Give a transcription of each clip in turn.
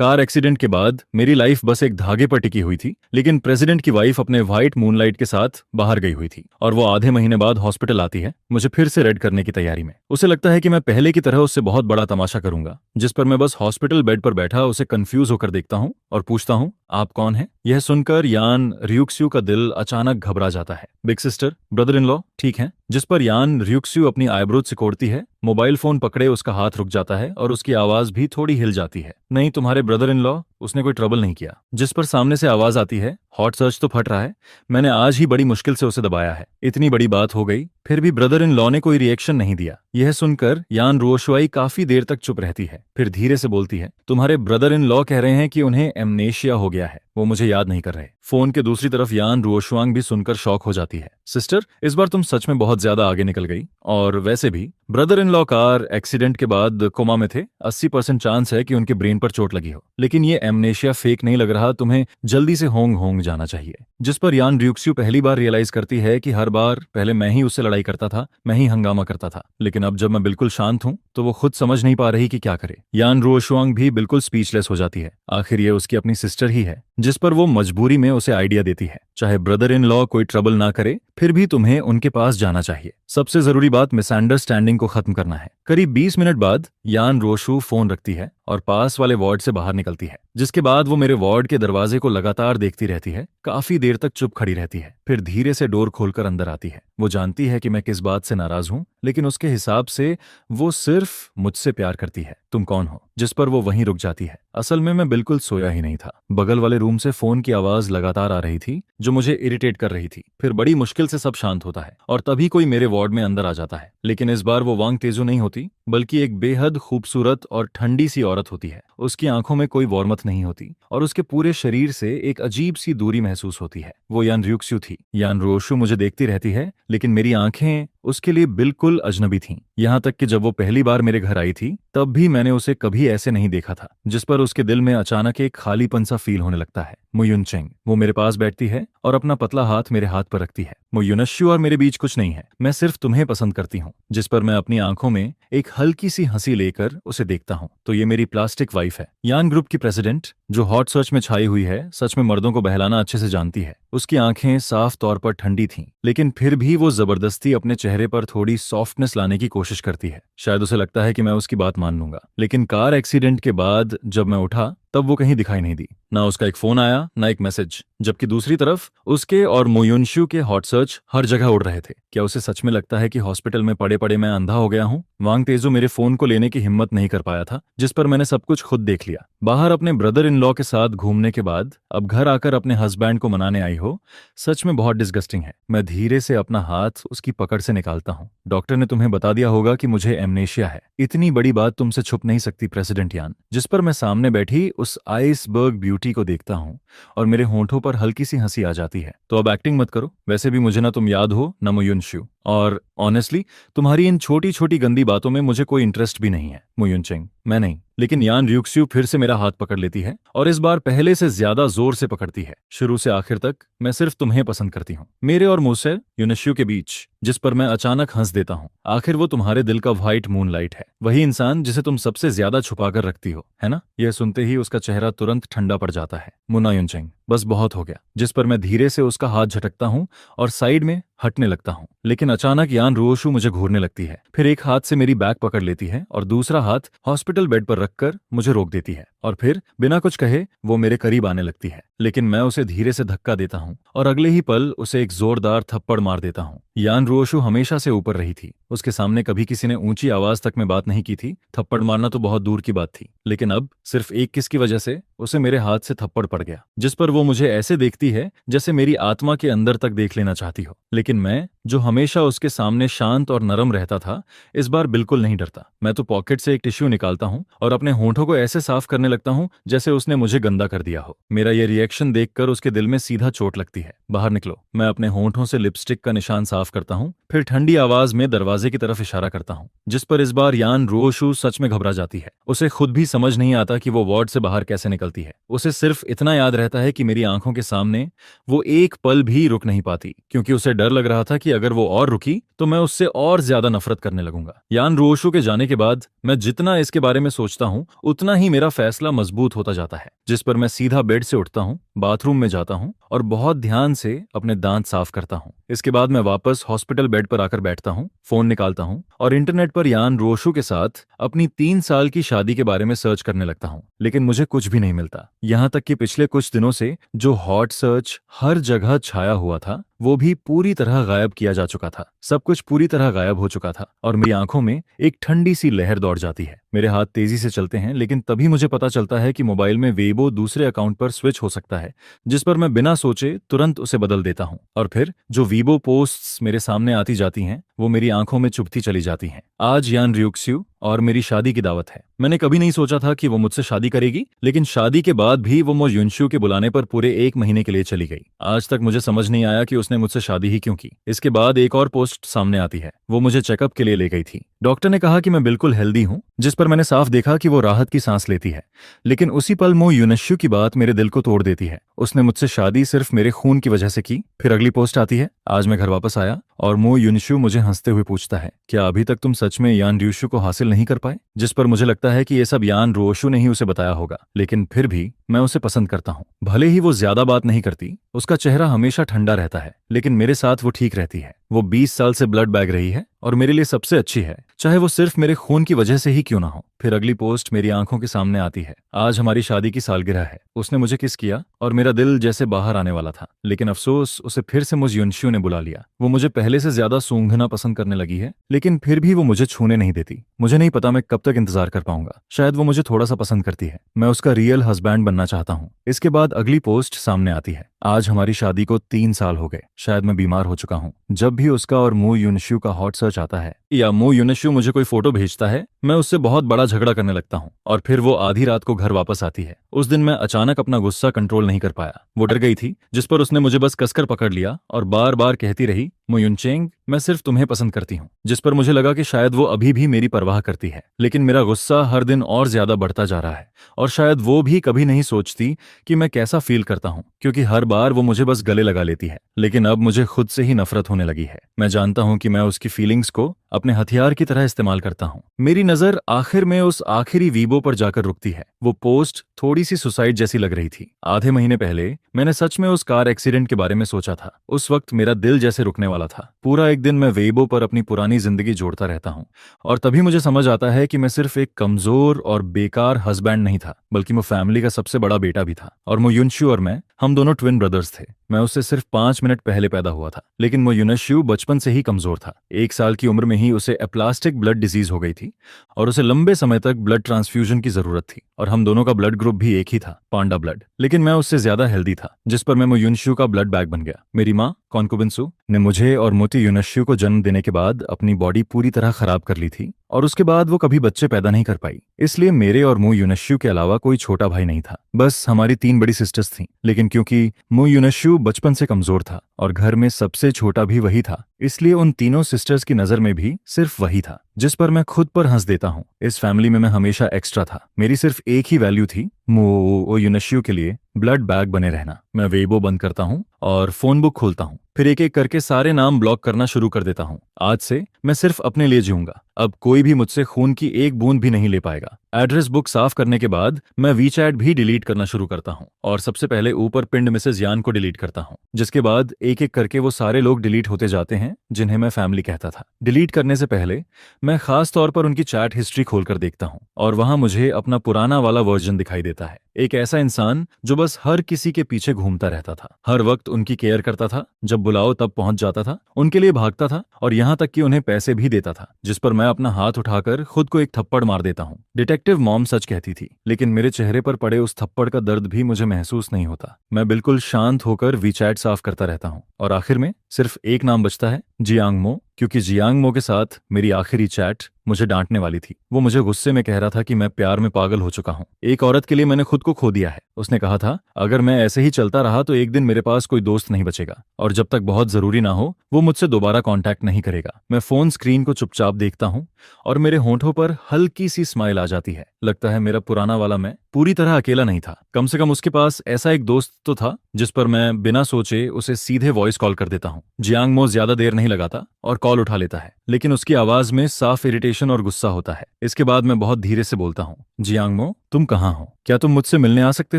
Car accident के बाद मेरी लाइफ बस एक धागे पर टिकी हुई थी, लेकिन प्रेसिडेंट की वाइफ अपने व्हाइट मूनलाइट के साथ बाहर गई हुई थी और वो आधे महीने बाद हॉस्पिटल आती है, मुझे फिर से रेड करने की तैयारी में। उसे लगता है कि मैं पहले की तरह उससे बहुत बड़ा तमाशा करूंगा, जिस पर मैं बस हॉस्पिटल बेड पर बैठा उसे कंफ्यूज होकर देखता हूँ और पूछता हूँ, आप कौन हैं? यह सुनकर यान रियुक्स्यू का दिल अचानक घबरा जाता है। Big sister, brother in law, ठीक है? जिस पर यान रियुक्स्यू अपनी आईब्रोज सिकोड़ती है, मोबाइल फोन पकड़े उसका हाथ रुक जाता है और उसकी आवाज भी थोड़ी हिल जाती है। नहीं, तुम्हारे ब्रदर इन लॉ, उसने कोई ट्रबल नहीं किया। जिस पर सामने से आवाज आती है, हॉट सर्च तो फट रहा है, मैंने आज ही बड़ी मुश्किल से उसे दबाया है। इतनी बड़ी बात हो गई, फिर भी ब्रदर इन लॉ ने कोई रिएक्शन नहीं दिया। यह सुनकर यान रुओशुआई काफी देर तक चुप रहती है, फिर धीरे से बोलती है, तुम्हारे ब्रदर इन लॉ कह रहे हैं कि उन्हें एमनेशिया हो गया है, वो मुझे याद नहीं कर रहे। फोन के दूसरी तरफ यान रुओशुआंग भी सुनकर शॉक हो जाती है। सिस्टर, इस बार तुम सच में बहुत ज्यादा आगे निकल गई। और वैसे भी brother in law car accident के बाद कोमा में थे, 80% चांस है कि उनके ब्रेन पर चोट लगी हो, लेकिन ये एमनेशिया फेक नहीं लग रहा, तुम्हें जल्दी से होंग होंग जाना चाहिए। जिस पर यान रियुक्स्यू पहली बार रियलाइज करती है कि हर बार पहले मैं ही उससे लड़ाई करता था, मैं ही हंगामा करता था, लेकिन अब जब मैं बिल्कुल शांत हूं तो वो खुद समझ नहीं पा रही कि क्या करे। यान रुओशुआंग भी बिल्कुल स्पीचलेस हो जाती है। आखिर ये उसकी अपनी सिस्टर ही है, जिस पर वो मजबूरी में उसे आइडिया देती है, चाहे ब्रदर इन लॉ कोई ट्रबल ना करे, फिर भी तुम्हें उनके पास जाना चाहिए। सबसे जरूरी बात मिसअंडरस्टैंडिंग को खत्म करना है। करीब 20 मिनट बाद यान रोशु फोन रखती है और पास वाले वार्ड से बाहर निकलती है, जिसके बाद वो मेरे वार्ड के दरवाजे को लगातार देखती रहती है, काफी देर तक चुप खड़ी रहती है, फिर धीरे से डोर खोलकर अंदर आती है। वो जानती है कि मैं किस बात से नाराज हूं, लेकिन उसके हिसाब से वो सिर्फ मुझसे प्यार करती है। तुम कौन हो? जिस पर वो वहीं रुक जाती है। असल में मैं बिल्कुल सोया ही नहीं था। बगल वाले रूम से फोन की आवाज लगातार आ रही थी, जो मुझे इरिटेट कर रही थी। फिर बड़ी मुश्किल से सब शांत होता है और तभी कोई मेरे वार्ड में अंदर आ जाता है, लेकिन इस बार वो वांग तेजू नहीं होती, बल्कि एक बेहद खूबसूरत और ठंडी सी औरत होती है। उसकी आंखों में कोई वॉर्मथ नहीं होती और उसके पूरे शरीर से एक अजीब सी दूरी महसूस होती है। वो यान रियुक्स्यू थी। यान रोशु मुझे देखती रहती है, लेकिन मेरी आंखें उसके लिए बिल्कुल अजनबी थीं। यहाँ तक कि जब वो पहली बार मेरे घर आई थी, तब भी मैंने उसे कभी ऐसे नहीं देखा था। जिस पर उसके दिल में अचानक एक खालीपन सा फील होने लगता है। मुयुनचेंग, वो मेरे पास बैठती है और अपना पतला हाथ मेरे हाथ पर रखती है। मुयुनश्यू और मेरे बीच कुछ नहीं है, मैं सिर्फ तुम्हें पसंद करती हूँ। जिस पर मैं अपनी आंखों में एक हल्की सी हंसी लेकर उसे देखता हूँ, तो ये मेरी प्लास्टिक वाइफ है, यान ग्रुप की प्रेसिडेंट, जो हॉट सर्च में छाई हुई है, सच में मर्दों को बहलाना अच्छे से जानती है। उसकी आंखें साफ तौर पर ठंडी थीं, लेकिन फिर भी वो जबरदस्ती अपने चेहरे पर थोड़ी सॉफ्टनेस लाने की कोशिश करती है। शायद उसे लगता है कि मैं उसकी बात मान लूंगा। लेकिन कार एक्सीडेंट के बाद जब मैं उठा, तब वो कहीं दिखाई नहीं दी। ना उसका एक फोन आया, ना एक मैसेज, जबकि दूसरी तरफ उसके और मुयुनशु के हॉट सर्च हर जगह उड़ रहे थे। क्या उसे सच में लगता है कि हॉस्पिटल में पड़े पड़े मैं अंधा हो गया हूँ? वांग तेजू मेरे फोन को लेने की हिम्मत नहीं कर पाया था, जिस पर मैंने सब कुछ खुद देख लिया। बाहर अपने ब्रदर इन लॉ के साथ घूमने के बाद अब घर आकर अपने हस्बैंड को मनाने आई हो, सच में बहुत डिस्गस्टिंग है। मैं धीरे से अपना हाथ उसकी पकड़ से निकालता हूँ। डॉक्टर ने तुम्हें बता दिया होगा कि मुझे एमनेशिया है। इतनी बड़ी बात तुमसे छुप नहीं सकती प्रेसिडेंट यान। जिस पर मैं सामने बैठी उस आइसबर्ग ब्यूटी को देखता हूँ और मेरे होंठों पर हल्की सी हंसी आ जाती है। तो अब एक्टिंग मत करो, वैसे भी मुझे ना तुम याद हो ना मुयुनशु, और ऑनेस्टली तुम्हारी इन छोटी छोटी गंदी बातों में मुझे कोई इंटरेस्ट भी नहीं है। मुयुनचेंग, मैं नहीं। लेकिन यान रियुक्स्यू फिर से मेरा हाथ पकड़ लेती है और इस बार पहले से ज्यादा जोर से पकड़ती है। शुरू से आखिर तक मैं सिर्फ तुम्हें पसंद करती हूँ, मेरे और मुझसे युनश्यू के बीच। जिस पर मैं अचानक हंस देता हूँ। आखिर वो तुम्हारे दिल का व्हाइट मूनलाइट है, वही इंसान जिसे तुम सबसे ज्यादा छुपा कर रखती हो, है ना? यह सुनते ही उसका चेहरा तुरंत ठंडा पड़ जाता है। मुन्ना युनचेंग, बस बहुत हो गया। जिस पर मैं धीरे से उसका हाथ झटकता हूँ और साइड में हटने लगता हूँ, लेकिन अचानक यान रुओशु मुझे घूरने लगती है। फिर एक हाथ से मेरी बैग पकड़ लेती है और दूसरा हाथ हॉस्पिटल बेड पर रखकर मुझे रोक देती है, और फिर बिना कुछ कहे वो मेरे करीब आने लगती है। लेकिन मैं उसे धीरे से धक्का देता हूँ और अगले ही पल उसे एक जोरदार थप्पड़ मार देता हूँ। यान रुओशु हमेशा से ऊपर रही थी, उसके सामने कभी किसी ने ऊंची आवाज तक में बात नहीं की थी। थप्पड़ मारना तो बहुत दूर की बात थी, लेकिन अब सिर्फ एक किस की वजह से उसे मेरे हाथ से थप्पड़ पड़ गया। जिस पर वो मुझे ऐसे देखती है जैसे मेरी आत्मा के अंदर तक देख लेना चाहती हो। लेकिन मैं, जो हमेशा उसके सामने शांत और नरम रहता था, इस बार बिल्कुल नहीं डरता। मैं तो पॉकेट से एक टिश्यू निकालता हूँ और अपने होंठों को ऐसे साफ करने लगता हूँ जैसे उसने मुझे गंदा कर दिया हो। मेरा ये रिएक्शन देखकर उसके दिल में सीधा चोट लगती है। बाहर निकलो। मैं अपने होंठों से लिपस्टिक का निशान साफ करता हूँ, फिर ठंडी आवाज में दरवाजे दरवाजे की तरफ इशारा करता हूँ, जिस पर इस बार यान रोशु सच में घबरा जाती है। उसे खुद भी समझ नहीं आता कि वो वार्ड से बाहर कैसे निकलती है। उसे सिर्फ इतना याद रहता है कि मेरी आंखों के सामने वो एक पल भी रुक नहीं पाती, क्योंकि उसे डर लग रहा था कि अगर वो और रुकी तो मैं उससे और ज्यादा नफरत करने लगूंगा। यान रोशु के जाने के बाद मैं जितना इसके बारे में सोचता हूँ उतना ही मेरा फैसला मजबूत होता जाता है, जिस पर मैं सीधा बेड से उठता हूँ, बाथरूम में जाता हूँ और बहुत ध्यान से अपने दांत साफ करता हूँ। इसके बाद मैं वापस हॉस्पिटल बेड पर आकर बैठता हूँ, फोन निकालता हूँ और इंटरनेट पर यान रोशु के साथ अपनी 3 साल की शादी के बारे में सर्च करने लगता हूँ, लेकिन मुझे कुछ भी नहीं मिलता। यहाँ तक कि पिछले कुछ दिनों से जो हॉट सर्च हर जगह छाया हुआ था वो भी पूरी तरह गायब किया जा चुका था। सब कुछ पूरी तरह गायब हो चुका था और मेरी आंखों में एक ठंडी सी लहर दौड़ जाती है। मेरे हाथ तेजी से चलते हैं, लेकिन तभी मुझे पता चलता है कि मोबाइल में वेबो दूसरे अकाउंट पर स्विच हो सकता है, जिस पर मैं बिना सोचे तुरंत उसे बदल देता हूँ। और फिर जो वीबो पोस्ट्स मेरे सामने आती जाती हैं वो मेरी आंखों में चुभती चली जाती हैं। आज यान रियुक्स्यू और मेरी शादी की दावत है। मैंने कभी नहीं सोचा था कि वो मुझसे शादी करेगी, लेकिन शादी के बाद भी वो मो युनशु के बुलाने पर पूरे 1 महीने के लिए चली गई। आज तक मुझे समझ नहीं आया कि उसने मुझसे शादी ही क्यों की। इसके बाद एक और पोस्ट सामने आती है। वो मुझे चेकअप के लिए ले गई थी। डॉक्टर ने कहा कि मैं बिल्कुल हेल्दी हूँ, जिस पर मैंने साफ देखा कि वो राहत की सांस लेती है। लेकिन उसी पल मो युनशु की बात मेरे दिल को तोड़ देती है। उसने मुझसे शादी सिर्फ मेरे खून की वजह से की। फिर अगली पोस्ट आती है। आज मैं घर वापस आया और मो युनशु मुझे हंसते हुए पूछता है, क्या अभी तक तुम सच में यान रियुशु को हासिल नहीं कर पाए? जिस पर मुझे लगता है कि ये सब यान रोशु ने ही उसे बताया होगा, लेकिन फिर भी मैं उसे पसंद करता हूँ। भले ही वो ज्यादा बात नहीं करती, उसका चेहरा हमेशा ठंडा रहता है, लेकिन मेरे साथ वो ठीक रहती है। वो 20 साल से ब्लड बैग रही है और मेरे लिए सबसे अच्छी है, चाहे वो सिर्फ मेरे खून की वजह से ही क्यों ना हो। फिर अगली पोस्ट मेरी आंखों के सामने आती है। आज हमारी शादी की सालगिरह है। उसने मुझे किस किया और मेरा दिल जैसे बाहर आने वाला था, लेकिन अफसोस उसे फिर से मुझ युनशु ने बुला लिया। वो मुझे पहले से ज्यादा सूंघना पसंद करने लगी है, लेकिन फिर भी वो मुझे छूने नहीं देती। मुझे नहीं पता मैं कब तक इंतजार कर पाऊंगा। शायद वो मुझे थोड़ा सा पसंद करती है। मैं उसका रियल हस्बैंड बनना चाहता हूँ। इसके बाद अगली पोस्ट सामने आती है। आज हमारी शादी को 3 साल हो गए। शायद मैं बीमार हो चुका हूँ। जब भी उसका और मो युनशु का हॉट सर्च आता है या मो युनशु मुझे कोई फोटो भेजता है, मैं उससे बहुत बड़ा झगड़ा करने लगता हूँ और फिर वो आधी रात को घर वापस आती है। उस दिन मैं अचानक अपना गुस्सा कंट्रोल नहीं कर पाया। वो डर गई थी, जिस पर उसने मुझे बस कसकर पकड़ लिया और बार बार कहती रही, मो युनचेंग, मैं सिर्फ तुम्हें पसंद करती हूँ। जिस पर मुझे लगा कि शायद वो अभी भी मेरी परवाह करती है, लेकिन मेरा गुस्सा हर दिन और ज्यादा बढ़ता जा रहा है और शायद वो भी कभी नहीं सोचती कि मैं कैसा फील करता हूँ, क्योंकि हर बार वो मुझे बस गले लगा लेती है। लेकिन अब मुझे खुद से ही नफरत होने लगी है। मैं जानता हूँ कि मैं उसकी फीलिंग्स को अपने हथियार की तरह इस्तेमाल करता हूँ। मेरी नजर आखिर में उस आखिरी वीबो पर जाकर रुकती है। वो पोस्ट थोड़ी सी सुसाइड जैसी लग रही थी। आधे महीने पहले मैंने सच में उस कार एक्सीडेंट के बारे में सोचा था। उस वक्त मेरा दिल जैसे रुकने वाला था। पूरा एक दिन मैं वेबो पर अपनी पुरानी जिंदगी जोड़ता रहता हूँ और तभी मुझे समझ आता है कि मैं सिर्फ एक कमजोर और बेकार हस्बैंड नहीं था, बल्कि मैं फैमिली का सबसे बड़ा बेटा भी था। और मो युनशु और मैं, हम दोनों ट्विन ब्रदर्स थे। मैं उससे सिर्फ 5 मिनट पहले पैदा हुआ था, लेकिन मो युनशु बचपन से ही कमजोर था। 1 साल की उम्र में ही उसे एप्लास्टिक ब्लड डिजीज हो गई थी और उसे लंबे समय तक ब्लड ट्रांसफ्यूजन की जरूरत थी। और हम दोनों का ब्लड ग्रुप भी एक ही था, पांडा ब्लड। लेकिन मैं उससे ज्यादा हेल्दी था, जिस पर मैं मो युनशु का ब्लड बैग बन गया। मेरी माँ कॉन्कुबिन्सु ने मुझे और मोती युनशु को जन्म देने के बाद अपनी बॉडी पूरी तरह खराब कर ली थी और उसके बाद वो कभी बच्चे पैदा नहीं कर पाई। इसलिए मेरे और मो युनशु के अलावा कोई छोटा भाई नहीं था। बस हमारी 3 बड़ी सिस्टर्स थीं। लेकिन क्योंकि मो युनशु बचपन से कमजोर था और घर में सबसे छोटा भी वही था, इसलिए उन तीनों सिस्टर्स की नजर में भी सिर्फ वही था, जिस पर मैं खुद पर हंस देता हूँ। इस फैमिली में मैं हमेशा एक्स्ट्रा था। मेरी सिर्फ एक ही वैल्यू थी, मो युनशु के लिए ब्लड बैग बने रहना। मैं वेबो बंद करता हूँ और फोन बुक खोलता हूँ। फिर एक एक करके सारे नाम ब्लॉक करना शुरू कर देता हूँ। आज से मैं सिर्फ अपने लिए जीऊंगा। अब कोई भी मुझसे खून की एक बूंद भी नहीं ले पाएगा। एड्रेस बुक साफ करने के बाद मैं वीचैट भी डिलीट करना शुरू करता हूँ और सबसे पहले ऊपर पिंड मिसेस यान को डिलीट करता हूँ, जिसके बाद एक एक करके वो सारे लोग डिलीट होते जाते हैं जिन्हें मैं फैमिली कहता था। डिलीट करने से पहले मैं खास तौर पर उनकी चैट हिस्ट्री खोलकर देखता हूँ और वहां मुझे अपना पुराना वाला वर्जन दिखाई देता है। एक ऐसा इंसान जो बस हर किसी के पीछे घूमता रहता था, हर वक्त उनकी केयर करता था, जब बुलाओ तब पहुंच जाता था, उनके लिए भागता था और यहाँ तक कि उन्हें पैसे भी देता था, जिस पर मैं अपना हाथ उठाकर खुद को एक थप्पड़ मार देता हूँ। डिटेक्टिव मॉम सच कहती थी, लेकिन मेरे चेहरे पर पड़े उस थप्पड़ का दर्द भी मुझे महसूस नहीं होता। मैं बिल्कुल शांत होकर वीचैट साफ करता रहता हूँ और आखिर में सिर्फ एक नाम बचता है, जियांग मो, क्योंकि जियांग मो के साथ मेरी आखिरी चैट मुझे डांटने वाली थी। वो मुझे गुस्से में कह रहा था कि मैं प्यार में पागल हो चुका हूँ, एक औरत के लिए मैंने खुद को खो दिया है। उसने कहा था अगर मैं ऐसे ही चलता रहा तो एक दिन मेरे पास कोई दोस्त नहीं बचेगा, और जब तक बहुत जरूरी ना हो वो मुझसे दोबारा कांटेक्ट नहीं करेगा। मैं फोन स्क्रीन को चुपचाप देखता हूँ और मेरे होंठों पर हल्की सी स्माइल आ जाती है। लगता है मेरा पुराना वाला मैं पूरी तरह अकेला नहीं था। कम से कम उसके पास ऐसा एक दोस्त तो था जिस पर मैं बिना सोचे उसे सीधे वॉइस कॉल कर देता हूँ। जियांग मो ज्यादा देर नहीं लगाता और कॉल उठा लेता है, लेकिन उसकी आवाज में साफ इरिटेशन और गुस्सा होता है। इसके बाद मैं बहुत धीरे से बोलता हूँ, जियांग मो तुम कहाँ हो? क्या तुम मुझसे मिलने आ सकते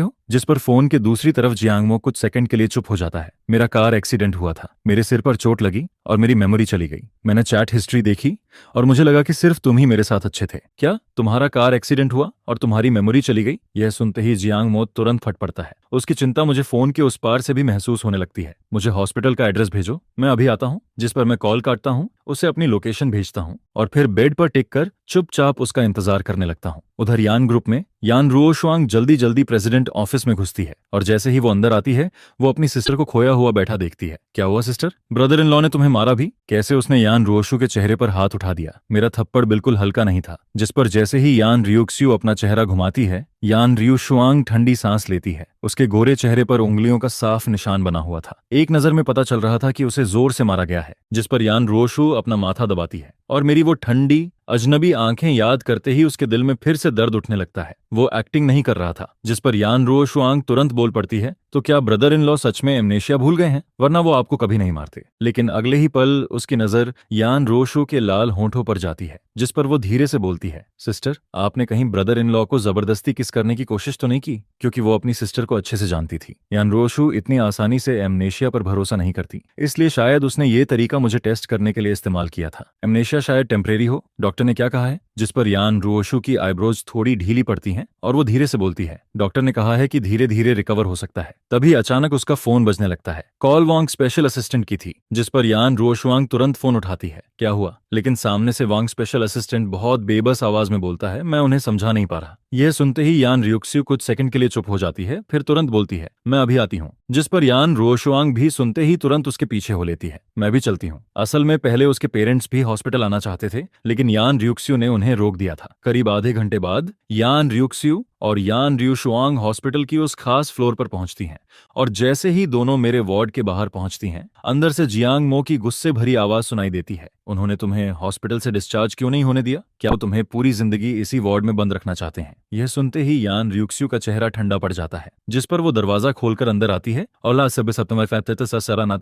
हो? जिस पर फोन के दूसरी तरफ जियांग मो कुछ सेकंड के लिए चुप हो जाता है। मेरा कार एक्सीडेंट हुआ था, मेरे सिर पर चोट लगी और मेरी मेमोरी चली गई। मैंने चैट हिस्ट्री देखी और मुझे लगा कि सिर्फ तुम ही मेरे साथ अच्छे थे। क्या तुम्हारा कार एक्सीडेंट हुआ और तुम्हारी मेमोरी चली गई? यह सुनते ही जियांग मो तुरंत फट पड़ता है। उसकी चिंता मुझे फोन के उस पार से भी महसूस होने लगती है। मुझे हॉस्पिटल का एड्रेस भेजो, मैं अभी आता हूँ। जिस पर मैं कॉल काटता हूँ, उसे अपनी लोकेशन भेजता हूँ और फिर बेड पर टिक कर चुपचाप उसका इंतजार करने लगता हूँ। उधर यान ग्रुप में यान रुओशुआंग जल्दी जल्दी प्रेसिडेंट ऑफिस में घुसती है और जैसे ही वो अंदर आती है वो अपनी सिस्टर को खोया हुआ बैठा देखती है। क्या हुआ सिस्टर? ब्रदर इन लॉ ने तुम्हें मारा भी? कैसे उसने यान रुओशु के चेहरे पर हाथ उठा दिया। मेरा थप्पड़ बिल्कुल हल्का नहीं था, जिस पर जैसे ही यान रियुक्स्यू अपना चेहरा घुमाती है, यान रियुशुआंग ठंडी सांस लेती है। उसके गोरे चेहरे पर उंगलियों का साफ निशान बना हुआ था। एक नजर में पता चल रहा था कि उसे जोर से मारा गया है। जिस पर यान रुओशु अपना माथा दबाती है और मेरी वो ठंडी अजनबी आंखें याद करते ही उसके दिल में फिर से दर्द उठने लगता है। वो एक्टिंग नहीं कर रहा था। जिस पर यान रुओशुआंग तुरंत बोल पड़ती है, तो क्या ब्रदर इन लॉ सच में एमनेशिया भूल गए हैं? वरना वो आपको कभी नहीं मारते। लेकिन अगले ही पल उसकी नजर यान रुओशु के लाल होंठों पर जाती है, जिस पर वो धीरे से बोलती है, सिस्टर आपने कहीं ब्रदर इन लॉ को जबरदस्ती किस करने की कोशिश तो नहीं की? क्योंकि वो अपनी सिस्टर को अच्छे से जानती थी। यान रुओशु इतनी आसानी से एमनेशिया पर भरोसा नहीं करती, इसलिए शायद उसने ये तरीका मुझे टेस्ट करने के लिए इस्तेमाल किया था। एमनेशिया शायद टेम्परेरी हो, डॉक्टर ने क्या कहा है? जिस पर यान रुओशु की आईब्रोज थोड़ी ढीली पड़ती हैं और वो धीरे से बोलती है, डॉक्टर ने कहा है कि धीरे धीरे रिकवर हो सकता है। तभी अचानक उसका फोन बजने लगता है। कॉल वांग स्पेशल असिस्टेंट की थी। जिस पर यान रुओशुआंग तुरंत फोन उठाती है। क्या हुआ? लेकिन सामने से वांग स्पेशल असिस्टेंट बहुत बेबस आवाज में बोलता है, मैं उन्हें समझा नहीं पा रहा। यह सुनते ही यान रियुक्स्यू कुछ सेकंड के लिए चुप हो जाती है, फिर तुरंत बोलती है, मैं अभी आती हूँ। जिस पर यान रुओशुआंग भी सुनते ही तुरंत उसके पीछे हो लेती है, मैं भी चलती हूँ। असल में पहले उसके पेरेंट्स भी हॉस्पिटल आना चाहते थे, लेकिन यान रियुक्स्यू ने उन्हें रोक दिया था। करीब आधे घंटे बाद यान रियुक्स्यू और यान रियुशुआंग हॉस्पिटल की उस खास फ्लोर पर पहुंचती हैं, और जैसे ही दोनों मेरे वार्ड के बाहर पहुंचती हैं, अंदर से जियांग मो की गुस्से भरी आवाज सुनाई देती है, उन्होंने तुम्हें हॉस्पिटल से डिस्चार्ज क्यों नहीं होने दिया? क्या वो तुम्हें पूरी जिंदगी इसी वार्ड में बंद रखना चाहते हैं? यह सुनते ही यान रियुक्स्यू का चेहरा ठंडा पड़ जाता है। जिस पर वो दरवाजा खोलकर अंदर आती है और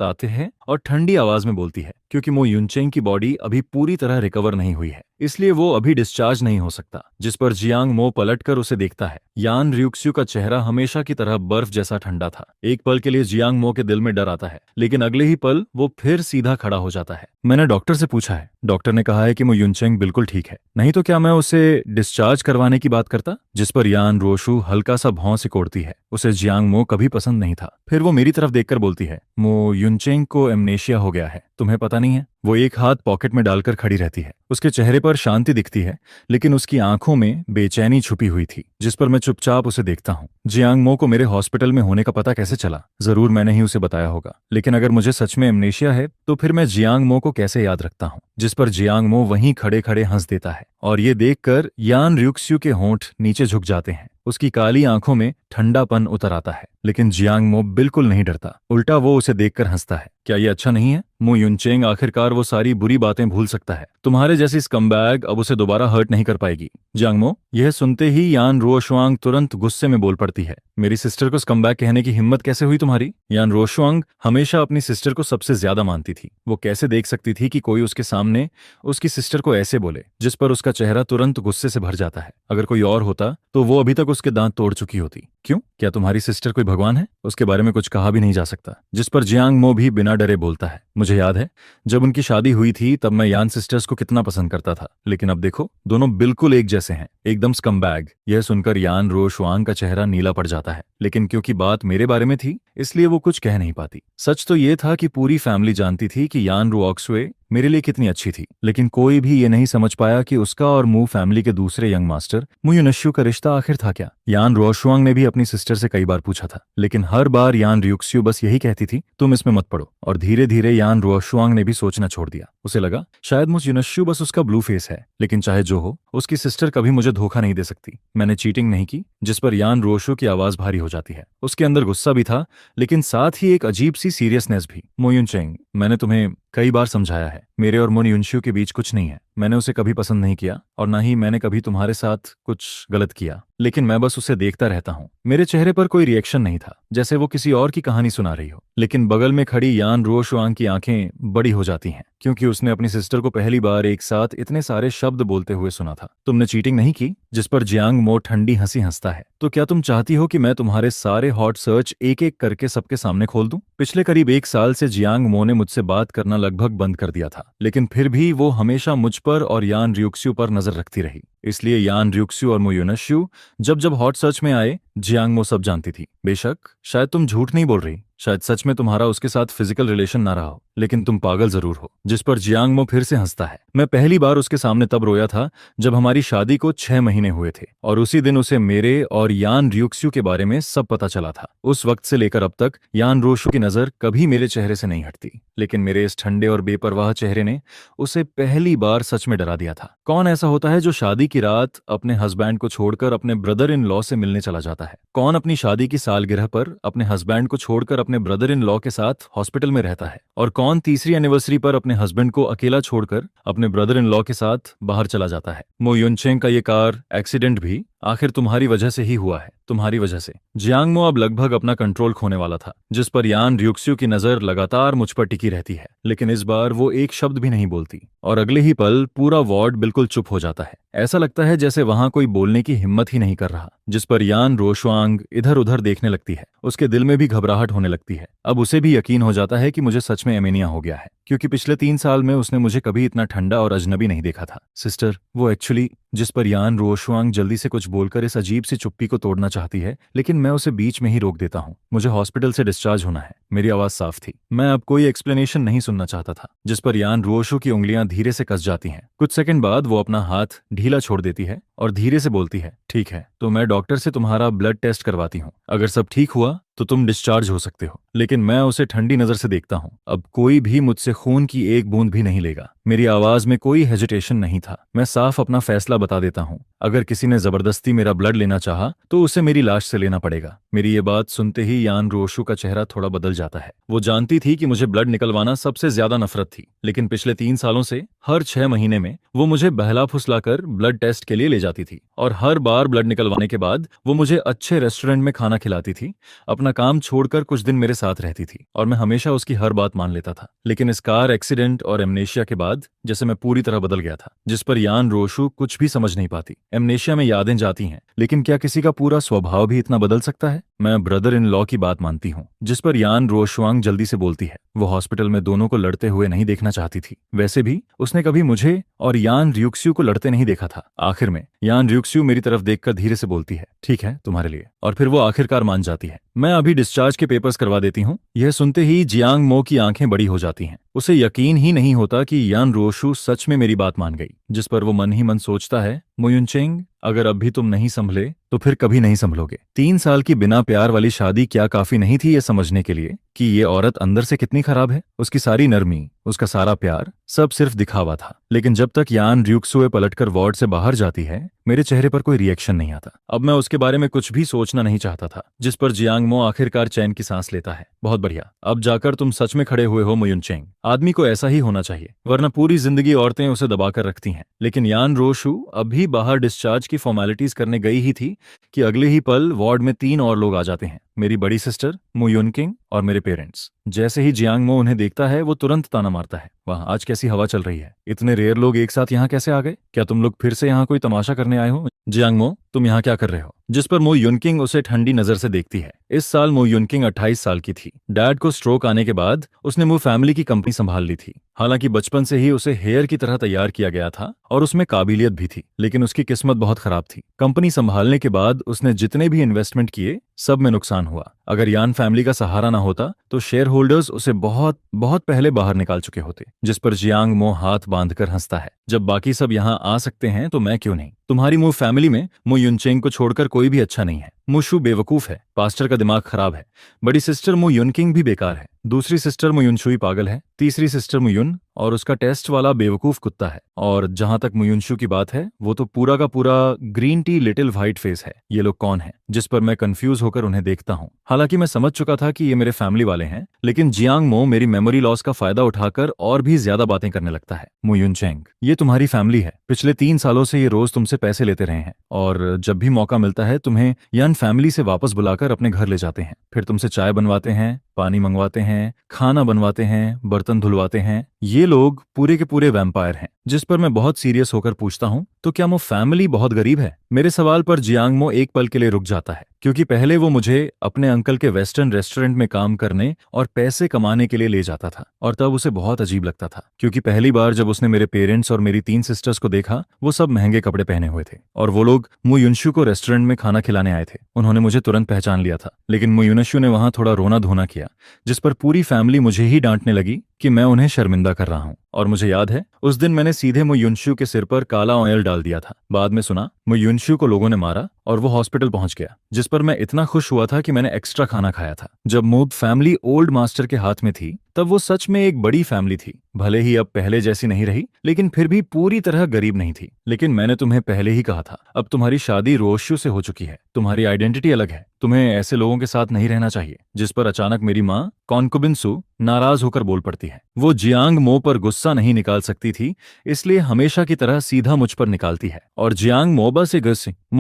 आते हैं और ठंडी आवाज में बोलती है, क्योंकि मो युनचेंग की बॉडी अभी पूरी तरह रिकवर नहीं हुई है, इसलिए वो अभी डिस्चार्ज नहीं हो सकता। जिस पर जियांग मो पलटकर उसे देखता है। यान रियुक्स्यू का चेहरा हमेशा की तरह बर्फ जैसा ठंडा था। एक पल के लिए जियांग मो के दिल में डर आता है, लेकिन अगले ही पल वो फिर सीधा खड़ा हो जाता है। मैंने डॉक्टर से पूछा है, डॉक्टर ने कहा है कि मो युनचेंग बिल्कुल ठीक है, नहीं तो क्या मैं उसे डिस्चार्ज करवाने की बात करता? जिस पर यान रोशु हल्का सा भौं से कोड़ती है। उसे जियांग मो कभी पसंद नहीं था। फिर वो मेरी तरफ देखकर बोलती है, मो युनचेंग को एमनेशिया हो गया है, तुम्हें पता नहीं है? वो एक हाथ पॉकेट में डालकर खड़ी रहती है। उसके चेहरे पर शांति दिखती है, लेकिन उसकी आंखों में बेचैनी छुपी हुई थी। जिस पर मैं चुपचाप उसे देखता हूँ। जियांग मो को मेरे हॉस्पिटल में होने का पता कैसे चला? जरूर मैंने ही उसे बताया होगा, लेकिन अगर मुझे सच में एमनेशिया है तो फिर मैं जियांग मो को कैसे याद रखता हूँ? जिस पर जियांग मो वहीं खड़े खड़े हंस देता है, और ये देखकर यान रियुक्स्यू के होंठ नीचे झुक जाते हैं। उसकी काली आंखों में ठंडापन उतर आता है, लेकिन जियांग मो बिल्कुल नहीं डरता। उल्टा वो उसे देखकर हंसता है। क्या ये अच्छा नहीं है? मो युनचेंग आखिरकार वो सारी बुरी बातें भूल सकता है। तुम्हारे जैसी स्कमबैग अब उसे दोबारा हर्ट नहीं कर पाएगी। जियांग मो, यह सुनते ही यान रुओशुआंग तुरंत गुस्से में बोल पड़ती है, मेरी सिस्टर को स्कमबैग कहने की हिम्मत कैसे हुई तुम्हारी? यान रुओशुआंग हमेशा अपनी सिस्टर को सबसे ज्यादा मानती थी। वो कैसे देख सकती थी कि कोई उसके सामने उसकी सिस्टर को ऐसे बोले? जिस पर उसका चेहरा तुरंत गुस्से से भर जाता है। अगर कोई और होता तो वो अभी तक उसके दांत तोड़ चुकी होती। क्यों? क्या तुम्हारी सिस्टर कोई भगवान है? उसके बारे में कुछ कहा भी नहीं जा सकता। जिस पर जियांग मो भी बिना डरे बोलता है, मुझे याद है जब उनकी शादी हुई थी तब मैं यान सिस्टर्स को कितना पसंद करता था, लेकिन अब देखो दोनों बिल्कुल एक जैसे हैं, एकदम स्कमबैग। यह सुनकर यान रुओशुआंग का चेहरा नीला पड़ जाता है, लेकिन क्योंकि बात मेरे बारे में थी इसलिए वो कुछ कह नहीं पाती। सच तो ये था कि पूरी फैमिली जानती थी कि यान रुओक्सुए मेरे लिए कितनी अच्छी थी, लेकिन कोई भी ये नहीं समझ पाया कि उसका और मू फैमिली के दूसरे यंग मास्टर मू युनश्यू का रिश्ता आखिर था क्या। यान रोशुआंग ने भी अपनी सिस्टर से कई बार पूछा था, लेकिन हर बार यान रियुक्स्यू बस यही कहती थी, तुम इसमें मत पड़ो। और धीरे धीरे यान रोशुआंग ने भी सोचना छोड़ दिया। उसे लगा शायद मू युनश्यू बस उसका ब्लू फेस है, लेकिन चाहे जो हो, उसकी सिस्टर कभी मुझे धोखा नहीं दे सकती। मैंने चीटिंग नहीं की। जिस पर यान रोशु की आवाज भारी हो जाती है। उसके अंदर गुस्सा भी था, लेकिन साथ ही एक अजीब सी सीरियसनेस भी। मो युनचेंग, मैंने तुम्हें कई बार समझाया है, मेरे और मो युनश्यू के बीच कुछ नहीं है। मैंने उसे कभी पसंद नहीं किया और ना ही मैंने कभी तुम्हारे साथ कुछ गलत किया, लेकिन मैं बस उसे देखता रहता हूँ। मेरे चेहरे पर कोई रिएक्शन नहीं था, जैसे वो किसी और की कहानी सुना रही हो। लेकिन बगल में खड़ी यान रोशुआंग की आंखें बड़ी हो जाती हैं, क्योंकि उसने अपनी सिस्टर को पहली बार एक साथ इतने सारे शब्द बोलते हुए सुना था। तुमने चीटिंग नहीं की। जिस पर जियांग मो ठंडी हंसी हंसता है। तो क्या तुम चाहती हो कि मैं तुम्हारे सारे हॉट सर्च एक एक करके सबके सामने खोल दूं? पिछले करीब 1 साल से जियांग मो ने मुझसे बात करना लगभग बंद कर दिया था, लेकिन फिर भी वो हमेशा मुझ पर और यान रियुक्स्यू पर नजर रखती रही। इसलिए यान रियुक्स्यू और मो युनश्यू जब हॉट सर्च में आए, जियांग मो सब जानती थी। बेशक शायद तुम झूठ नहीं बोल रही, शायद सच में तुम्हारा उसके साथ फिजिकल रिलेशन ना रहा हो, लेकिन तुम पागल जरूर हो। जिस पर जियांग मो फिर से हंसता है। मैं पहली बार उसके सामने तब रोया था जब हमारी शादी को 6 महीने हुए थे, और उसी दिन उसे मेरे और यान रियुक्स्यू के बारे में सब पता चला था। उस वक्त से लेकर अब तक यान रोशु की नजर कभी मेरे चेहरे से नहीं हटती, लेकिन मेरे इस ठंडे और बेपरवाह चेहरे ने उसे पहली बार सच में डरा दिया था। कौन ऐसा होता है जो शादी की रात अपने हस्बैंड को छोड़कर अपने ब्रदर इन लॉ से मिलने चला जाता है? कौन अपनी शादी की सालगिरह पर अपने हस्बैंड को छोड़कर अपने ब्रदर इन लॉ के साथ हॉस्पिटल में रहता है? और कौन तीसरी एनिवर्सरी पर अपने हस्बैंड को अकेला छोड़कर अपने ब्रदर इन लॉ के साथ बाहर चला जाता है? मो युनचेंग का ये कार एक्सीडेंट भी आखिर तुम्हारी वजह से ही हुआ है, तुम्हारी वजह से। जियांग मो अब लगभग अपना कंट्रोल खोने वाला था, जिस पर यान रियुक्स्यू की नजर लगातार मुझ पर टिकी रहती है, लेकिन इस बार वो एक शब्द भी नहीं बोलती। और अगले ही पल पूरा वार्ड बिल्कुल चुप हो जाता है। ऐसा लगता है जैसे वहां कोई बोलने की हिम्मत ही नहीं कर रहा। जिस पर यान रोशुआंग इधर उधर देखने लगती है। उसके दिल में भी घबराहट होने लगती है। अब उसे भी यकीन हो जाता है कि मुझे सच में एमेनिया हो गया है, क्योंकि पिछले 3 साल में उसने मुझे कभी इतना ठंडा और अजनबी नहीं देखा था। सिस्टर, वो एक्चुअली। जिस पर यान रोशुआंग जल्दी से कुछ बोलकर इस अजीब सी चुप्पी को तोड़ना चाहती है, लेकिन मैं उसे बीच में ही रोक देता हूँ। मुझे हॉस्पिटल से डिस्चार्ज होना है। मेरी आवाज साफ थी। मैं अब कोई एक्सप्लेनेशन नहीं सुनना चाहता था। जिस पर यान रोशु की उंगलियां धीरे से कस जाती हैं। कुछ सेकंड बाद वो अपना हाथ ढीला छोड़ देती है और धीरे से बोलती है, ठीक है, तो मैं डॉक्टर से तुम्हारा ब्लड टेस्ट करवाती हूँ। अगर सब ठीक हुआ तो तुम डिस्चार्ज हो सकते हो। लेकिन मैं उसे ठंडी नजर से देखता हूँ। अब कोई भी मुझसे खून की एक बूंद भी नहीं लेगा। मेरी आवाज में कोई हेजिटेशन नहीं था। मैं साफ अपना फैसला बता देता हूँ। अगर किसी ने जबरदस्ती मेरा ब्लड लेना चाहा तो उसे मेरी लाश से लेना पड़ेगा। मेरी ये बात सुनते ही यान रोशु का चेहरा थोड़ा बदल जाता है। वो जानती थी कि मुझे ब्लड निकलवाना सबसे ज्यादा नफरत थी, लेकिन पिछले 3 सालों से हर 6 महीने में वो मुझे बहला फुसलाकर ब्लड टेस्ट के लिए ले जाती थी, और हर बार ब्लड निकलवाने के बाद वो मुझे अच्छे रेस्टोरेंट में खाना खिलाती थी, अपना काम छोड़कर कुछ दिन मेरे साथ रहती थी, और मैं हमेशा उसकी हर बात मान लेता था। लेकिन इस कार एक्सीडेंट और एमनेशिया के बाद जैसे मैं पूरी तरह बदल गया था। जिस पर यान रोशु कुछ भी समझ नहीं पाती। एमनेशिया में यादें जाती हैं, लेकिन क्या किसी का पूरा स्वभाव भी इतना बदल सकता है? मैं ब्रदर इन लॉ की बात मानती हूँ। जिस पर यान रोशुआंग जल्दी से बोलती है। वो हॉस्पिटल में दोनों को लड़ते हुए नहीं देखना चाहती थी। वैसे भी उसने कभी मुझे और यान रियुक्स्यू को लड़ते नहीं देखा था। आखिर में यान रियुक्स्यू मेरी तरफ देखकर धीरे से बोलती है, ठीक है, तुम्हारे लिए। और फिर वो आखिरकार मान जाती है। मैं अभी डिस्चार्ज के पेपर्स करवा देती हूँ। यह सुनते ही जियांग मो की आंखें बड़ी हो जाती हैं। उसे यकीन ही नहीं होता कि यान रोशु सच में मेरी बात मान गई। जिस पर वो मन ही मन सोचता है, मो युनचेंग, अगर अब भी तुम नहीं संभले तो फिर कभी नहीं संभलोगे। 3 साल की बिना प्यार वाली शादी क्या काफी नहीं थी ये समझने के लिए कि ये औरत अंदर से कितनी खराब है? उसकी सारी नरमी, उसका सारा प्यार, सब सिर्फ दिखावा था। लेकिन जब तक यान रियुक्सुए पलटकर वार्ड से बाहर जाती है, मेरे चेहरे पर कोई रिएक्शन नहीं आता। अब मैं उसके बारे में कुछ भी सोचना नहीं चाहता था। जिस पर जियांग मो आखिरकार चैन की सांस लेता है। बहुत बढ़िया, अब जाकर तुम सच में खड़े हुए हो मो युनचेंग। आदमी को ऐसा ही होना चाहिए, वरना पूरी जिंदगी औरतें उसे दबाकर रखती हैं। लेकिन यान रोशु अभी बाहर डिस्चार्ज की फॉर्मेलिटीज करने गई ही थी कि अगले ही पल वार्ड में 3 और लोग आ जाते हैं। मेरी बड़ी सिस्टर मो युनकिंग और मेरे पेरेंट्स। जैसे ही जियांग मो उन्हें देखता है, वो तुरंत ताना मारता है, वाह, आज कैसी हवा चल रही है। इतने रेयर लोग एक साथ यहाँ कैसे आ गए? क्या तुम लोग फिर से यहाँ कोई तमाशा करने आए हो? जियांग मो, तुम यहाँ क्या कर रहे हो? जिस पर मो युनकिंग उसे ठंडी नजर से देखती है। इस साल मो युनकिंग 28 साल की थी। डैड को स्ट्रोक आने के बाद उसने मो फैमिली की कंपनी संभाल ली थी। हालांकि बचपन से ही उसे हेयर की तरह तैयार किया गया था और उसमें काबिलियत भी थी, लेकिन उसकी किस्मत बहुत खराब थी। कंपनी संभालने के बाद उसने जितने भी इन्वेस्टमेंट किए, सब में नुकसान हुआ। अगर यान फैमिली का सहारा ना होता तो शेयर होल्डर्स उसे बहुत बहुत पहले बाहर निकाल चुके होते। जिस पर जियांग मो हाथ बांधकर हंसता है, जब बाकी सब यहाँ आ सकते हैं तो मैं क्यों नहीं। तुम्हारी मो फैमिली में मो युनचेंग को छोड़कर कोई भी अच्छा नहीं है। मुशु बेवकूफ है, पास्टर का दिमाग खराब है, बड़ी सिस्टर मो युनकिंग भी बेकार है, दूसरी सिस्टर मो युनशुई पागल है, तीसरी सिस्टर मुयुन और उसका टेस्ट वाला बेवकूफ कुत्ता है, और जहां तक मुयुनशु की बात है वो तो पूरा का पूरा green tea little white face है। ये लोग कौन है? जिस पर मैं कंफ्यूज होकर उन्हें देखता हूँ। हालांकि मैं समझ चुका था कि ये मेरे फैमिली वाले हैं, लेकिन जियांग मो मेरी मेमोरी लॉस का फायदा उठाकर और भी ज्यादा बातें करने लगता है। मुयुनचेंग, ये तुम्हारी फैमिली है, पिछले 3 सालों से ये रोज तुमसे पैसे लेते रहे हैं, और जब भी मौका मिलता है तुम्हें यान फैमिली से वापस बुलाकर अपने घर ले जाते हैं, फिर तुमसे चाय बनवाते हैं, पानी मंगवाते हैं, खाना बनवाते हैं, बर्तन धुलवाते हैं। ये लोग पूरे के पूरे वैम्पायर हैं। जिस पर मैं बहुत सीरियस होकर पूछता हूँ, तो क्या वो फैमिली बहुत गरीब है? मेरे सवाल पर जियांग मो एक पल के लिए रुक जाता है, क्योंकि पहले वो मुझे अपने अंकल के वेस्टर्न रेस्टोरेंट में काम करने और पैसे कमाने के लिए ले जाता था, और तब उसे बहुत अजीब लगता था, क्योंकि पहली बार जब उसने मेरे पेरेंट्स और मेरी 3 सिस्टर्स को देखा, वो सब महंगे कपड़े पहने हुए थे, और वो लोग मु युनशु को रेस्टोरेंट में खाना खिलाने आए थे। उन्होंने मुझे तुरंत पहचान लिया था, लेकिन मु युनशु ने वहां थोड़ा रोना धोना किया, जिस पर पूरी फैमिली मुझे ही डांटने लगी कि मैं उन्हें शर्मिंदा कर रहा हूँ। और मुझे याद है उस दिन मैंने सीधे मु युनशु के सिर पर काला ऑयल डाल दिया था। बाद में सुना मु युनशु को लोगों ने मारा और वो हॉस्पिटल पहुंच गया, जिस पर मैं इतना खुश हुआ था कि मैंने एक्स्ट्रा खाना खाया था। जब मूब फैमिली ओल्ड मास्टर के हाथ में थी तब वो सच में एक बड़ी फैमिली थी। भले ही अब पहले जैसी नहीं रही, लेकिन फिर भी पूरी तरह गरीब नहीं थी। लेकिन मैंने तुम्हें पहले ही कहा था, अब तुम्हारी शादी रोशु से हो चुकी है, तुम्हारी आइडेंटिटी अलग है, तुम्हें ऐसे लोगों के साथ नहीं रहना चाहिए। जिस पर अचानक मेरी माँ कॉन्कुबिन सु नाराज होकर बोल पड़ती है। वो जियांग मो पर गुस्सा नहीं निकाल सकती थी, इसलिए हमेशा की तरह सीधा मुझ पर निकालती है, और जियांग मो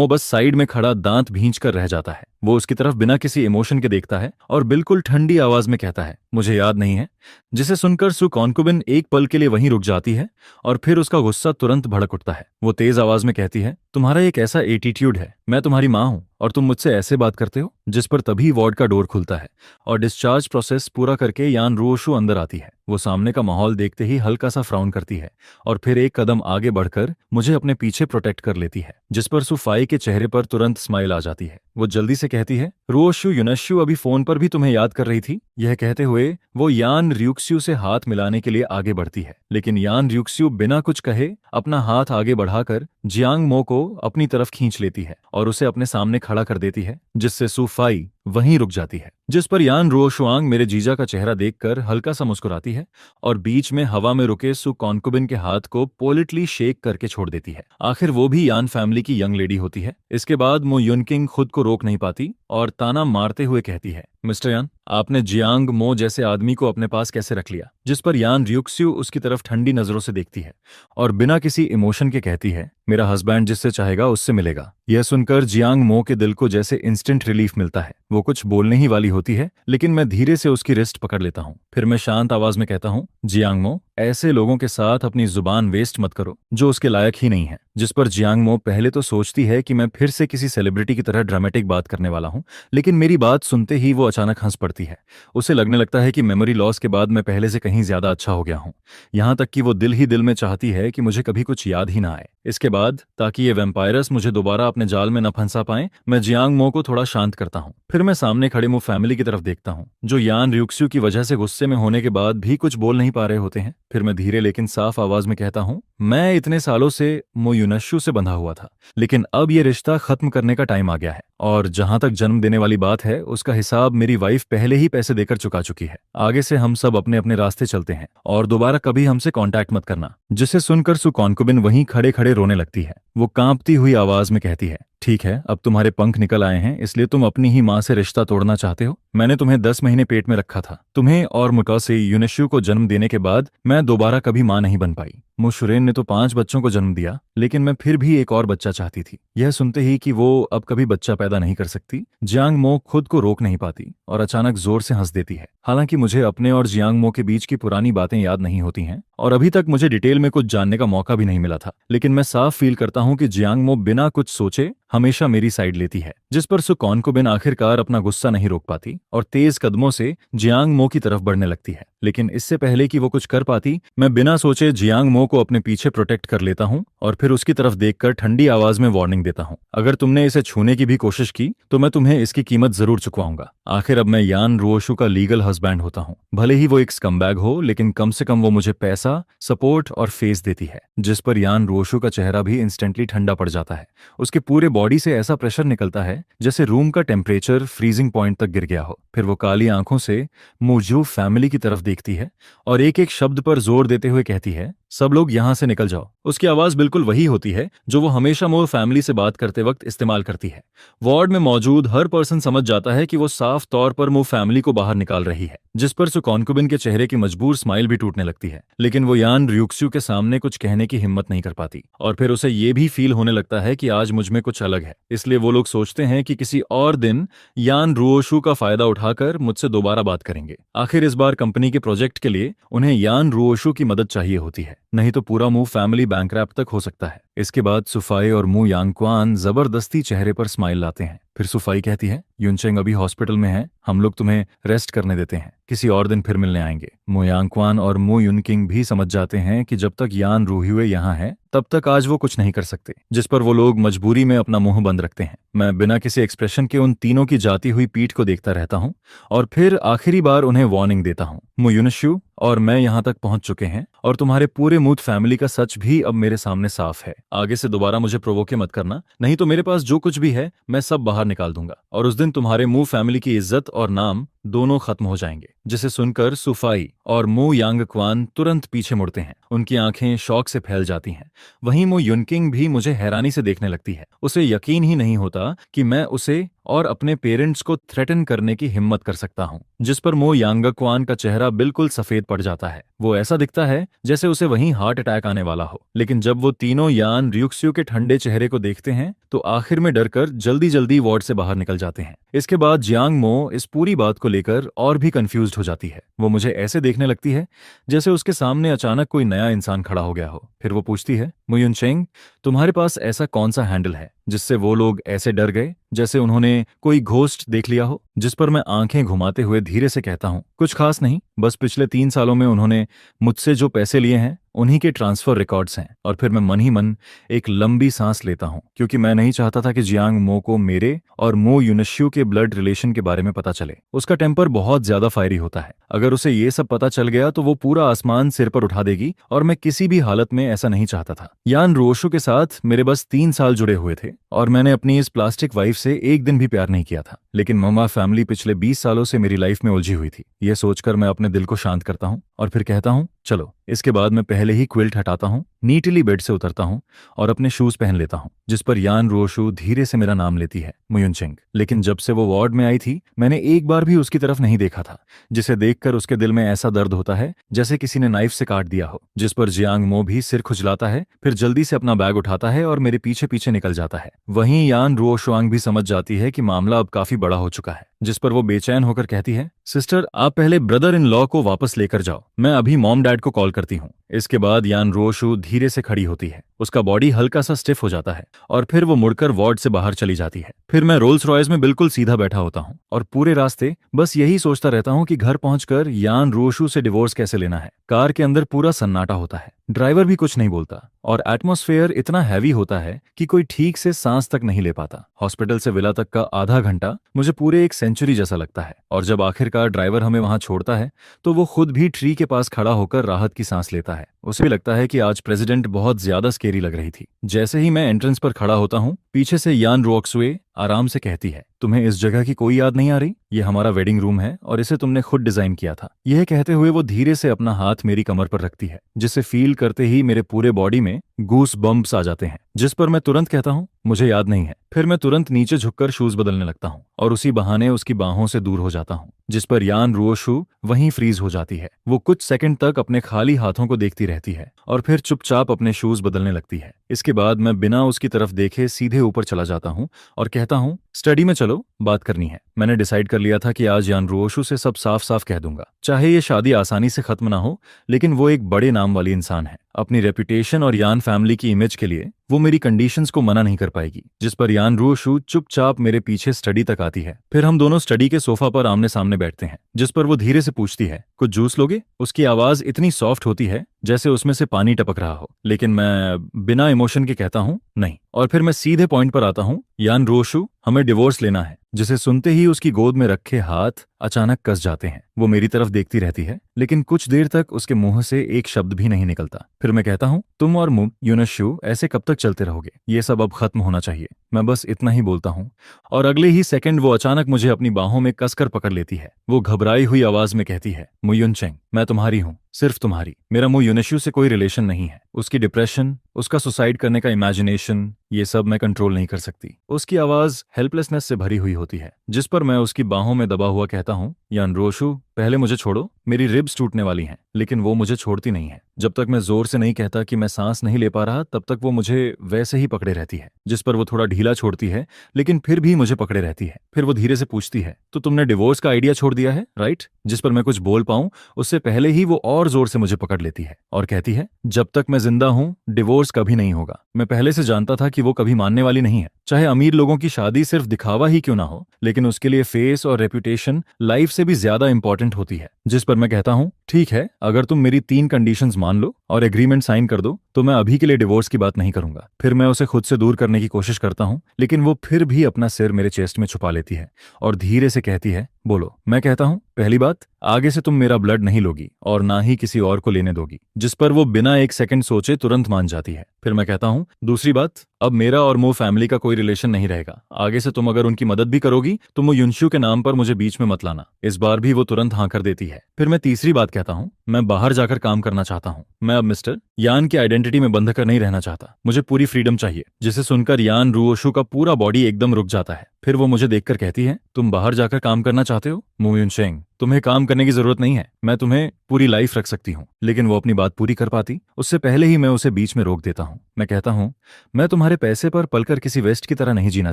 बस साइड में खड़ा दांत भींच कर रह जाता है। वो उसकी तरफ बिना किसी इमोशन के देखता है और बिल्कुल ठंडी आवाज में कहता है, मुझे याद नहीं है। जिसे सुनकर सु कॉन्कुबिन एक पल के लिए वहीं रुक जाती है और फिर उसका गुस्सा तुरंत भड़क उठता है। वो तेज आवाज में कहती है, तुम्हारा एक ऐसा एटीट्यूड है, मैं तुम्हारी माँ हूं और तुम मुझसे ऐसे बात करते हो। जिस पर तभी वार्ड का डोर खुलता है और डिस्चार्ज प्रोसेस पूरा करके यान रोशु अंदर आती है। वो सामने का माहौल देखते ही हल्का सा फ्राउन करती है और फिर एक कदम आगे बढ़कर मुझे अपने पीछे प्रोटेक्ट कर लेती है, जिस पर सुफाई के चेहरे पर तुरंत स्माइल आ जाती है। वो जल्दी से कहती है, रोशु युनशु अभी फोन पर भी तुम्हें याद कर रही थी। यह कहते हुए वो यान र्यूक्स्यू से हाथ मिलाने के लिए आगे बढ़ती है, लेकिन यान र्यूक्स्यू बिना कुछ कहे अपना हाथ आगे बढ़ाकर जियांग मो को अपनी तरफ खींच लेती है और उसे अपने सामने खड़ा कर देती है, जिससे सुफाई वहीं रुक जाती है। जिस पर यान रोशुआंग मेरे जीजा का चेहरा देखकर हल्का सा मुस्कुराती है और बीच में हवा में रुके सु कॉन्कुबिन के हाथ को पोलिटली शेक करके छोड़ देती है। आखिर वो भी यान फैमिली की यंग लेडी होती है। इसके बाद मो युनकिंग खुद को रोक नहीं पाती और ताना मारते हुए कहती है, मिस्टर यान, आपने जियांग मो जैसे आदमी को अपने पास कैसे रख लिया? जिस पर यान र्यूक्स्यू उसकी तरफ ठंडी नजरों से देखती है और बिना किसी इमोशन के कहती है, मेरा हस्बैंड जिससे चाहेगा उससे मिलेगा। यह सुनकर जियांग मो के दिल को जैसे इंस्टेंट रिलीफ मिलता है। वो कुछ बोलने ही वाली होती है, लेकिन मैं धीरे से उसकी रिस्ट पकड़ लेता हूँ। फिर मैं शांत आवाज में कहता हूँ, जियांग मो, ऐसे लोगों के साथ अपनी जुबान वेस्ट मत करो जो उसके लायक ही नहीं है। जिस पर जियांग मो पहले तो सोचती है कि मैं फिर से किसी सेलिब्रिटी की तरह ड्रामेटिक बात करने वाला हूँ, लेकिन मेरी बात सुनते ही वो अचानक हंस पड़ती है। उसे लगने लगता है कि मेमोरी लॉस के बाद मैं पहले से कहीं ज्यादा अच्छा हो गया हूँ, यहाँ तक कि वो दिल ही दिल में चाहती है कि मुझे कभी कुछ याद ही ना आए। इसके बाद ताकि ये वैम्पायरस मुझे दोबारा अपने जाल में न फंसा पाए, मैं जियांग मो को थोड़ा शांत करता हूँ। फिर मैं सामने खड़े मो फैमिली की तरफ देखता हूँ, जो यान र्यूक्स्यू की वजह से गुस्से में होने के बाद भी कुछ बोल नहीं पा रहे होते हैं। फिर मैं धीरे लेकिन साफ आवाज में कहता हूँ, मैं इतने सालों से मो युनशु से बंधा हुआ था, लेकिन अब ये रिश्ता खत्म करने का टाइम आ गया है, और जहां तक जन्म देने वाली बात है उसका हिसाब मेरी वाइफ पहले ही पैसे देकर चुका चुकी है। आगे से हम सब अपने अपने रास्ते चलते हैं और दोबारा कभी हमसे कांटेक्ट मत करना। जिसे सुनकर सु कॉन्कुबिन वहीं खड़े खड़े रोने लगती है। वो कांपती हुई आवाज में कहती है, ठीक है, अब तुम्हारे पंख निकल आए हैं, इसलिए तुम अपनी ही माँ से रिश्ता तोड़ना चाहते हो। मैंने तुम्हें 10 महीने पेट में रखा था। तुम्हें और मुका से युनशु को जन्म देने के बाद मैं दोबारा कभी माँ नहीं बन पाई। मुशुरेन ने तो 5 बच्चों को जन्म दिया, लेकिन मैं फिर भी एक और बच्चा चाहती थी। यह सुनते ही कि वो अब कभी बच्चा पैदा नहीं कर सकती, जियांग मो खुद को रोक नहीं पाती और अचानक जोर से हंस देती है। हालांकि मुझे अपने और जियांग मो के बीच की पुरानी बातें याद नहीं होती हैं और अभी तक मुझे डिटेल में कुछ जानने का मौका भी नहीं मिला था, लेकिन मैं साफ फील करता हूँ कि जियांग मो बिना कुछ सोचे हमेशा मेरी साइड लेती है। जिस पर सु कॉन्कुबिन आखिरकार अपना गुस्सा नहीं रोक पाती और तेज कदमों से जियांग मो की तरफ बढ़ने लगती है। लेकिन इससे पहले कि वो कुछ कर पाती, मैं बिना सोचे जियांग मो को अपने पीछे प्रोटेक्ट कर लेता हूँ और फिर उसकी तरफ देखकर ठंडी आवाज में वार्निंग देता हूँ, अगर तुमने इसे छूने की भी कोशिश की तो मैं तुम्हें इसकी कीमत जरूर चुकवाऊंगा। आखिर अब मैं यान रोशु का लीगल हस्बैंड होता हूँ। भले ही वो एक स्कमबैग हो, लेकिन कम से कम वो मुझे पैसा, सपोर्ट और फेस देती है। जिस पर यान रोशु का चेहरा भी इंस्टेंटली ठंडा पड़ जाता है। उसके पूरे बॉडी से ऐसा प्रेशर निकलता है जैसे रूम का टेम्परेचर फ्रीजिंग पॉइंट तक गिर गया हो। फिर वो काली आंखों से मुझे फैमिली की तरफ देखती है और एक एक शब्द पर जोर देते हुए कहती है, सब लोग यहां से निकल जाओ। उसकी आवाज बिल्कुल वही होती है जो वो हमेशा मोर फैमिली से बात करते वक्त इस्तेमाल करती है। वार्ड में मौजूद हर पर्सन समझ जाता है कि वो साफ तौर पर मोर फैमिली को बाहर निकाल रही है, जिस पर सुकॉन्कुबिन के चेहरे की मजबूर स्माइल भी टूटने लगती है। लेकिन वो यान रियुक्स्यू के सामने कुछ कहने की हिम्मत नहीं कर पाती, और फिर उसे ये भी फील होने लगता है कि आज मुझ में कुछ अलग है। इसलिए वो लोग सोचते हैं कि किसी और दिन यान रुओशु का फायदा उठाकर मुझसे दोबारा बात करेंगे। आखिर इस बार कंपनी के प्रोजेक्ट के लिए उन्हें यान रुओशु की मदद चाहिए होती है, नहीं तो पूरा मुंह फैमिली बैंकरप्ट तक हो सकता है। इसके बाद सुफाई और मु यांगक्वान जबरदस्ती चेहरे पर स्माइल लाते हैं। फिर सुफाई कहती है, युनचेंग अभी हॉस्पिटल में है, हम लोग तुम्हें रेस्ट करने देते हैं, किसी और दिन फिर मिलने आएंगे। मु यांगक्वान और मु युनकिंग भी समझ जाते हैं कि जब तक यान रूहिवे यहाँ है तब तक आज वो कुछ नहीं कर सकते, जिस पर वो लोग मजबूरी में अपना मुंह बंद रखते हैं। मैं बिना किसी एक्सप्रेशन के उन तीनों की जाती हुई पीठ को देखता रहता हूँ और फिर आखिरी बार उन्हें वार्निंग देता हूँ, मु युनशु और मैं यहाँ तक पहुंच चुके हैं और तुम्हारे पूरे मूथ फैमिली का सच भी अब मेरे सामने साफ है। आगे से दोबारा मुझे प्रोवोके मत करना, नहीं तो मेरे पास जो कुछ भी है मैं सब बाहर निकाल दूंगा और उस दिन तुम्हारे मुंह फैमिली की इज्जत और नाम दोनों खत्म हो जाएंगे। जिसे सुनकर सुफाई और मु यांगक्वान तुरंत पीछे मुड़ते हैं। उनकी आंखें शौक से फैल जाती हैं। वहीं मु युनकिंग भी मुझे हैरानी से देखने लगती है। उसे यकीन ही नहीं होता कि मैं उसे और अपने पेरेंट्स को थ्रेटन करने की हिम्मत कर सकता हूं। जिस पर मु यांगक्वान का चेहरा बिल्कुल सफेद पड़ जाता है। वो ऐसा दिखता है जैसे उसे वहीं हार्ट अटैक आने वाला हो। लेकिन जब वो तीनों यान रियुक्स्यू के ठंडे चेहरे को देखते हैं तो आखिर में डरकर जल्दी जल्दी वार्ड से बाहर निकल जाते हैं। इसके बाद जियांग मो इस पूरी बात को लेकर और भी कंफ्यूज्ड हो जाती है। वो मुझे ऐसे देखने लगती है जैसे उसके सामने अचानक कोई नया इंसान खड़ा हो गया हो। फिर वो पूछती है, मु युनचेंग, तुम्हारे पास ऐसा कौन सा हैंडल है जिससे वो लोग ऐसे डर गए जैसे उन्होंने कोई घोस्ट देख लिया हो? जिस पर मैं आंखें घुमाते हुए धीरे से कहता हूं, कुछ खास नहीं, बस पिछले 3 सालों में उन्होंने मुझसे जो पैसे लिए हैं उन्हीं के ट्रांसफर रिकॉर्ड्स हैं। और फिर मैं मन ही मन एक लंबी सांस लेता हूं, क्योंकि मैं नहीं चाहता था कि जियांग मो को मेरे और मो युनश्यू के ब्लड रिलेशन के बारे में पता चले। उसका टेम्पर बहुत ज्यादा फायरी होता है। अगर उसे ये सब पता चल गया तो वो पूरा आसमान सिर पर उठा देगी, और मैं किसी भी हालत में ऐसा नहीं चाहता था। यान रोशु के साथ मेरे बस 3 साल जुड़े हुए थे और मैंने अपनी इस प्लास्टिक वाइफ से एक दिन भी प्यार नहीं किया था। लेकिन ममा फैमिली पिछले 20 सालों से मेरी लाइफ में उलझी हुई थी। यह सोचकर मैं अपने दिल को शांत करता हूं और फिर कहता हूं, चलो। इसके बाद मैं पहले ही क्विल्ट हटाता हूं, नीटली बेड से उतरता हूं और अपने शूज पहन लेता हूं। जिस पर यान रोशु धीरे से मेरा नाम लेती है, मु युनचेंग। लेकिन जब से वो वार्ड में आई थी मैंने एक बार भी उसकी तरफ नहीं देखा था, जिसे देखकर उसके दिल में ऐसा दर्द होता है जैसे किसी ने नाइफ से काट दिया हो। जिस पर जियांग मो भी सिर खुजलाता है, फिर जल्दी से अपना बैग उठाता है और मेरे पीछे पीछे निकल जाता है। वहीं यान रुओशुआंग भी समझ जाती है कि मामला अब काफी बड़ा हो चुका है। जिस पर वो बेचैन होकर कहती है, सिस्टर, आप पहले ब्रदर इन लॉ को वापस लेकर जाओ, मैं अभी मॉम डैड को कॉल करती हूँ। इसके बाद यान रोशु धीरे से खड़ी होती है। उसका बॉडी हल्का सा स्टिफ हो जाता है और फिर वो मुड़कर वार्ड से बाहर चली जाती है। फिर मैं रोल्स रॉयस में बिल्कुल सीधा बैठा होता हूँ और पूरे रास्ते बस यही सोचता रहता हूँ कि घर पहुंचकर यान रोशु से डिवोर्स कैसे लेना है। कार के अंदर पूरा सन्नाटा होता है, ड्राइवर भी कुछ नहीं बोलता और एटमॉस्फेयर इतना हैवी होता है कि कोई ठीक से सांस तक नहीं ले पाता। हॉस्पिटल से विला तक का आधा घंटा मुझे पूरे एक सेंचुरी जैसा लगता है और जब आखिरकार ड्राइवर हमें वहां छोड़ता है तो वो खुद भी ट्री के पास खड़ा होकर राहत की सांस लेता है। उसे भी लगता है कि आज प्रेसिडेंट बहुत ज्यादा स्केरी लग रही थी। जैसे ही मैं एंट्रेंस पर खड़ा होता हूँ, पीछे से यान रोक्सवे आराम से कहती है, तुम्हें इस जगह की कोई याद नहीं आ रही? ये हमारा वेडिंग रूम है और इसे तुमने खुद डिजाइन किया था। यह कहते हुए वो धीरे से अपना हाथ मेरी कमर पर रखती है, जिसे फील करते ही मेरे पूरे बॉडी में गूस बम्प्स आ जाते हैं। जिस पर मैं तुरंत कहता हूँ, मुझे याद नहीं है। फिर मैं तुरंत नीचे झुककर शूज बदलने लगता हूँ और उसी बहाने उसकी बाहों से दूर हो जाता हूँ। जिस पर यान रुओशु वहीं फ्रीज हो जाती है। वो कुछ सेकंड तक अपने खाली हाथों को देखती रहती है और फिर चुपचाप अपने शूज बदलने लगती है। इसके बाद मैं बिना उसकी तरफ देखे सीधे ऊपर चला जाता हूँ और कहता हूँ, स्टडी में चलो, बात करनी है। मैंने डिसाइड कर लिया था कि आज यान रुओशु से सब साफ साफ कह दूंगा। चाहे ये शादी आसानी से खत्म ना हो, लेकिन वो एक बड़े नाम वाली इंसान है। अपनी रेपुटेशन और यान फैमिली की इमेज के लिए वो मेरी कंडीशंस को मना नहीं कर पाएगी। जिस पर यान रुओशु चुपचाप मेरे पीछे स्टडी तक आती है। फिर हम दोनों स्टडी के सोफा पर आमने सामने बैठते हैं। जिस पर वो धीरे से पूछती है, कुछ जूस लोगे? उसकी आवाज इतनी सॉफ्ट होती है जैसे उसमें से पानी टपक रहा हो, लेकिन मैं बिना इमोशन के कहता हूँ नहीं। और फिर मैं सीधे पॉइंट पर आता हूँ, यान रुओशु, हमें डिवोर्स लेना है। जिसे सुनते ही उसकी गोद में रखे हाथ अचानक कस जाते हैं। वो मेरी तरफ देखती रहती है, लेकिन कुछ देर तक उसके मुंह से एक शब्द भी नहीं निकलता। फिर मैं कहता हूँ, तुम और यूनशु ऐसे कब तक चलते रहोगे? ये सब अब खत्म होना चाहिए। मैं बस इतना ही बोलता हूँ और अगले ही सेकंड वो अचानक मुझे अपनी बाहों में कसकर पकड़ लेती है। वो घबराई हुई आवाज में कहती है, मुयुनचेंग, मैं तुम्हारी हूँ, सिर्फ तुम्हारी। मेरा यूनशु से कोई रिलेशन नहीं है। उसकी डिप्रेशन, उसका सुसाइड करने का इमेजिनेशन, ये सब मैं कंट्रोल नहीं कर सकती। उसकी आवाज हेल्पलेसनेस से भरी हुई होती है, जिस पर मैं उसकी बाहों में दबा हुआ कहता हूँ, यान रोशु, पहले मुझे छोड़ो, मेरी रिब्स टूटने वाली हैं। लेकिन वो मुझे छोड़ती नहीं है। जब तक मैं जोर से नहीं कहता कि मैं सांस नहीं ले पा रहा, तब तक वो मुझे वैसे ही पकड़े रहती है। जिस पर वो थोड़ा ढीला छोड़ती है, लेकिन फिर भी मुझे पकड़े रहती है। फिर वो धीरे से पूछती है, तो तुमने डिवोर्स का आइडिया छोड़ दिया है, राइट? जिस पर मैं कुछ बोल पाऊं उससे पहले ही वो और जोर से मुझे पकड़ लेती है और कहती है, जब तक मैं जिंदा हूं डिवोर्स कभी नहीं होगा। मैं पहले से जानता था कि वो कभी मानने वाली नहीं है। चाहे अमीर लोगों की शादी सिर्फ दिखावा ही क्यों ना हो, लेकिन उसके लिए फेस और रेपुटेशन लाइफ से भी ज्यादा इंपॉर्टेंट होती है। जिस पर मैं कहता हूँ, ठीक है, अगर तुम मेरी 3 कंडीशंस मान लो और एग्रीमेंट साइन कर दो तो मैं अभी के लिए डिवोर्स की बात नहीं करूंगा। फिर मैं उसे खुद से दूर करने की कोशिश करता हूँ, लेकिन वो फिर भी अपना सिर मेरे चेस्ट में छुपा लेती है और धीरे से कहती है, बोलो। मैं कहता हूँ, पहली बात, आगे से तुम मेरा ब्लड नहीं लोगी और ना ही किसी और को लेने दोगी। जिस पर वो बिना एक सेकंड सोचे तुरंत मान जाती है। फिर मैं कहता हूँ, दूसरी बात, अब मेरा और मो फैमिली का कोई रिलेशन नहीं रहेगा। आगे से तुम अगर उनकी मदद भी करोगी तो वो युनशु के नाम पर मुझे बीच में मत लाना। इस बार भी वो तुरंत हाँ कर देती है। फिर मैं तीसरी बात कहता हूँ, मैं बाहर जाकर काम करना चाहता हूँ। मैं अब मिस्टर यान की आइडेंटिटी में बंध कर नहीं रहना चाहता। मुझे पूरी फ्रीडम चाहिए। जिसे सुनकर यान रुओशु का पूरा बॉडी एकदम रुक जाता है। फिर वो मुझे देखकर कहती है, तुम बाहर जाकर काम करना चाहते हो? मुयुनचेंग, तुम्हें काम करने की जरूरत नहीं है। मैं तुम्हें पूरी लाइफ रख सकती हूँ। लेकिन वो अपनी बात पूरी कर पाती उससे पहले ही मैं उसे बीच में रोक देता हूँ। मैं कहता हूँ, मैं तुम्हारे पैसे पर पलकर किसी वेस्ट की तरह नहीं जीना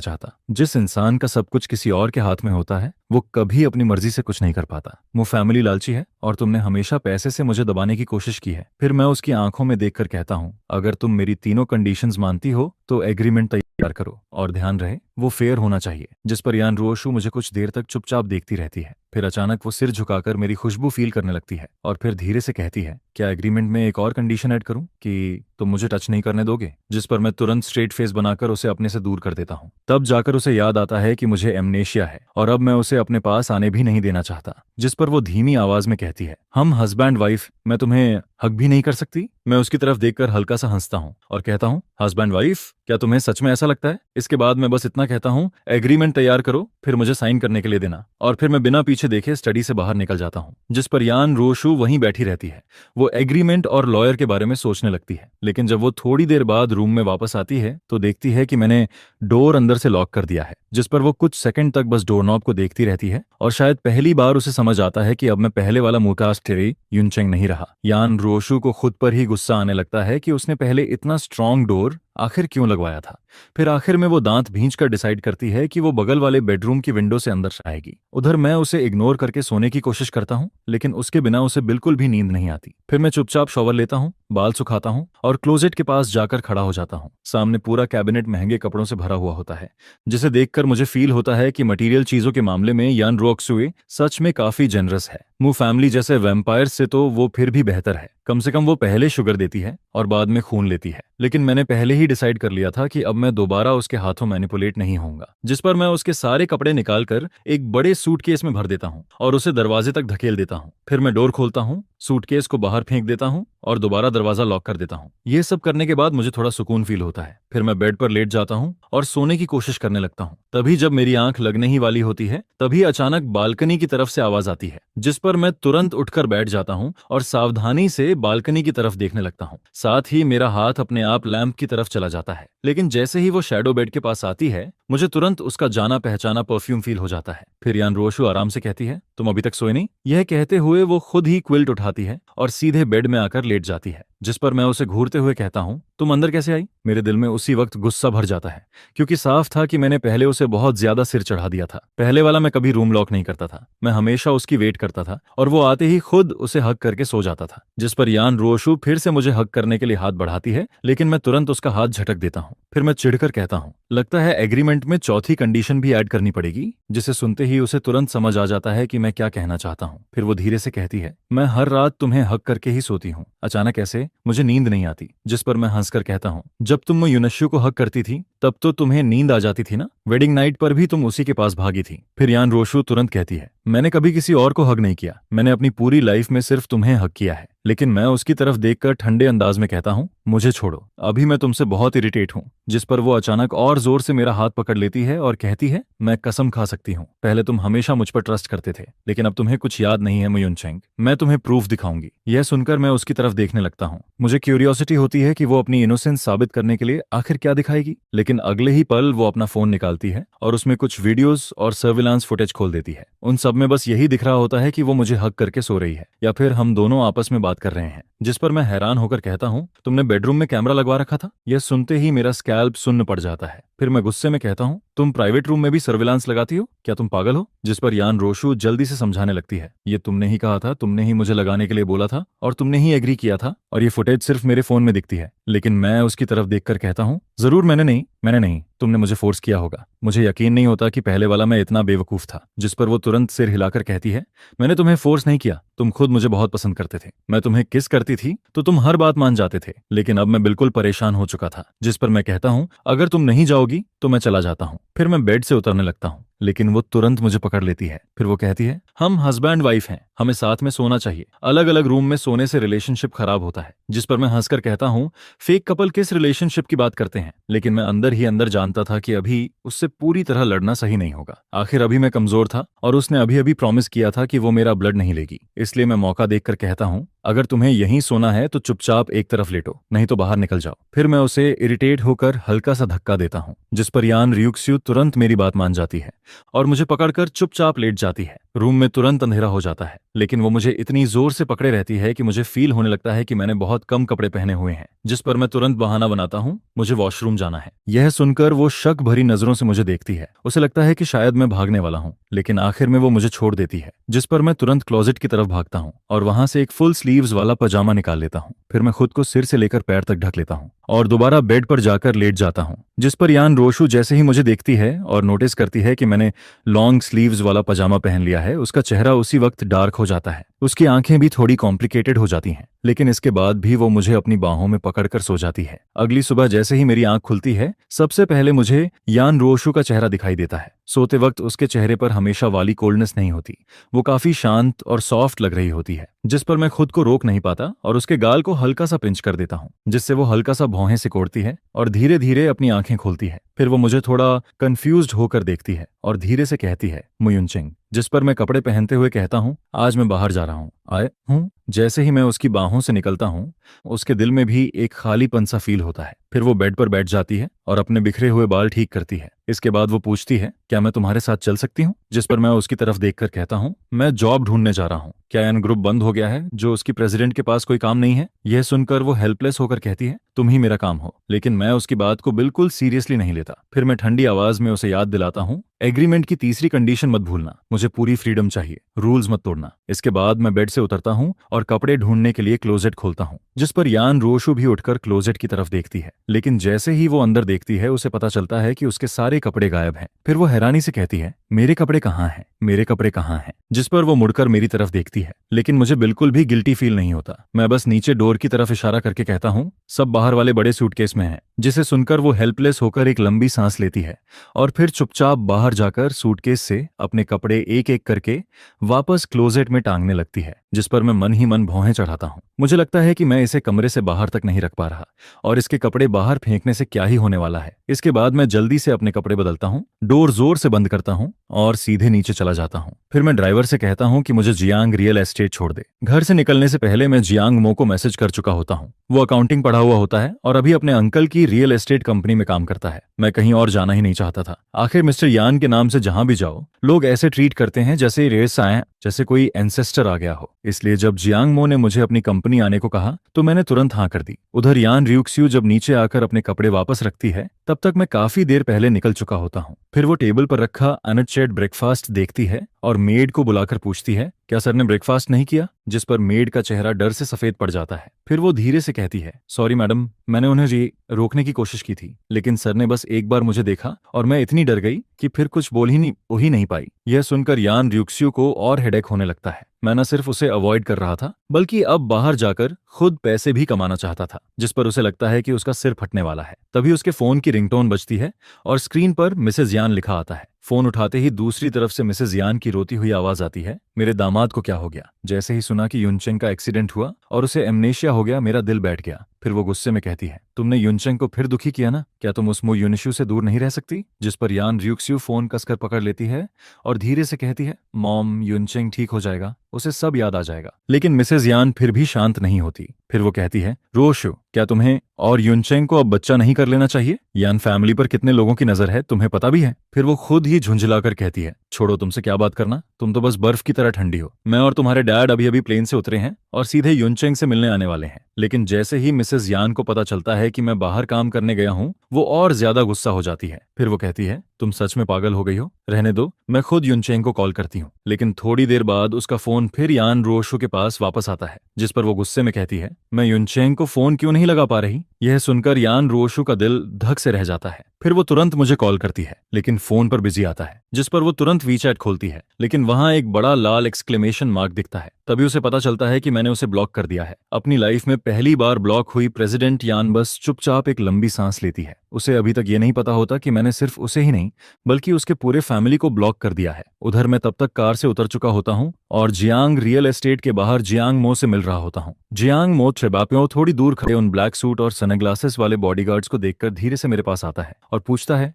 चाहता। जिस इंसान का सब कुछ किसी और के हाथ में होता है वो कभी अपनी मर्जी से कुछ नहीं कर पाता। वो फैमिली लालची है और तुमने हमेशा पैसे से मुझे दबाने की कोशिश की है। फिर मैं उसकी आंखों में देखकर कहता हूँ, अगर तुम मेरी तीनों कंडीशंस मानती हो तो एग्रीमेंट तैयार करो और ध्यान रहे वो फेयर होना चाहिए। जिस पर यान रुओशु मुझे कुछ देर तक चुपचाप देखती रहती है। फिर अचानक वो सिर झुकाकर मेरी खुशबू फील करने लगती है और फिर धीरे से कहती है, क्या एग्रीमेंट में एक और कंडीशन ऐड करूं कि तुम मुझे टच नहीं करने दोगे? जिस पर मैं तुरंत स्ट्रेट फेस बनाकर उसे अपने से दूर कर देता हूं। तब जाकर उसे याद आता है कि मुझे एमनेशिया है और अब मैं उसे अपने पास आने भी नहीं देना चाहता। जिस पर वो धीमी आवाज में कहती है, हम हस्बैंड वाइफ, मैं तुम्हें हक भी नहीं कर सकती? मैं उसकी तरफ देखकर हल्का सा हंसता हूँ और कहता हूँ, हस्बैंड वाइफ, क्या तुम्हें सच में ऐसा लगता है? इसके बाद मैं बस इतना कहता हूँ, एग्रीमेंट तैयार करो, फिर मुझे साइन करने के लिए देना। और फिर मैं बिना पीछे देखे स्टडी से बाहर निकल जाता हूँ। जिस पर यान रोशु वहीं बैठी रहती है। वो एग्रीमेंट और लॉयर के बारे में सोचने लगती है। लेकिन जब वो थोड़ी देर बाद रूम में वापस आती है तो देखती है कि मैंने डोर अंदर से लॉक कर दिया है। जिस पर वो कुछ सेकंड तक बस डोर नॉब को देखती रहती है और शायद पहली बार उसे समझ आता है कि अब मैं पहले वाला मुकास टेरी युनचेंग नहीं रहा। यान रोशु को खुद पर ही गुस्सा आने लगता है कि उसने पहले इतना स्ट्रांग डोर आखिर क्यों लगवाया था। फिर आखिर में वो दांत भींचकर डिसाइड करती है कि वो बगल वाले बेडरूम की विंडो से अंदर आएगी। उधर मैं उसे इग्नोर करके सोने की कोशिश करता हूँ, लेकिन उसके बिना उसे बिल्कुल भी नींद नहीं आती। फिर मैं चुपचाप शॉवर लेता हूँ, बाल सुखाता हूँ और क्लोजेट के पास जाकर खड़ा हो जाता हूँ। सामने पूरा कैबिनेट महंगे कपड़ों से भरा हुआ होता है, जिसे देखकर मुझे फील होता है कि मटीरियल चीजों के मामले में यान रोक्सुए सच में काफी जेनरस है। मू फैमिली जैसे वैम्पायर से तो वो फिर भी बेहतर है। कम से कम वो पहले शुगर देती है और बाद में खून लेती है। लेकिन मैंने पहले ही डिसाइड कर लिया था कि अब मैं दोबारा उसके हाथों मैनिपुलेट नहीं होऊंगा। जिस पर मैं उसके सारे कपड़े निकालकर एक बड़े सूटकेस में भर देता हूँ और उसे दरवाजे तक धकेल देता हूँ। फिर मैं डोर खोलता हूँ, सूटकेस को बाहर फेंक देता हूँ और दोबारा दरवाजा लॉक कर देता हूँ। ये सब करने के बाद मुझे थोड़ा सुकून फील होता है। फिर मैं बेड पर लेट जाता हूँ और सोने की कोशिश करने लगता हूँ। तभी जब मेरी आंख लगने ही वाली होती है, तभी अचानक बालकनी की तरफ से आवाज आती है। जिस पर मैं तुरंत उठकर बैठ जाता हूँ और सावधानी से बालकनी की तरफ देखने लगता हूँ। साथ ही मेरा हाथ अपने आप लैंप की तरफ चला जाता है। लेकिन जैसे ही वो शैडो बेड के पास आती है, मुझे तुरंत उसका जाना पहचाना परफ्यूम फील हो जाता है। फिर यान रोशु आराम से कहती है, तुम अभी तक सोए नहीं? यह कहते हुए वो खुद ही क्विल्ट उठाती है और सीधे बेड में आकर लेट जाती है। जिस पर मैं उसे घूरते हुए कहता हूँ, तुम अंदर कैसे आई? मेरे दिल में उसी वक्त गुस्सा भर जाता है, क्योंकि साफ था कि मैंने पहले उसे बहुत ज्यादा सिर चढ़ा दिया था। पहले वाला मैं कभी रूम लॉक नहीं करता था। मैं हमेशा उसकी वेट करता था और वो आते ही खुद उसे हक करके सो जाता था। जिस पर यान रोशु फिर से मुझे हक करने के लिए हाथ बढ़ाती है, लेकिन मैं तुरंत उसका हाथ झटक देता हूँ। फिर मैं चिढ़कर कहता हूँ, लगता है एग्रीमेंट में चौथी कंडीशन भी ऐड करनी पड़ेगी। जिसे सुनते ही उसे तुरंत समझ आ जाता है कि मैं क्या कहना चाहता हूँ। फिर वो धीरे से कहती है, मैं हर रात तुम्हें हक करके ही सोती हूँ। अचानक ऐसे मुझे नींद नहीं आती। जिस पर मैं हंसकर कहता हूँ, जब तुम युनशु को हक करती थी तब तो तुम्हें नींद आ जाती थी ना? वेडिंग नाइट पर भी तुम उसी के पास भागी थी। फिर यान रोशु तुरंत कहती है, मैंने कभी किसी और को हग नहीं किया, मैंने अपनी पूरी लाइफ में सिर्फ तुम्हें हग किया है। लेकिन मैं उसकी तरफ देखकर ठंडे अंदाज में कहता हूँ, मुझे छोड़ो, अभी मैं तुमसे बहुत इरिटेट हूँ। जिस पर वो अचानक और जोर से मेरा हाथ पकड़ लेती है और कहती है, मैं कसम खा सकती हूँ, पहले तुम हमेशा मुझ पर ट्रस्ट करते थे, लेकिन अब तुम्हें कुछ याद नहीं है मयूनचेंग। मैं तुम्हें प्रूफ दिखाऊंगी। यह सुनकर मैं उसकी तरफ देखने लगता हूँ। मुझे क्यूरियोसिटी होती है कि वो अपनी इनोसेंस साबित करने के लिए आखिर क्या दिखाएगी। लेकिन अगले ही पल वो अपना फोन निकालती है और उसमें कुछ वीडियोस और सर्विलांस फुटेज खोल देती है। उन सब में बस यही दिख रहा होता है कि वो मुझे हक करके सो रही है या फिर हम दोनों आपस में बात कर रहे हैं। जिस पर मैं हैरान होकर कहता हूँ, तुमने बेडरूम में कैमरा लगवा रखा था? यह सुनते ही मेरा स्कैल्प सुन्न पड़ जाता है। फिर मैं गुस्से में कहता हूँ, तुम प्राइवेट रूम में भी सर्विलांस लगाती हो? क्या तुम पागल हो? जिस पर यान रोशु जल्दी से समझाने लगती है, ये तुमने ही कहा था, तुमने ही मुझे लगाने के लिए बोला था और तुमने ही एग्री किया था, और ये फुटेज सिर्फ मेरे फोन में दिखती है। लेकिन मैं उसकी तरफ देखकर कहता हूँ, जरूर मैंने नहीं, तुमने मुझे फोर्स किया होगा। मुझे यकीन नहीं होता कि पहले वाला मैं इतना बेवकूफ था। जिस पर वो तुरंत सिर हिलाकर कहती है, मैंने तुम्हें फोर्स नहीं किया, तुम खुद मुझे बहुत पसंद करते थे। मैं तुम्हें किस करती थी तो तुम हर बात मान जाते थे, लेकिन अब मैं बिल्कुल परेशान हो चुका था। जिस पर मैं कहता हूँ, अगर तुम नहीं जाओगी तो मैं चला जाता हूँ। फिर मैं बेड से उतरने लगता हूँ, लेकिन वो तुरंत मुझे पकड़ लेती है। फिर वो कहती है, हम हस्बैंड वाइफ हैं, हमें साथ में सोना चाहिए, अलग अलग रूम में सोने से रिलेशनशिप खराब होता है। जिस पर मैं हंसकर कहता हूँ, फेक कपल किस रिलेशनशिप की बात करते हैं? लेकिन मैं अंदर ही अंदर जानता था कि अभी उससे पूरी तरह लड़ना सही नहीं होगा। आखिर अभी मैं कमजोर था और उसने अभी अभी प्रॉमिस किया था कि वो मेरा ब्लड नहीं लेगी। इसलिए मैं मौका देखकर कहता हूँ, अगर तुम्हें यहीं सोना है तो चुपचाप एक तरफ लेटो, नहीं तो बाहर निकल जाओ। फिर मैं उसे इरिटेट होकर हल्का सा धक्का देता हूँ, जिस पर यान रियुक्स्यू तुरंत मेरी बात मान जाती है और मुझे पकड़कर चुपचाप लेट जाती है। रूम में तुरंत अंधेरा हो जाता है, लेकिन वो मुझे इतनी जोर से पकड़े रहती है कि मुझे फील होने लगता है कि मैंने बहुत कम कपड़े पहने हुए हैं। जिस पर मैं तुरंत बहाना बनाता हूँ, मुझे वॉशरूम जाना है। यह सुनकर वो शक भरी नजरों से मुझे देखती है। उसे लगता है कि शायद मैं भागने वाला हूँ, लेकिन आखिर में वो मुझे छोड़ देती है। जिस पर मैं तुरंत क्लोजेट की तरफ भागता हूँ और वहां से एक फुल स्लीव्स वाला पजामा निकाल लेता हूँ। फिर मैं खुद को सिर से लेकर पैर तक ढक लेता हूँ और दोबारा बेड पर जाकर लेट जाता हूँ। जिस पर यान रोशु जैसे ही मुझे देखती है और नोटिस करती है कि मैंने लॉन्ग स्लीव्स वाला पजामा पहन लिया है, उसका चेहरा उसी वक्त डार्क हो जाता है। उसकी आंखें भी थोड़ी कॉम्प्लिकेटेड हो जाती हैं, लेकिन इसके बाद भी वो मुझे अपनी बाहों में पकड़कर सो जाती है। अगली सुबह जैसे ही मेरी आंख खुलती है, सबसे पहले मुझे यान रोशु का चेहरा दिखाई देता है। सोते वक्त उसके चेहरे पर हमेशा वाली कोल्डनेस नहीं होती, वो काफी शांत और सॉफ्ट लग रही होती है। जिस पर मैं खुद को रोक नहीं पाता और उसके गाल को हल्का सा पिंच कर देता हूँ, जिससे वो हल्का सा भौहें सिकोड़ती है और धीरे धीरे अपनी आंखें खोलती है। फिर वो मुझे थोड़ा कंफ्यूज्ड होकर देखती है और धीरे से कहती है, मुयुनचेंग। जिस पर मैं कपड़े पहनते हुए कहता हूँ, आज मैं बाहर जा रहा हूँ, आए हूँ। जैसे ही मैं उसकी बाहों से निकलता हूँ, उसके दिल में भी एक खालीपन सा फील होता है। फिर वो बेड पर बैठ जाती है और अपने बिखरे हुए बाल ठीक करती है। इसके बाद वो पूछती है, क्या मैं तुम्हारे साथ चल सकती हूँ? जिस पर मैं उसकी तरफ देखकर कहता हूँ, मैं जॉब ढूंढने जा रहा हूँ। क्या एन ग्रुप बंद हो गया है जो उसकी प्रेसिडेंट के पास कोई काम नहीं है? यह सुनकर वो हेल्पलेस होकर कहती है, तुम ही मेरा काम हो। लेकिन मैं उसकी बात को बिल्कुल सीरियसली नहीं लेता। फिर मैं ठंडी आवाज में उसे याद दिलाता हूँ, एग्रीमेंट की तीसरी कंडीशन मत भूलना, मुझे पूरी फ्रीडम चाहिए, रूल्स मत तोड़ना। इसके बाद मैं बेड से उतरता हूँ और कपड़े ढूंढने के लिए क्लोजेट खोलता हूँ। जिस पर यान रोशु भी उठकर क्लोजेट की तरफ देखती है, लेकिन जैसे ही वो अंदर देखती है, उसे पता चलता है कि उसके सारे कपड़े गायब हैं। फिर वो हैरानी से कहती है, मेरे कपड़े कहाँ हैं? मेरे कपड़े कहाँ हैं? जिस पर वो मुड़कर मेरी तरफ देखती है, लेकिन मुझे बिल्कुल भी गिल्टी फील नहीं होता। मैं बस नीचे डोर की तरफ इशारा करके कहता हूँ, सब बाहर वाले बड़े सूटकेस में है। जिसे सुनकर वो हेल्पलेस होकर एक लंबी सांस लेती है और फिर चुपचाप बाहर जाकर सूटकेस से अपने कपड़े एक एक करके वापस क्लोजेट में टांगने लगती है। जिस पर मैं मन ही मन भौहें चढ़ाता हूँ। मुझे लगता है कि मैं इसे कमरे से बाहर तक नहीं रख पा रहा और इसके कपड़े बाहर फेंकने से क्या ही होने वाला है। इसके बाद मैं जल्दी से अपने कपड़े बदलता हूँ, डोर जोर से बंद करता हूँ और सीधे नीचे चला जाता हूँ। फिर मैं ड्राइवर से कहता हूँ कि मुझे जियांग रियल एस्टेट छोड़ दे। घर से निकलने से पहले मैं जियांग मो को मैसेज कर चुका होता हूँ। वो अकाउंटिंग पढ़ा हुआ होता है और अभी अपने अंकल की रियल एस्टेट कंपनी में काम करता है। मैं कहीं और जाना ही नहीं चाहता था। आखिर मिस्टर यान के नाम से जहां भी जाओ, लोग ऐसे ट्रीट करते हैं जैसे रेस आए, जैसे कोई एंसेस्टर आ गया हो। इसलिए जब जियांग मो ने मुझे अपनी कंपनी आने को कहा तो मैंने तुरंत हाँ कर दी। उधर यान रियुक्स्यू जब नीचे आकर अपने कपड़े वापस रखती है, तब तक मैं काफी देर पहले निकल चुका होता हूँ। फिर वो टेबल पर रखा अनचेड ब्रेकफास्ट देखती है और मेड को बुलाकर पूछती है, क्या सर ने ब्रेकफास्ट नहीं किया? जिस पर मेड का चेहरा डर से सफेद पड़ जाता है। फिर वो धीरे से कहती है, सॉरी मैडम, मैंने उन्हें रोकने की कोशिश की थी, लेकिन सर ने बस एक बार मुझे देखा और मैं इतनी डर गई कि फिर कुछ बोल ही नहीं पाई। यह सुनकर यान र्यूक्स्यू को और हेडेक होने लगता है। मैं न सिर्फ उसे अवॉइड कर रहा था, बल्कि अब बाहर जाकर खुद पैसे भी कमाना चाहता था, जिस पर उसे लगता है कि उसका सिर फटने वाला है। तभी उसके फोन की रिंगटोन बजती है और स्क्रीन पर मिसेज यान लिखा आता है। फोन उठाते ही दूसरी तरफ से मिसेज यान की रोती हुई आवाज आती है, मेरे दामाद को क्या हो गया? जैसे ही सुना कि युनचेंग का एक्सीडेंट हुआ और उसे एमनेशिया हो गया, मेरा दिल बैठ गया। फिर वो गुस्से में कहती है, तुमने युनचेंग को फिर दुखी किया ना? क्या तुम उस युनिशु से दूर नहीं रह सकती? जिस पर यान र्यूक्स्यू फोन कसकर पकड़ लेती है और धीरे से कहती है, मॉम, युनचेंग ठीक हो जाएगा, उसे सब याद आ जाएगा। लेकिन मिसेज यान फिर भी शांत नहीं होती। फिर वो कहती है, रोशु, क्या तुम्हें और युनचेंग को अब बच्चा नहीं कर लेना चाहिए? यान फैमिली पर कितने लोगों की नजर है, तुम्हें पता भी है। फिर वो खुद ही झुंझलाकर कहती है, छोड़ो, तुमसे क्या बात करना, तुम तो बस बर्फ की तरह ठंडी हो। मैं और तुम्हारे डैड अभी अभी प्लेन से उतरे हैं और सीधे युनचेंग से मिलने आने वाले हैं। लेकिन जैसे ही मिसेज यान को पता चलता है कि मैं बाहर काम करने गया हूँ, वो और ज्यादा गुस्सा हो जाती है। फिर वो कहती है, तुम सच में पागल हो गई हो, रहने दो, मैं खुद युनचेंग को कॉल करती हूँ। लेकिन थोड़ी देर बाद उसका फोन फिर यान रोशु के पास वापस आता है, जिस पर वो गुस्से में कहती है, मैं युनचेंग को फोन क्यों नहीं लगा पा रही? यह सुनकर यान रोशु का दिल धक से रह जाता है। फिर वो तुरंत मुझे कॉल करती है, लेकिन फोन पर बिजी आता है, जिस पर वो तुरंत वीचैट खोलती है, लेकिन वहां एक बड़ा लाल एक्सक्लेमेशन मार्क दिखता है। तभी उसे पता चलता है कि मैंने उसे ब्लॉक कर दिया है। अपनी लाइफ में पहली बार ब्लॉक हुई प्रेसिडेंट यान बस चुपचाप एक लंबी सांस लेती है। उसे अभी तक ये नहीं पता होता कि मैंने सिर्फ उसे ही नहीं, बल्कि उसके पूरे फैमिली को ब्लॉक कर दिया है। उधर मैं तब तक कार से उतर चुका होता हूँ और जियांग रियल एस्टेट के बाहर जियांग मो से मिल रहा होता हूँ। जियांग मो ट्रेबाप्यो थोड़ी दूर खड़े उन ब्लैक सूट और सनग्लासेस वाले बॉडीगार्ड्स को देखकर धीरे से मेरे पास आता है और पूछता है,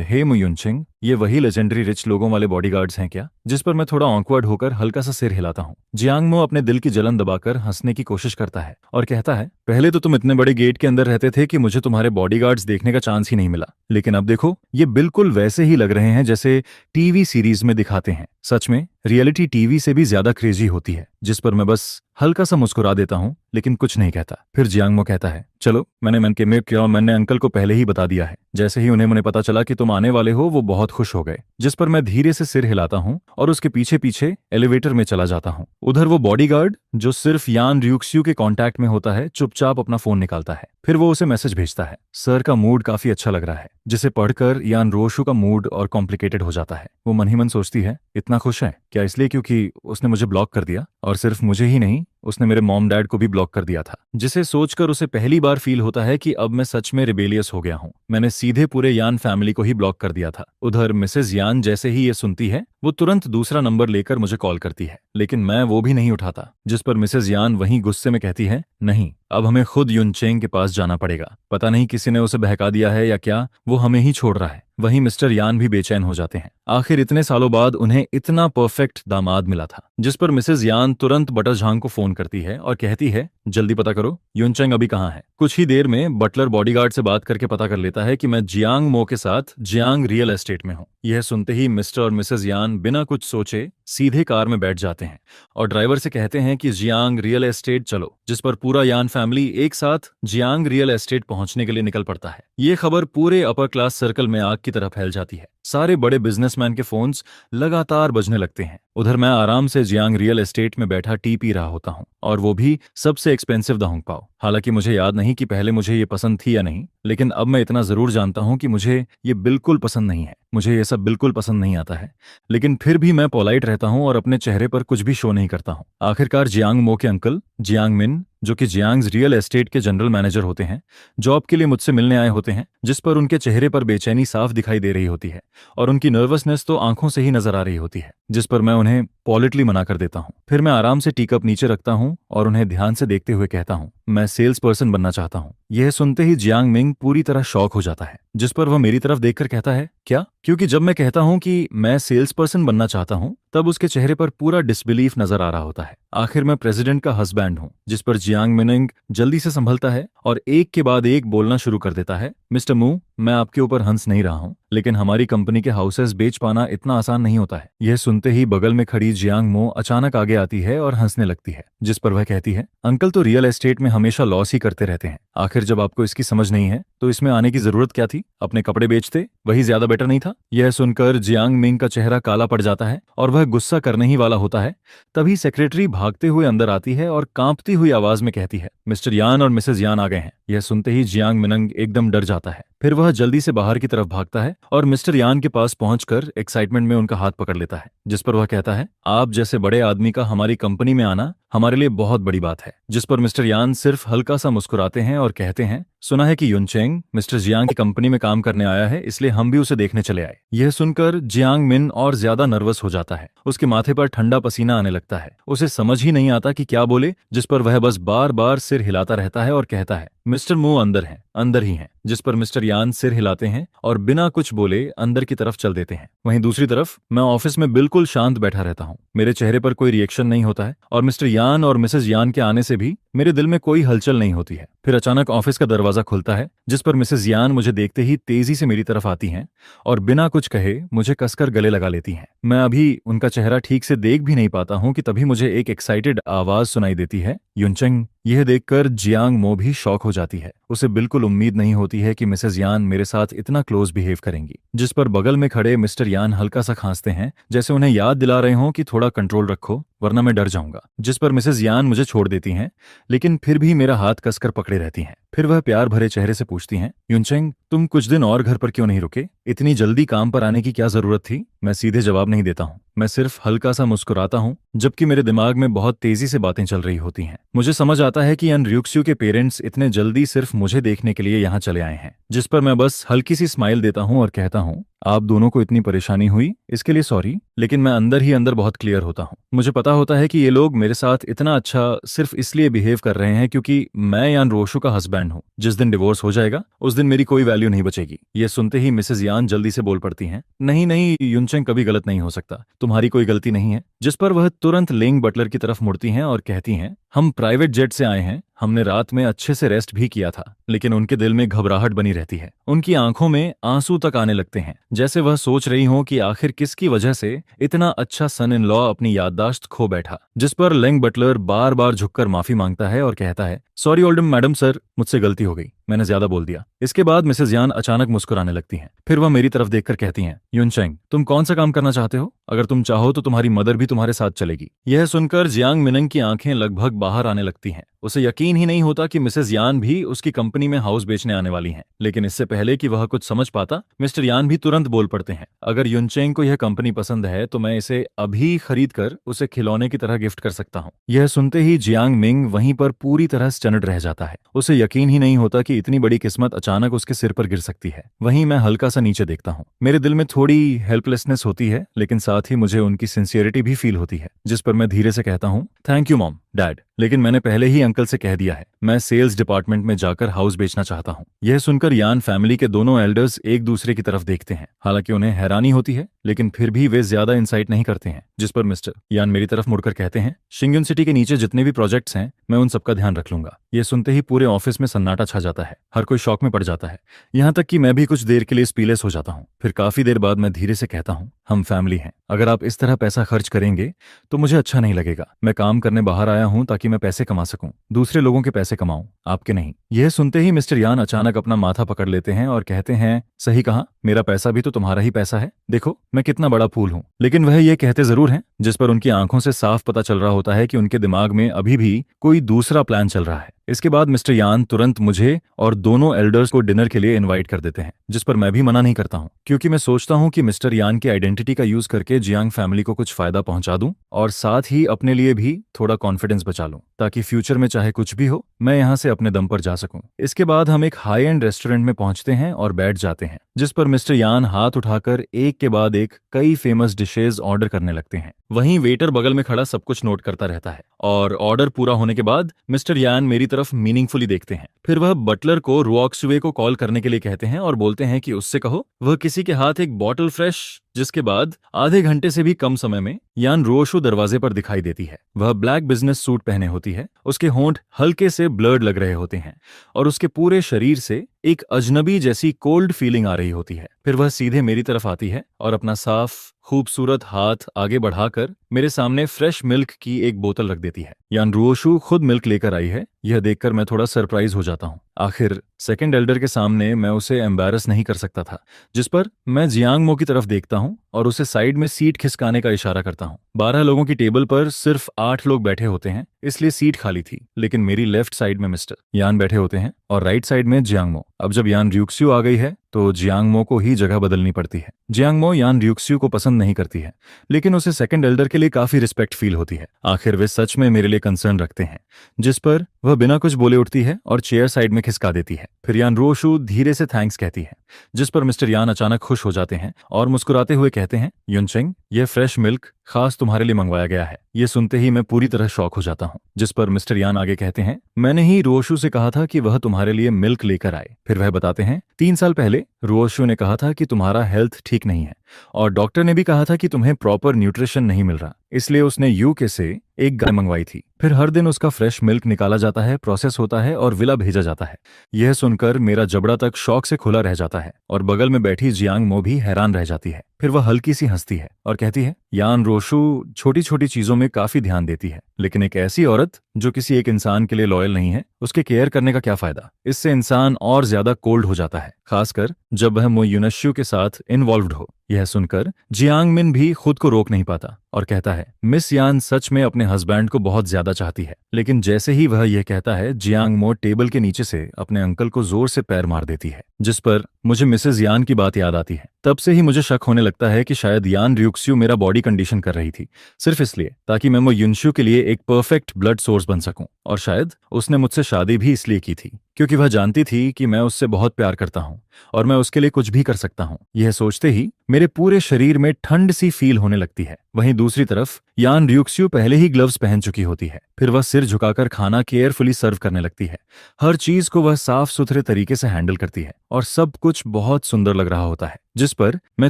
हे मु युनचेंग, ये वही लेजेंडरी रिच लोगों वाले बॉडीगार्ड्स हैं क्या? जिस पर मैं थोड़ा ऑकवर्ड होकर हल्का सा सिर हिलाता हूँ। जियांग मो अपने दिल की जलन दबाकर हंसने की कोशिश करता है और कहता है, पहले तो तुम इतने बड़े गेट के अंदर रहते थे कि मुझे तुम्हारे बॉडीगार्ड्स देखने का चांस ही नहीं मिला, लेकिन अब देखो, ये बिल्कुल वैसे ही लग रहे हैं जैसे टीवी सीरीज में दिखाते हैं। सच में रियलिटी टीवी से भी ज्यादा क्रेजी होती है। जिस पर मैं बस हल्का सा मुस्कुरा देता हूँ, लेकिन कुछ नहीं कहता। फिर जियांगमो कहता है, चलो, मैंने मन के में किया और मैंने अंकल को पहले ही बता दिया है। जैसे ही उन्हें पता चला कि तुम आने वाले हो, वो बहुत खुश हो गए। जिस पर मैं धीरे से सिर हिलाता हूँ और उसके पीछे पीछे एलिवेटर में चला जाता हूँ। उधर वो बॉडीगार्ड जो सिर्फ यान र्यूक्स्यू के कांटेक्ट में होता है, चुपचाप अपना फोन निकालता है। फिर वो उसे मैसेज भेजता है, सर का मूड काफी अच्छा लग रहा है। जिसे पढ़कर यान रोशु का मूड और कॉम्प्लिकेटेड हो जाता है। वो मन ही मन सोचती है, इतना खुश है क्या इसलिए क्योंकि उसने मुझे ब्लॉक कर दिया? और सिर्फ मुझे ही नहीं, उसने मेरे मॉम डैड को भी ब्लॉक कर दिया था। जिसे सोचकर उसे पहली बार फील होता है कि अब मैं सच में रिबेलियस हो गया हूँ। मैंने सीधे पूरे यान फैमिली को ही ब्लॉक कर दिया था। उधर मिसेज यान जैसे ही ये सुनती है, वो तुरंत दूसरा नंबर लेकर मुझे कॉल करती है, लेकिन मैं वो भी नहीं उठाता। जिस पर मिसेज यान वहीं गुस्से में कहती है, नहीं, अब हमें खुद युनचेंग के पास जाना पड़ेगा। पता नहीं किसी ने उसे बहका दिया है या क्या, वो हमें ही छोड़ रहा है। वहीं मिस्टर यान भी बेचैन हो जाते हैं। आखिर इतने सालों बाद उन्हें इतना परफेक्ट दामाद मिला था। जिस पर मिसेज यान तुरंत बटर झांग को फोन करती है और कहती है, जल्दी पता करो युनचेंग अभी कहाँ है। कुछ ही देर में बटलर बॉडीगार्ड से बात करके पता कर लेता है कि मैं जियांग मो के साथ जियांग रियल एस्टेट में हूँ। यह सुनते ही मिस्टर और मिसेज यान बिना कुछ सोचे सीधे कार में बैठ जाते हैं और ड्राइवर से कहते हैं कि जियांग रियल एस्टेट चलो। जिस पर पूरा यान फैमिली एक साथ जियांग रियल एस्टेट पहुंचने के लिए निकल पड़ता है। ये खबर पूरे अपर क्लास सर्कल में आग की तरह फैल जाती है। सारे बड़े बिजनेसमैन के फोन्स लगातार बजने लगते हैं। उधर मैं आराम से जियांग रियल एस्टेट में बैठा टी पी रहा होता हूँ, और वो भी सबसे एक्सपेंसिव दाहुंग पाओ। हालांकि मुझे याद नहीं कि पहले मुझे ये पसंद थी या नहीं, लेकिन अब मैं इतना जरूर जानता हूँ कि मुझे ये बिल्कुल पसंद नहीं है। मुझे ये सब बिल्कुल पसंद नहीं आता है, लेकिन फिर भी मैं पोलाइट रहता हूँ और अपने चेहरे पर कुछ भी शो नहीं करता हूँ। आखिरकार जियांग मो के अंकल जियांग मिन, जो कि जियांग्स रियल एस्टेट के जनरल मैनेजर होते हैं, जॉब के लिए मुझसे मिलने आए होते हैं। जिस पर उनके चेहरे पर बेचैनी साफ दिखाई दे रही होती है और उनकी नर्वसनेस तो आंखों से ही नजर आ रही होती है। जिस पर मैं उन्हें पॉलिटली मना कर देता हूँ। फिर मैं आराम से टी कप नीचे रखता हूँ और उन्हें ध्यान से देखते हुए कहता हूँ, मैं सेल्स पर्सन बनना चाहता हूँ। यह सुनते ही जियांग मिंग पूरी तरह शॉक हो जाता है। जिस पर वह मेरी तरफ देखकर कहता है, क्या? क्योंकि जब मैं कहता हूँ कि मैं सेल्स पर्सन बनना चाहता हूँ, तब उसके चेहरे पर पूरा डिसबिलीफ नजर आ रहा होता है। आखिर मैं प्रेसिडेंट का हस्बैंड हूँ। जिस पर जियांग मिनिंग जल्दी से संभलता है और एक के बाद एक बोलना शुरू कर देता है, मिस्टर मू, मैं आपके ऊपर हंस नहीं रहा हूँ, लेकिन हमारी कंपनी के हाउसेस बेच पाना इतना आसान नहीं होता है। यह सुनते ही बगल में खड़ी जियांग मो अचानक आगे आती है और हंसने लगती है, जिस पर वह कहती है, अंकल तो रियल एस्टेट में हमेशा लॉस ही करते रहते हैं। आखिर जब आपको इसकी समझ नहीं है तो इसमें आने की जरूरत क्या थी? अपने कपड़े बेचते, वही ज्यादा बेटर नहीं था? यह सुनकर जियांग मिंग का चेहरा काला पड़ जाता है और वह गुस्सा करने ही वाला होता है। तभी सेक्रेटरी भागते हुए अंदर आती है और कांपती हुई आवाज में कहती है, मिस्टर यान और मिसेज यान आ गए हैं। यह सुनते ही जियांग मिनंग एकदम डर जाता है। फिर वह जल्दी से बाहर की तरफ भागता है और मिस्टर यान के पास पहुंचकर एक्साइटमेंट में उनका हाथ पकड़ लेता है, जिस पर वह कहता है, आप जैसे बड़े आदमी का हमारी कंपनी में आना हमारे लिए बहुत बड़ी बात है। जिस पर मिस्टर यान सिर्फ हल्का सा मुस्कुराते हैं और कहते हैं, सुना है कि युनचेंग मिस्टर जियांग की कंपनी में काम करने आया है, इसलिए हम भी उसे देखने चले आए। यह सुनकर जियांग मिन और ज्यादा नर्वस हो जाता है। उसके माथे पर ठंडा पसीना आने लगता है। उसे समझ ही नहीं आता कि क्या बोले, जिस पर वह बस बार बार सिर हिलाता रहता है और कहता है, मिस्टर मू अंदर हैं, अंदर ही हैं। जिस पर मिस्टर यान सिर हिलाते हैं और बिना कुछ बोले अंदर की तरफ चल देते हैं। वहीं दूसरी तरफ मैं ऑफिस में बिल्कुल शांत बैठा रहता हूँ। मेरे चेहरे पर कोई रिएक्शन नहीं होता है और मिस्टर यान और मिसेज यान के आने से भी मेरे दिल में कोई हलचल नहीं होती है। फिर अचानक ऑफिस का दरवाजा खुलता है, जिस पर मिसेज यान मुझे देखते ही तेजी से मेरी तरफ आती हैं और बिना कुछ कहे मुझे कसकर गले लगा लेती हैं। मैं अभी उनका चेहरा ठीक से देख भी नहीं पाता हूँ कि तभी मुझे एक एक्साइटेड आवाज सुनाई देती है, युनचेंग। यह देखकर जियांग मो भी शॉक हो जाती है। उसे बिल्कुल उम्मीद नहीं होती है कि मिसेज यान मेरे साथ इतना क्लोज बिहेव करेंगी। जिस पर बगल में खड़े मिस्टर यान हल्का सा खांसते हैं, जैसे उन्हें याद दिला रहे हों कि थोड़ा कंट्रोल रखो वरना मैं डर जाऊंगा। जिस पर मिसेज यान मुझे छोड़ देती हैं, लेकिन फिर भी मेरा हाथ कसकर पकड़े रहती हैं। फिर वह प्यार भरे चेहरे से पूछती हैं, युनचेंग, तुम कुछ दिन और घर पर क्यों नहीं रुके? इतनी जल्दी काम पर आने की क्या जरूरत थी? मैं सीधे जवाब नहीं देता हूँ, मैं सिर्फ हल्का सा मुस्कुराता हूँ, जबकि मेरे दिमाग में बहुत तेजी से बातें चल रही होती हैं। मुझे समझ आता है कि अन रियुक्स्यू के पेरेंट्स इतने जल्दी सिर्फ मुझे देखने के लिए यहाँ चले आए हैं। जिस पर मैं बस हल्की सी स्माइल देता हूँ और कहता हूँ, आप दोनों को इतनी परेशानी हुई इसके लिए सॉरी, लेकिन मैं अंदर ही अंदर बहुत क्लियर होता हूँ। मुझे पता होता है कि ये लोग मेरे साथ इतना अच्छा सिर्फ इसलिए बिहेव कर रहे हैं क्योंकि मैं यान रोशु का हस्बैंड हूँ। जिस दिन डिवोर्स हो जाएगा उस दिन मेरी कोई वैल्यू नहीं बचेगी। ये सुनते ही मिसेज यान जल्दी से बोल पड़ती हैं, नहीं नहीं युनचेंग, कभी गलत नहीं हो सकता, तुम्हारी कोई गलती नहीं है। जिस पर वह तुरंत लेंग बटलर की तरफ मुड़ती हैं और कहती हैं, हम प्राइवेट जेट से आए हैं, हमने रात में अच्छे से रेस्ट भी किया था। लेकिन उनके दिल में घबराहट बनी रहती है। उनकी आंखों में आंसू तक आने लगते हैं, जैसे वह सोच रही हों कि आखिर किसकी वजह से इतना अच्छा सन इन लॉ अपनी याददाश्त खो बैठा। जिस पर लेंग बटलर बार बार झुककर माफी मांगता है और कहता है, सॉरी ओल्डम मैडम सर, मुझसे गलती हो गई, मैंने ज्यादा बोल दिया। इसके बाद मिसेज यान अचानक मुस्कुराने लगती हैं। फिर वह मेरी तरफ देखकर कहती हैं, युनचेंग, तुम कौन सा काम करना चाहते हो? अगर तुम चाहो तो तुम्हारी मदर भी तुम्हारे साथ चलेगी। यह सुनकर जियांग मिनंग की आंखें लगभग बाहर आने लगती हैं। उसे यकीन ही नहीं होता कि मिसेज यान भी उसकी कंपनी में हाउस बेचने आने वाली हैं। लेकिन इससे पहले कि वह कुछ समझ पाता, मिस्टर यान भी तुरंत बोल पड़ते हैं, अगर युनचेंग को यह कंपनी पसंद है तो मैं इसे अभी खरीद कर उसे खिलौने की तरह गिफ्ट कर सकता हूँ। यह सुनते ही जियांग मिंग वहीं पर पूरी तरह स्टन्ड रह जाता है। उसे यकीन ही नहीं होता कि इतनी बड़ी किस्मत अचानक उसके सिर पर गिर सकती है। वहीं मैं हल्का सा नीचे देखता हूँ। मेरे दिल में थोड़ी हेल्पलेसनेस होती है, लेकिन साथ ही मुझे उनकी सिंसियरिटी भी फील होती है। जिस पर मैं धीरे से कहता हूँ, थैंक यू मॉम डैड, लेकिन मैंने पहले ही अंकल से कह दिया है, मैं सेल्स डिपार्टमेंट में जाकर हाउस बेचना चाहता हूँ। यह सुनकर यान फैमिली के दोनों एल्डर्स एक दूसरे की तरफ देखते हैं। हालांकि उन्हें हैरानी होती है, लेकिन फिर भी वे ज्यादा इंसाइट नहीं करते हैं। जिस पर मिस्टर यान मेरी तरफ मुड़कर कहते हैं, शिंगयुन सिटी के नीचे जितने भी प्रोजेक्ट्स हैं, मैं उन सबका ध्यान रख लूंगा। ये सुनते ही पूरे ऑफिस में सन्नाटा छा जाता है। हर कोई शॉक में पड़ जाता है, यहाँ तक कि मैं भी कुछ देर के लिए स्पीलेस हो जाता हूँ। फिर काफी देर बाद मैं धीरे से कहता हूँ, हम फैमिली हैं, अगर आप इस तरह पैसा खर्च करेंगे तो मुझे अच्छा नहीं लगेगा। मैं काम करने बाहर आया हूँ ताकि मैं पैसे कमा सकूं, दूसरे लोगों के पैसे कमाऊं, आपके नहीं। यह सुनते ही मिस्टर यान अचानक अपना माथा पकड़ लेते हैं और कहते हैं, सही कहा, मेरा पैसा भी तो तुम्हारा ही पैसा है, देखो मैं कितना बड़ा फूल हूँ। लेकिन वह ये कहते जरूर हैं, जिस पर उनकी आंखों से साफ पता चल रहा होता है कि उनके दिमाग में अभी भी कोई दूसरा प्लान चल रहा है। इसके बाद मिस्टर यान तुरंत मुझे और दोनों एल्डर्स को डिनर के लिए इनवाइट कर देते हैं, जिस पर मैं भी मना नहीं करता हूँ, क्योंकि मैं सोचता हूँ कि मिस्टर यान की आइडेंटिटी का यूज करके जियांग फैमिली को कुछ फायदा पहुंचा दूं और साथ ही अपने लिए भी थोड़ा कॉन्फिडेंस बचा लूं, ताकि फ्यूचर में चाहे कुछ भी हो मैं यहाँ से अपने दम पर जा सकूं। इसके बाद हम एक हाई एंड रेस्टोरेंट में पहुंचते हैं और बैठ जाते हैं, जिस पर मिस्टर यान हाथ उठाकर एक के बाद एक कई फेमस डिशेज ऑर्डर करने लगते हैं। वहीं वेटर बगल में खड़ा सब कुछ नोट करता रहता है और ऑर्डर पूरा होने के बाद मिस्टर यान मेरी तरफ मीनिंगफुली देखते हैं। फिर वह बटलर को रुऑक्सवे को कॉल करने के लिए कहते हैं और बोलते हैं कि उससे कहो वह किसी के हाथ एक बॉटल फ्रेश जिसके बाद आधे घंटे से भी कम समय में यान रोशो दरवाजे पर दिखाई देती है। वह ब्लैक बिजनेस सूट पहने होती है, उसके होंठ हल्के से ब्लर्ड लग रहे होते हैं और उसके पूरे शरीर से एक अजनबी जैसी कोल्ड फीलिंग आ रही होती है। फिर वह सीधे मेरी तरफ आती है और अपना साफ खूबसूरत हाथ आगे बढ़ाकर मेरे सामने फ्रेश मिल्क की एक बोतल रख देती है। यान रुओशु खुद मिल्क लेकर आई है। यह देखकर मैं थोड़ा सरप्राइज हो जाता हूँ। आखिर सेकंड एल्डर के सामने मैं उसे एम्बैरस नहीं कर सकता था, जिस पर मैं जियांगमो की तरफ देखता हूँ और उसे साइड में सीट खिसकाने का इशारा करता हूँ। 12 लोगों की टेबल पर सिर्फ 8 लोग बैठे होते हैं, इसलिए सीट खाली थी। लेकिन मेरी लेफ्ट साइड में मिस्टर यान बैठे होते हैं और राइट साइड में जियांगमो। अब जब यान र्यूक्स्यू आ गई है तो जियांगमो को ही जगह बदलनी पड़ती है। जियांगमो यान र्यूक्स्यू को पसंद नहीं करती है, लेकिन उसे सेकंड एल्डर के लिए काफी रिस्पेक्ट फील होती है। आखिर वे सच में मेरे लिए कंसर्न रखते हैं, जिस पर वह बिना कुछ बोले उठती है और चेयर साइड में खिसका देती है। फिर यान रुओशु धीरे से थैंक्स कहती है, जिस पर मिस्टर यान अचानक खुश हो जाते हैं और मुस्कुराते हुए कहते हैं, युनचेंग, यह फ्रेश मिल्क खास तुम्हारे लिए मंगवाया गया है। ये सुनते ही मैं पूरी तरह शॉक हो जाता हूँ। जिस पर मिस्टर यान आगे कहते हैं, मैंने ही रुओशु से कहा था कि वह तुम्हारे लिए मिल्क लेकर आए। फिर वह बताते हैं, 3 साल पहले रुओशु ने कहा था कि तुम्हारा हेल्थ ठीक नहीं है और डॉक्टर ने भी कहा था कि तुम्हें प्रॉपर न्यूट्रिशन नहीं मिल रहा, इसलिए उसने यूके से एक गाय मंगवाई थी। फिर हर दिन उसका फ्रेश मिल्क निकाला जाता है, प्रोसेस होता है और विला भेजा जाता है। यह सुनकर मेरा जबड़ा तक शौक से खुला रह जाता है और बगल में बैठी जियांगमो भी हैरान रह जाती है। फिर वह हल्की सी हंसती है और कहती है, यान रोशु छोटी छोटी चीजों में काफी ध्यान देती है, लेकिन एक ऐसी औरत जो किसी एक इंसान के लिए लॉयल नहीं है, उसके केयर करने का क्या फायदा। इससे इंसान और ज्यादा कोल्ड हो जाता है, खासकर जब वह मो युनश्यू के साथ इन्वॉल्व्ड हो। यह सुनकर जियांग मिन भी खुद को रोक नहीं पाता और कहता है, मिस यान सच में अपने हस्बैंड को बहुत ज्यादा चाहती है। लेकिन जैसे ही वह यह कहता है, जियांग मो टेबल के नीचे से अपने अंकल को जोर से पैर मार देती है, जिस पर मुझे मिसेज यान की बात याद आती है। तब से ही मुझे शक होने लगता है कि शायद यान र्यूक्स्यू मेरा बॉडी कंडीशन कर रही थी, सिर्फ इसलिए ताकि मैं मो युनश्यू के लिए एक परफेक्ट ब्लड सोर्स बन सकूं। और शायद उसने मुझसे शादी भी इसलिए की थी क्योंकि वह जानती थी कि मैं उससे बहुत प्यार करता हूं और मैं उसके लिए कुछ भी कर सकता हूं। यह सोचते ही मेरे पूरे शरीर में ठंड सी फील होने लगती है। वहीं दूसरी तरफ यान र्यूक्स्यू पहले ही ग्लव्स पहन चुकी होती है। फिर वह सिर झुकाकर खाना केयरफुली सर्व करने लगती है। हर चीज को वह साफ सुथरे तरीके से हैंडल करती है और सब कुछ बहुत सुंदर लग रहा होता है, जिस पर मैं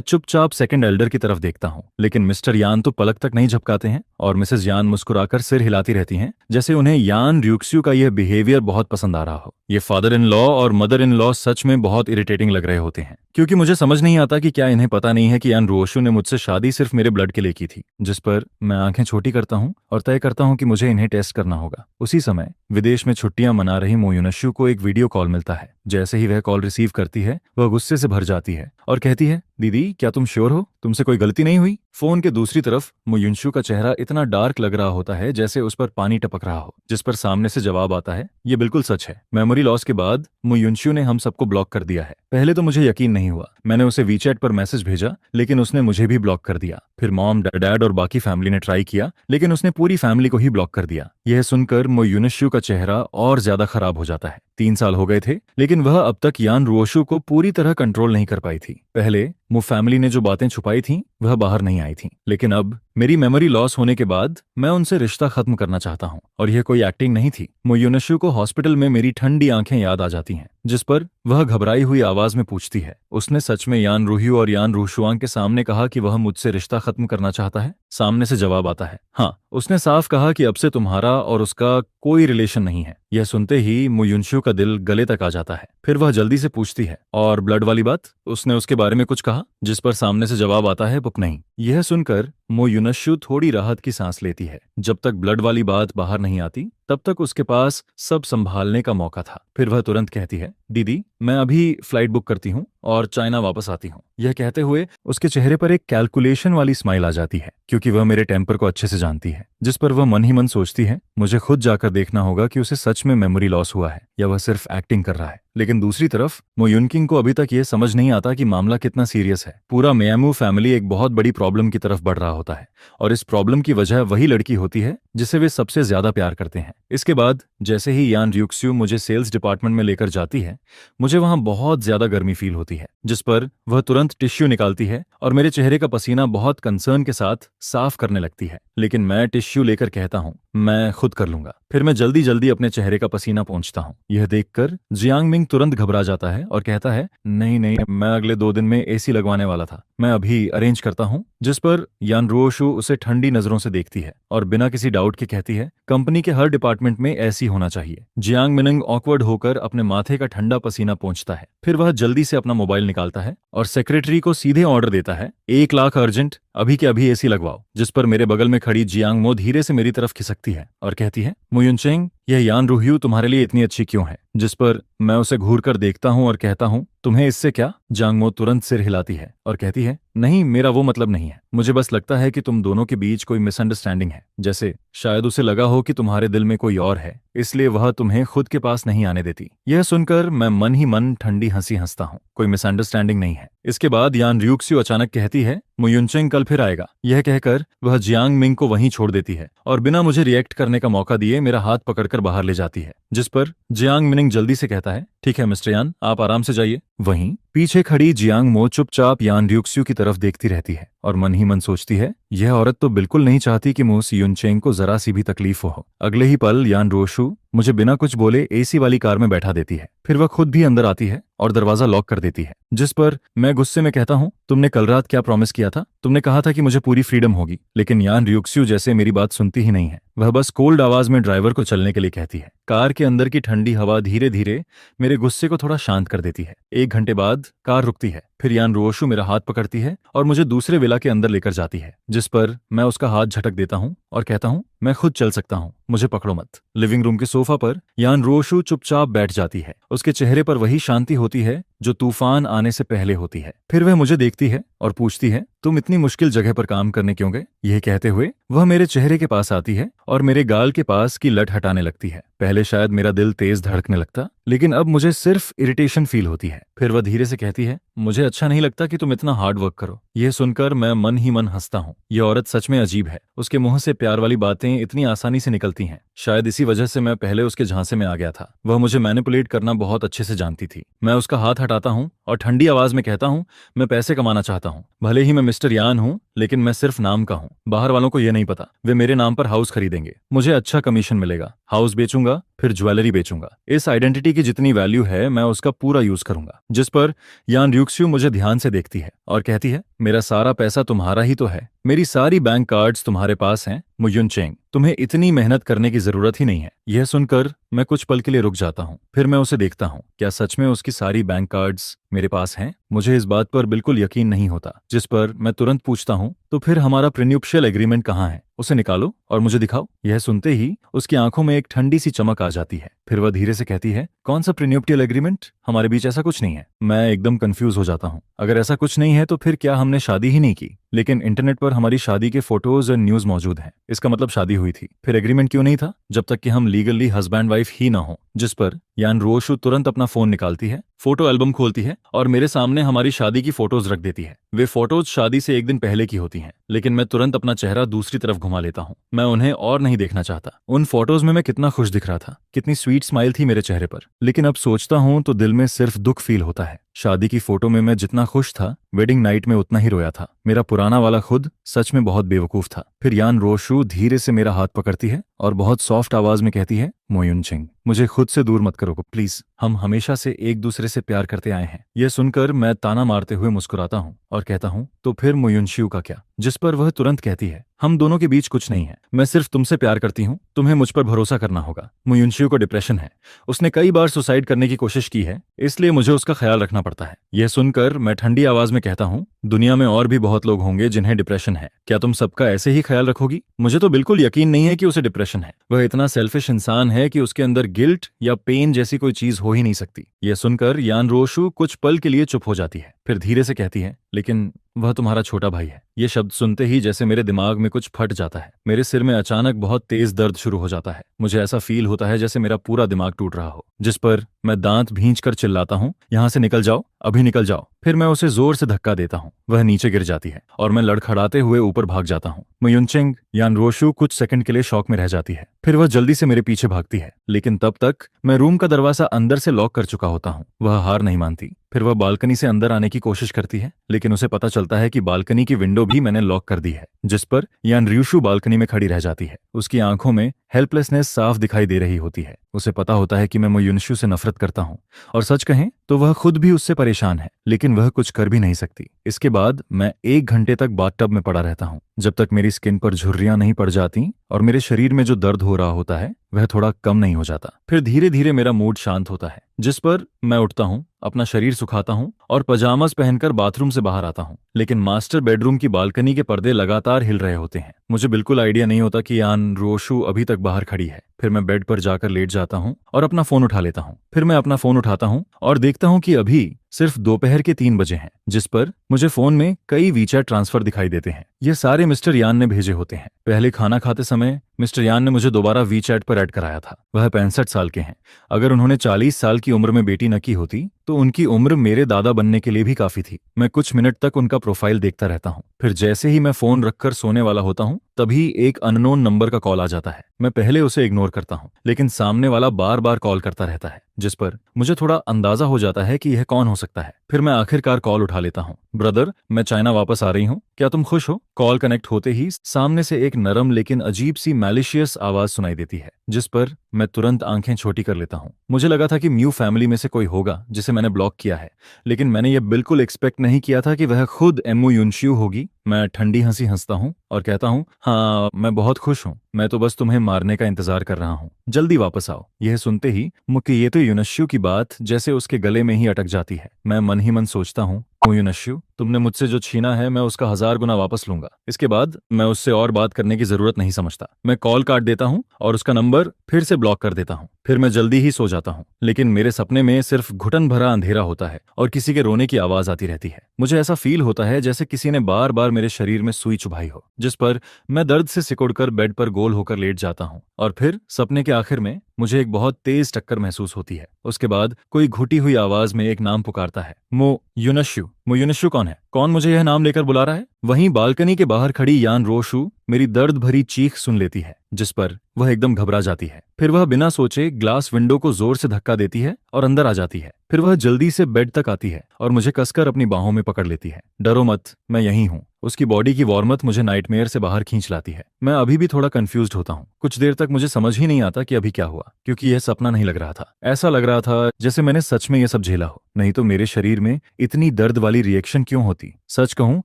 चुपचाप सेकंड एल्डर की तरफ देखता हूं। लेकिन मिस्टर यान तो पलक तक नहीं झपकाते हैं और मिसेस यान मुस्कुराकर सिर हिलाती रहती हैं, जैसे उन्हें यान र्यूक्स्यू का यह बिहेवियर बहुत पसंद आ रहा हो। ये फादर इन लॉ और मदर इन लॉ सच में बहुत इरिटेटिंग लग रहे होते हैं, क्योंकि मुझे समझ नहीं आता कि क्या इन्हें पता नहीं है कि यान रोशु ने मुझसे शादी सिर्फ मेरे ब्लड के लिए की थी। जिस पर मैं आंखें छोटी करता हूं और तय करता हूं कि मुझे इन्हें टेस्ट करना होगा। उसी समय विदेश में छुट्टियां मना रही मो युनश्यू को एक वीडियो कॉल मिलता है। जैसे ही वह कॉल रिसीव करती है, वह गुस्से से भर जाती है और कहती है, दीदी क्या तुम श्योर हो, तुमसे कोई गलती नहीं हुई। फोन के दूसरी तरफ मो युनश्यू का चेहरा इतना डार्क लग रहा होता है जैसे उस पर पानी टपक रहा हो, जिस पर सामने से जवाब आता है, ये बिल्कुल सच है। मेमोरी लॉस के बाद मो युनश्यू ने हम सबको ब्लॉक कर दिया है। पहले तो मुझे यकीन नहीं हुआ। मैंने उसे वीचैट पर मैसेज भेजा, लेकिन उसने मुझे भी ब्लॉक कर दिया। फिर मॉम, डैड और बाकी फैमिली ने ट्राई किया, लेकिन उसने पूरी फैमिली को ही ब्लॉक कर दिया। यह सुनकर मो युनश्यू का चेहरा और ज्यादा खराब हो जाता है। 3 साल हो गए थे, लेकिन वह अब तक यान रुओशु को पूरी तरह कंट्रोल नहीं कर पाई थी। पहले मो फैमिली ने जो बातें छुपाई थीं, वह बाहर नहीं आई थीं, लेकिन अब मेरी मेमोरी लॉस होने के बाद मैं उनसे रिश्ता खत्म करना चाहता हूं। और यह कोई एक्टिंग नहीं थी। मो युनश्यू को हॉस्पिटल में मेरी ठंडी आंखें याद आ जाती हैं, जिस पर वह घबराई हुई आवाज में पूछती है, उसने सच में यान रूह्यू और यान रूशुआंग के सामने कहा कि वह मुझसे रिश्ता खत्म करना चाहता है। सामने से जवाब आता है, हाँ, उसने साफ कहा कि अब से तुम्हारा और उसका कोई रिलेशन नहीं है। यह सुनते ही मो युनश्यू का दिल गले तक आ जाता है। फिर वह जल्दी से पूछती है, और ब्लड वाली बात, उसने उसके बारे में कुछ कहा? जिस पर सामने से जवाब आता है, पुप नहीं। यह सुनकर मो युनश्यू थोड़ी राहत की सांस लेती है। जब तक ब्लड वाली बात बाहर नहीं आती, तब तक उसके पास सब संभालने का मौका था। फिर वह तुरंत कहती है, दीदी मैं अभी फ्लाइट बुक करती हूँ और चाइना वापस आती हूँ। यह कहते हुए उसके चेहरे पर एक कैलकुलेशन वाली स्माइल आ जाती है, क्योंकि वह मेरे टेम्पर को अच्छे से जानती है। जिस पर वह मन ही मन सोचती है, मुझे खुद जाकर देखना होगा कि उसे सच में मेमोरी लॉस हुआ है या वह सिर्फ एक्टिंग कर रहा है। लेकिन दूसरी तरफ मो युनकिंग को अभी तक यह समझ नहीं आता कि मामला कितना सीरियस है। पूरा मियामू फैमिली एक बहुत बड़ी प्रॉब्लम की तरफ बढ़ रहा होता है और इस प्रॉब्लम की वजह वही लड़की होती है जिसे वे सबसे ज्यादा प्यार करते हैं। इसके बाद जैसे ही यान रियुक्स्यू मुझे सेल्स डिपार्टमेंट में लेकर जाती है, मुझे वहां बहुत ज्यादा गर्मी फील होती है, जिस पर वह तुरंत टिश्यू निकालती है और मेरे चेहरे का पसीना बहुत कंसर्न के साथ साफ करने लगती है। लेकिन मैं टिश्यू लेकर कहता हूं, मैं खुद कर लूंगा। फिर मैं जल्दी जल्दी अपने चेहरे का पसीना पोंछता हूं। यह देखकर जियांग मिंग तुरंत घबरा जाता है और कहता है, नहीं नहीं, मैं अगले 2 दिन में एसी लगवाने वाला था, मैं अभी अरेंज करता हूं। जिस पर यान रुओशु उसे ठंडी नजरों से देखती है और बिना किसी डाउट के कहती है, कंपनी के हर डिपार्टमेंट में ऐसी होना चाहिए। जियांग मिनिंग ऑकवर्ड होकर अपने माथे का ठंडा पसीना पोंछता है। फिर वह जल्दी से अपना मोबाइल निकालता है और सेक्रेटरी को सीधे ऑर्डर देता है, 1 लाख अर्जेंट, अभी के अभी एसी लगवाओ। जिस पर मेरे बगल में खड़ी जियांग मो धीरे से मेरी तरफ खिसकती है और कहती है, मुयुनचेंग, यह यान रुह्यू तुम्हारे लिए इतनी अच्छी क्यों है? जिस पर मैं उसे घूर कर देखता हूं और कहता हूं, तुम्हें इससे क्या? जांग मो तुरंत सिर हिलाती है और कहती है, नहीं, मेरा वो मतलब नहीं है, मुझे बस लगता है कि तुम दोनों के बीच कोई मिसअंडरस्टैंडिंग है, जैसे शायद उसे लगा हो कि तुम्हारे दिल में कोई और है, इसलिए वह तुम्हें खुद के पास नहीं आने देती। यह सुनकर मैं मन ही मन ठंडी हंसी हंसता हूं, कोई मिसअंडरस्टैंडिंग नहीं है। इसके बाद यान रियुक्स्यू अचानक कहती है, मुयुनचेंग कल फिर आएगा। यह कहकर वह जियांग मिंग को वहीं छोड़ देती है और बिना मुझे रिएक्ट करने का मौका दिए मेरा हाथ पकड़कर बाहर ले जाती है। जिस पर जियांग मिनिंग जल्दी से कहता है, ठीक है मिस्टर यान, आप आराम से जाइए। वहीं पीछे खड़ी जियांग मो चुपचाप यान रियुक्स्यू की तरफ देखती रहती है और मन ही मन सोचती है, यह औरत तो बिल्कुल नहीं चाहती कि मुझ युनचेंग को जरा सी भी तकलीफ हो। अगले ही पल यान रोशु मुझे बिना कुछ बोले एसी वाली कार में बैठा देती है। फिर वह खुद भी अंदर आती है और दरवाजा लॉक कर देती है। जिस पर मैं गुस्से में कहता हूं, तुमने कल रात क्या प्रॉमिस किया था? तुमने कहा था कि मुझे पूरी फ्रीडम होगी। लेकिन यान रियुक्स्यू जैसे मेरी बात सुनती ही नहीं है। वह बस कोल्ड आवाज में ड्राइवर को चलने के लिए कहती है। कार के अंदर की ठंडी हवा धीरे धीरे मेरे गुस्से को थोड़ा शांत कर देती है। 1 घंटे बाद कार रुकती है। फिर यान रोशु मेरा हाथ पकड़ती है और मुझे दूसरे विला के अंदर लेकर जाती है। जिस पर मैं उसका हाथ झटक देता हूं और कहता हूं, मैं खुद चल सकता हूं, मुझे पकड़ो मत। लिविंग रूम के सोफा पर यान रोशु चुपचाप बैठ जाती है। उसके चेहरे पर वही शांति होती है जो तूफान आने से पहले होती है। फिर वह मुझे देखती है और पूछती है, तुम इतनी मुश्किल जगह पर काम करने क्यों गए? यह कहते हुए वह मेरे चेहरे के पास आती है और मेरे गाल के पास की लट हटाने लगती है। पहले शायद मेरा दिल तेज धड़कने लगता, लेकिन अब मुझे सिर्फ इरिटेशन फील होती है। फिर वह धीरे से कहती है, मुझे अच्छा नहीं लगता कि तुम इतना हार्ड वर्क करो। यह सुनकर मैं मन ही मन हंसता हूँ। यह औरत सच में अजीब है। उसके मुंह से प्यार वाली बातें इतनी आसानी से निकलती हैं। शायद इसी वजह से मैं पहले उसके झांसे में आ गया था। वह मुझे मैनिपुलेट करना बहुत अच्छे से जानती थी। मैं उसका हाथ हटाता हूँ और ठंडी आवाज में कहता हूँ, मैं पैसे कमाना चाहता हूँ। भले ही मैं मिस्टर यान हूँ, लेकिन मैं सिर्फ नाम का हूँ। बाहर वालों को यह नहीं पता। वे मेरे नाम पर हाउस खरीदेंगे, मुझे अच्छा कमीशन मिलेगा। हाउस बेचूंगा, फिर ज्वेलरी बेचूंगा। इस आइडेंटिटी की जितनी वैल्यू है मैं उसका पूरा यूज करूंगा। जिस पर यान रियुक्स्यू मुझे ध्यान से देखती है और कहती है, मेरा सारा पैसा तुम्हारा ही तो है। मेरी सारी बैंक कार्ड्स तुम्हारे पास हैं। मुयुनचेंग, तुम्हें इतनी मेहनत करने की जरूरत ही नहीं है। यह सुनकर मैं कुछ पल के लिए रुक जाता हूँ। फिर मैं उसे देखता हूँ। क्या सच में उसकी सारी बैंक कार्ड्स मेरे पास हैं? मुझे इस बात पर बिल्कुल यकीन नहीं होता। जिस पर मैं तुरंत पूछता हूँ, तो फिर हमारा प्रीन्यूप्शियल एग्रीमेंट कहाँ है? उसे निकालो और मुझे दिखाओ। यह सुनते ही उसकी आंखों में एक ठंडी सी चमक आ जाती है। फिर वह धीरे से कहती है, कौन सा प्रीन्यूप्शियल एग्रीमेंट? हमारे बीच ऐसा कुछ नहीं है। मैं एकदम कंफ्यूज हो जाता हूँ। अगर ऐसा कुछ नहीं है तो फिर क्या हमने शादी ही नहीं की? लेकिन इंटरनेट पर हमारी शादी के फोटोज और न्यूज मौजूद हैं। इसका मतलब शादी हुई थी। फिर एग्रीमेंट क्यों नहीं था जब तक कि हम लीगली हस्बैंड वाइफ ही ना हो? जिस पर यान रोशु तुरंत अपना फोन निकालती है, फोटो एल्बम खोलती है और मेरे सामने हमारी शादी की फोटोज रख देती है। वे फोटोज शादी से 1 दिन पहले की होती हैं, लेकिन मैं तुरंत अपना चेहरा दूसरी तरफ घुमा लेता हूँ। मैं उन्हें और नहीं देखना चाहता। उन फोटोज में मैं कितना खुश दिख रहा था, कितनी स्वीट स्माइल थी मेरे चेहरे पर। लेकिन अब सोचता हूँ तो दिल में सिर्फ दुख फील होता है। शादी की फोटो में मैं जितना खुश था, वेडिंग नाइट में उतना ही रोया था। मेरा पुराना वाला खुद सच में बहुत बेवकूफ था। फिर यान रोशु धीरे से मेरा हाथ पकड़ती है और बहुत सॉफ्ट आवाज में कहती है, मुयुनचेंग, मुझे खुद से दूर मत करो प्लीज। हम हमेशा से एक दूसरे से प्यार करते आए हैं। यह सुनकर मैं ताना मारते हुए मुस्कुराता हूँ और कहता हूँ, तो फिर मुयुनशियू का क्या? जिस पर वह तुरंत कहती है, हम दोनों के बीच कुछ नहीं है। मैं सिर्फ तुमसे प्यार करती हूँ, तुम्हें मुझ पर भरोसा करना होगा। मुयुनशियू को डिप्रेशन है। उसने कई बार सुसाइड करने की कोशिश की है, इसलिए मुझे उसका ख्याल रखना पड़ता है। यह सुनकर मैं ठंडी आवाज में कहता हूँ, दुनिया में और भी बहुत लोग होंगे जिन्हें डिप्रेशन है। क्या तुम सबका ऐसे ही ख्याल रखोगी? मुझे तो बिल्कुल यकीन नहीं है कि उसे डिप्रेशन है। वह इतना सेल्फिश इंसान है कि उसके अंदर गिल्ट या पेन जैसी कोई चीज हो ही नहीं सकती। यह सुनकर यान रोशु कुछ पल के लिए चुप हो जाती है। फिर धीरे से कहती है, लेकिन वह तुम्हारा छोटा भाई है। यह शब्द सुनते ही जैसे मेरे दिमाग में कुछ फट जाता है। मेरे सिर में अचानक बहुत तेज दर्द शुरू हो जाता है। मुझे ऐसा फील होता है जैसे मेरा पूरा दिमाग टूट रहा हो। जिस पर मैं दांत भींच कर चिल्लाता हूँ, यहाँ से निकल जाओ, अभी निकल जाओ। फिर मैं उसे जोर से धक्का देता हूँ, वह नीचे गिर जाती है और मैं लड़खड़ाते हुए ऊपर भाग जाता हूँ। मुयुनचेंग यान रोशु कुछ सेकंड के लिए शॉक में रह जाती है, फिर वह जल्दी से मेरे पीछे भागती है, लेकिन तब तक मैं रूम का दरवाजा अंदर से लॉक कर चुका होता हूँ। वह हार नहीं मानती। फिर वह बालकनी से अंदर आने की कोशिश करती है, लेकिन उसे पता चलता है कि बालकनी की विंडो भी मैंने लॉक कर दी है, जिस पर यान र्यूशु बालकनी में खड़ी रह जाती है। उसकी आंखों में हेल्पलेसनेस साफ दिखाई दे रही होती है। उसे पता होता है कि मैं मुयुनशु से नफरत करता हूँ, और सच कहें तो वह खुद भी उससे परेशान है, लेकिन वह कुछ कर भी नहीं सकती। इसके बाद मैं 1 घंटे तक बाथटब में पड़ा रहता हूँ, जब तक मेरी स्किन पर झुर्रियां नहीं पड़ जाती और मेरे शरीर में जो दर्द हो रहा होता है वह थोड़ा कम नहीं हो जाता। फिर धीरे धीरे मेरा मूड शांत होता है, जिस पर मैं उठता हूँ, अपना शरीर सुखाता हूँ और पजामास पहनकर बाथरूम से बाहर आता हूँ। लेकिन मास्टर बेडरूम की बालकनी के पर्दे लगातार हिल रहे होते हैं। मुझे बिल्कुल आइडिया नहीं होता कि यान रोशु अभी तक बाहर खड़ी है। फिर मैं बेड पर जाकर लेट जाता हूँ और अपना फोन उठा लेता हूँ। फिर मैं अपना फोन उठाता हूँ और देखता हूँ कि अभी सिर्फ दोपहर के 3 बजे हैं, जिस पर मुझे फोन में कई वीचैट ट्रांसफर दिखाई देते हैं। ये सारे मिस्टर यान ने भेजे होते हैं। पहले खाना खाते समय मिस्टर यान ने मुझे दोबारा वीचैट पर ऐड कराया था। वह 65 साल के हैं। अगर उन्होंने 40 साल की उम्र में बेटी न की होती तो उनकी उम्र मेरे दादा बनने के लिए भी काफी थी। मैं कुछ मिनट तक उनका प्रोफाइल देखता रहता हूँ। फिर जैसे ही मैं फोन रखकर सोने वाला होता हूँ, तभी एक अननोन नंबर का कॉल आ जाता है। मैं पहले उसे इग्नोर करता हूँ, लेकिन सामने वाला बार बार कॉल करता रहता है, जिस पर मुझे थोड़ा अंदाजा हो जाता है कि यह कौन हो सकता है। फिर मैं आखिरकार कॉल उठा लेता हूँ। ब्रदर, मैं चाइना वापस आ रही हूँ, क्या तुम खुश हो? कॉल कनेक्ट होते ही सामने से एक नरम लेकिन अजीब सी मैलिशियस आवाज सुनाई देती है, जिस पर मैं तुरंत आंखें छोटी कर लेता हूँ। मुझे लगा था कि म्यू फैमिली में से कोई होगा जिसे मैंने ब्लॉक किया है, लेकिन मैंने यह बिल्कुल एक्सपेक्ट नहीं किया था कि वह खुद एमओ युनशियू होगी। मैं ठंडी हंसी हंसता हूँ और कहता हूँ, हाँ, मैं बहुत खुश हूँ। मैं तो बस तुम्हें मारने का इंतजार कर रहा हूँ, जल्दी वापस आओ। यह सुनते ही मुकियेतो युनशियू की बात जैसे उसके गले में ही अटक जाती है। मैं मन ही मन सोचता हूँ, युनशियू, तुमने मुझसे जो छीना है मैं उसका 1000 गुना वापस लूंगा। इसके बाद मैं उससे और बात करने की जरूरत नहीं समझता। मैं कॉल काट देता हूँ और उसका नंबर फिर से ब्लॉक कर देता हूँ। फिर मैं जल्दी ही सो जाता हूँ, लेकिन मेरे सपने में सिर्फ घुटन भरा अंधेरा होता है और किसी के रोने की आवाज आती रहती है। मुझे ऐसा फील होता है जैसे किसी ने बार बार मेरे शरीर में सुई चुभाई हो, जिस पर मैं दर्द से सिकुड़कर बेड पर गोल होकर लेट जाता हूँ। और फिर सपने के आखिर में मुझे एक बहुत तेज टक्कर महसूस होती है। उसके बाद कोई घुटी हुई आवाज में एक नाम पुकारता है, मो युनशियू। मो युनशियू कौन है? कौन मुझे यह नाम लेकर बुला रहा है? वहीं बालकनी के बाहर खड़ी यान रोशु मेरी दर्द भरी चीख सुन लेती है, जिस पर वह एकदम घबरा जाती है। फिर वह बिना सोचे ग्लास विंडो को जोर से धक्का देती है और अंदर आ जाती है। फिर वह जल्दी से बेड तक आती है और मुझे कसकर अपनी बाहों में पकड़ लेती है। डरो मत, मैं यहीं हूँ। उसकी बॉडी की वार्मथ मुझे नाइटमेयर से बाहर खींच लाती है। मैं अभी भी थोड़ा कंफ्यूज्ड होता हूँ। कुछ देर तक मुझे समझ ही नहीं आता कि अभी क्या हुआ, क्योंकि यह सपना नहीं लग रहा था। ऐसा लग रहा था जैसे मैंने सच में यह सब झेला हो, नहीं तो मेरे शरीर में इतनी दर्द वाली रिएक्शन क्यों होती। सच कहूँ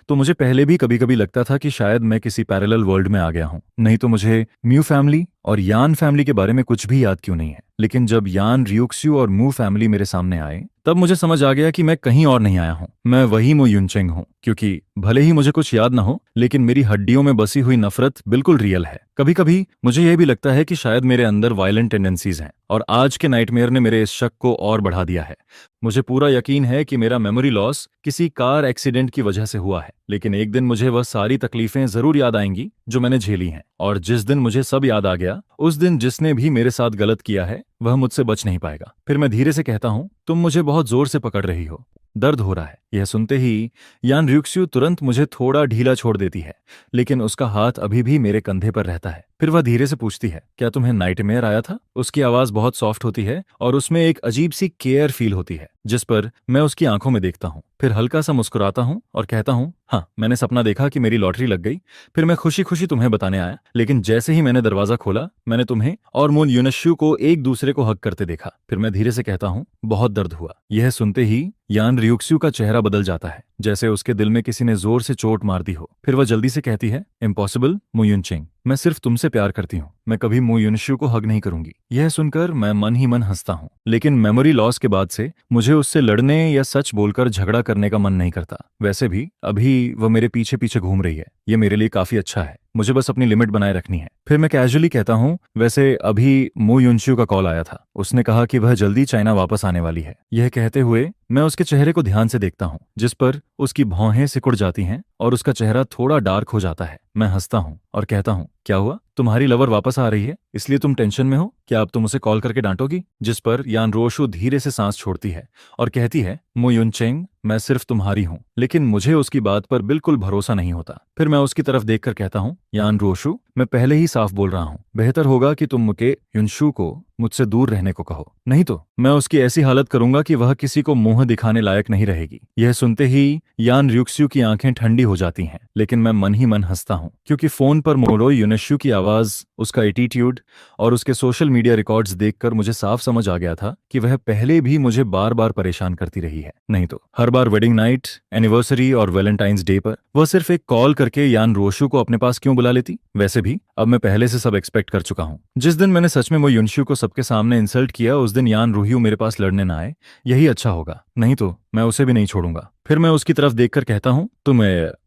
तो मुझे पहले भी कभी कभी लगता था कि शायद मैं किसी पैरेलल वर्ल्ड में आ गया हूँ, नहीं तो मुझे म्यू फैमिली और यान फैमिली के बारे में कुछ भी याद क्यों नहीं है। लेकिन जब यान रियुक्स्यू और मू फैमिली मेरे सामने आए, तब मुझे समझ आ गया कि मैं कहीं और नहीं आया हूँ, मैं वही मो युनचेंग हूँ। क्योंकि भले ही मुझे कुछ याद ना हो, लेकिन मेरी हड्डियों में बसी हुई नफरत बिल्कुल रियल है। कभी कभी मुझे यह भी लगता है कि शायद मेरे अंदर वायलेंट टेंडेंसीज हैं, और आज के नाइटमेयर ने मेरे इस शक को और बढ़ा दिया है। मुझे पूरा यकीन है कि मेरा मेमोरी लॉस किसी कार एक्सीडेंट की वजह से हुआ है, लेकिन एक दिन मुझे वह सारी तकलीफें जरूर याद आएंगी जो मैंने झेली हैं। और जिस दिन मुझे सब याद आ गया, उस दिन जिसने भी मेरे साथ गलत किया है वह मुझसे बच नहीं पाएगा। फिर मैं धीरे से कहता हूँ, तुम मुझे बहुत जोर से पकड़ रही हो, दर्द हो रहा है। यह सुनते ही यान रियुक्स्यू तुरंत मुझे थोड़ा ढीला छोड़ देती है, लेकिन उसका हाथ अभी भी मेरे कंधे पर रहता है। फिर वह धीरे से पूछती है, क्या तुम्हें नाइटमेयर आया था? उसकी आवाज बहुत सॉफ्ट होती है और उसमें एक अजीब सी केयर फील होती है, जिस पर मैं उसकी आंखों में देखता हूँ। फिर हल्का सा मुस्कुराता हूँ और कहता हूँ, हाँ, मैंने सपना देखा कि मेरी लॉटरी लग गई। फिर मैं खुशी खुशी तुम्हें बताने आया, लेकिन जैसे ही मैंने दरवाजा खोला, मैंने तुम्हें और मून युनशियू को एक दूसरे को हक करते देखा। फिर मैं धीरे से कहता हूँ, बहुत दर्द हुआ। यह सुनते ही यान रियुक्स्यू का चेहरा बदल जाता है, जैसे उसके दिल में किसी ने जोर से चोट मार दी हो। फिर वह जल्दी से कहती है, इम्पॉसिबल मो युनचेंग, मैं सिर्फ तुमसे प्यार करती हूँ, मैं कभी मो युनशियू को हग नहीं करूंगी। यह सुनकर मैं मन ही मन हंसता हूँ, लेकिन मेमोरी लॉस के बाद से मुझे उससे लड़ने या सच बोलकर झगड़ा करने का मन नहीं करता। वैसे भी अभी वह मेरे पीछे पीछे घूम रही है, यह मेरे लिए काफी अच्छा है। मुझे बस अपनी लिमिट बनाए रखनी है। फिर मैं कैजुअली कहता हूँ, वैसे अभी मो युनशियू का कॉल आया था, उसने कहा कि वह जल्दी चाइना वापस आने वाली है। यह कहते हुए मैं उसके चेहरे को ध्यान से देखता हूँ, जिस पर उसकी भौहें सिकुड़ जाती हैं और उसका चेहरा थोड़ा डार्क हो जाता है। मैं हंसता हूँ और कहता हूँ, क्या हुआ? तुम्हारी लवर वापस आ रही है, इसलिए तुम टेंशन में हो? क्या अब तुम उसे कॉल करके डांटोगी? जिस पर यान रोशु धीरे से सांस छोड़ती है और कहती है, मो युनचेंग, मैं सिर्फ तुम्हारी हूं। लेकिन मुझे उसकी बात पर बिल्कुल भरोसा नहीं होता। फिर मैं उसकी तरफ देखकर कहता हूं, यान रोशु, मैं पहले ही साफ बोल रहा हूं, बेहतर होगा कि तुम मुके युनशु को मुझसे दूर रहने को कहो, नहीं तो मैं उसकी ऐसी हालत करूंगा कि वह किसी को मुंह दिखाने लायक नहीं रहेगी। यह सुनते ही यान र्यूक्स्यू की आंखें ठंडी हो जाती हैं, लेकिन मैं मन ही मन हंसता हूं, क्योंकि फोन पर मोरो युनशु की आवाज, उसका एटीट्यूड और उसके सोशल मीडिया रिकॉर्ड्स देखकर मुझे साफ समझ आ गया था कि वह पहले भी मुझे बार बार परेशान करती रही है। नहीं तो हर बार वेडिंग नाइट, एनिवर्सरी और वैलेंटाइंस डे पर वह सिर्फ एक कॉल करके यान रोशु को अपने पास क्यों बुला लेती? वैसे भी अब मैं पहले से सब एक्सपेक्ट कर चुका हूं। जिस दिन मैंने सच में वो युनशु को सबके सामने इंसल्ट किया, उस दिन यान रूहियो मेरे पास लड़ने ना आए, यही अच्छा होगा। नहीं तो मैं उसे भी नहीं छोड़ूंगा। फिर मैं उसकी तरफ देखकर कहता हूं,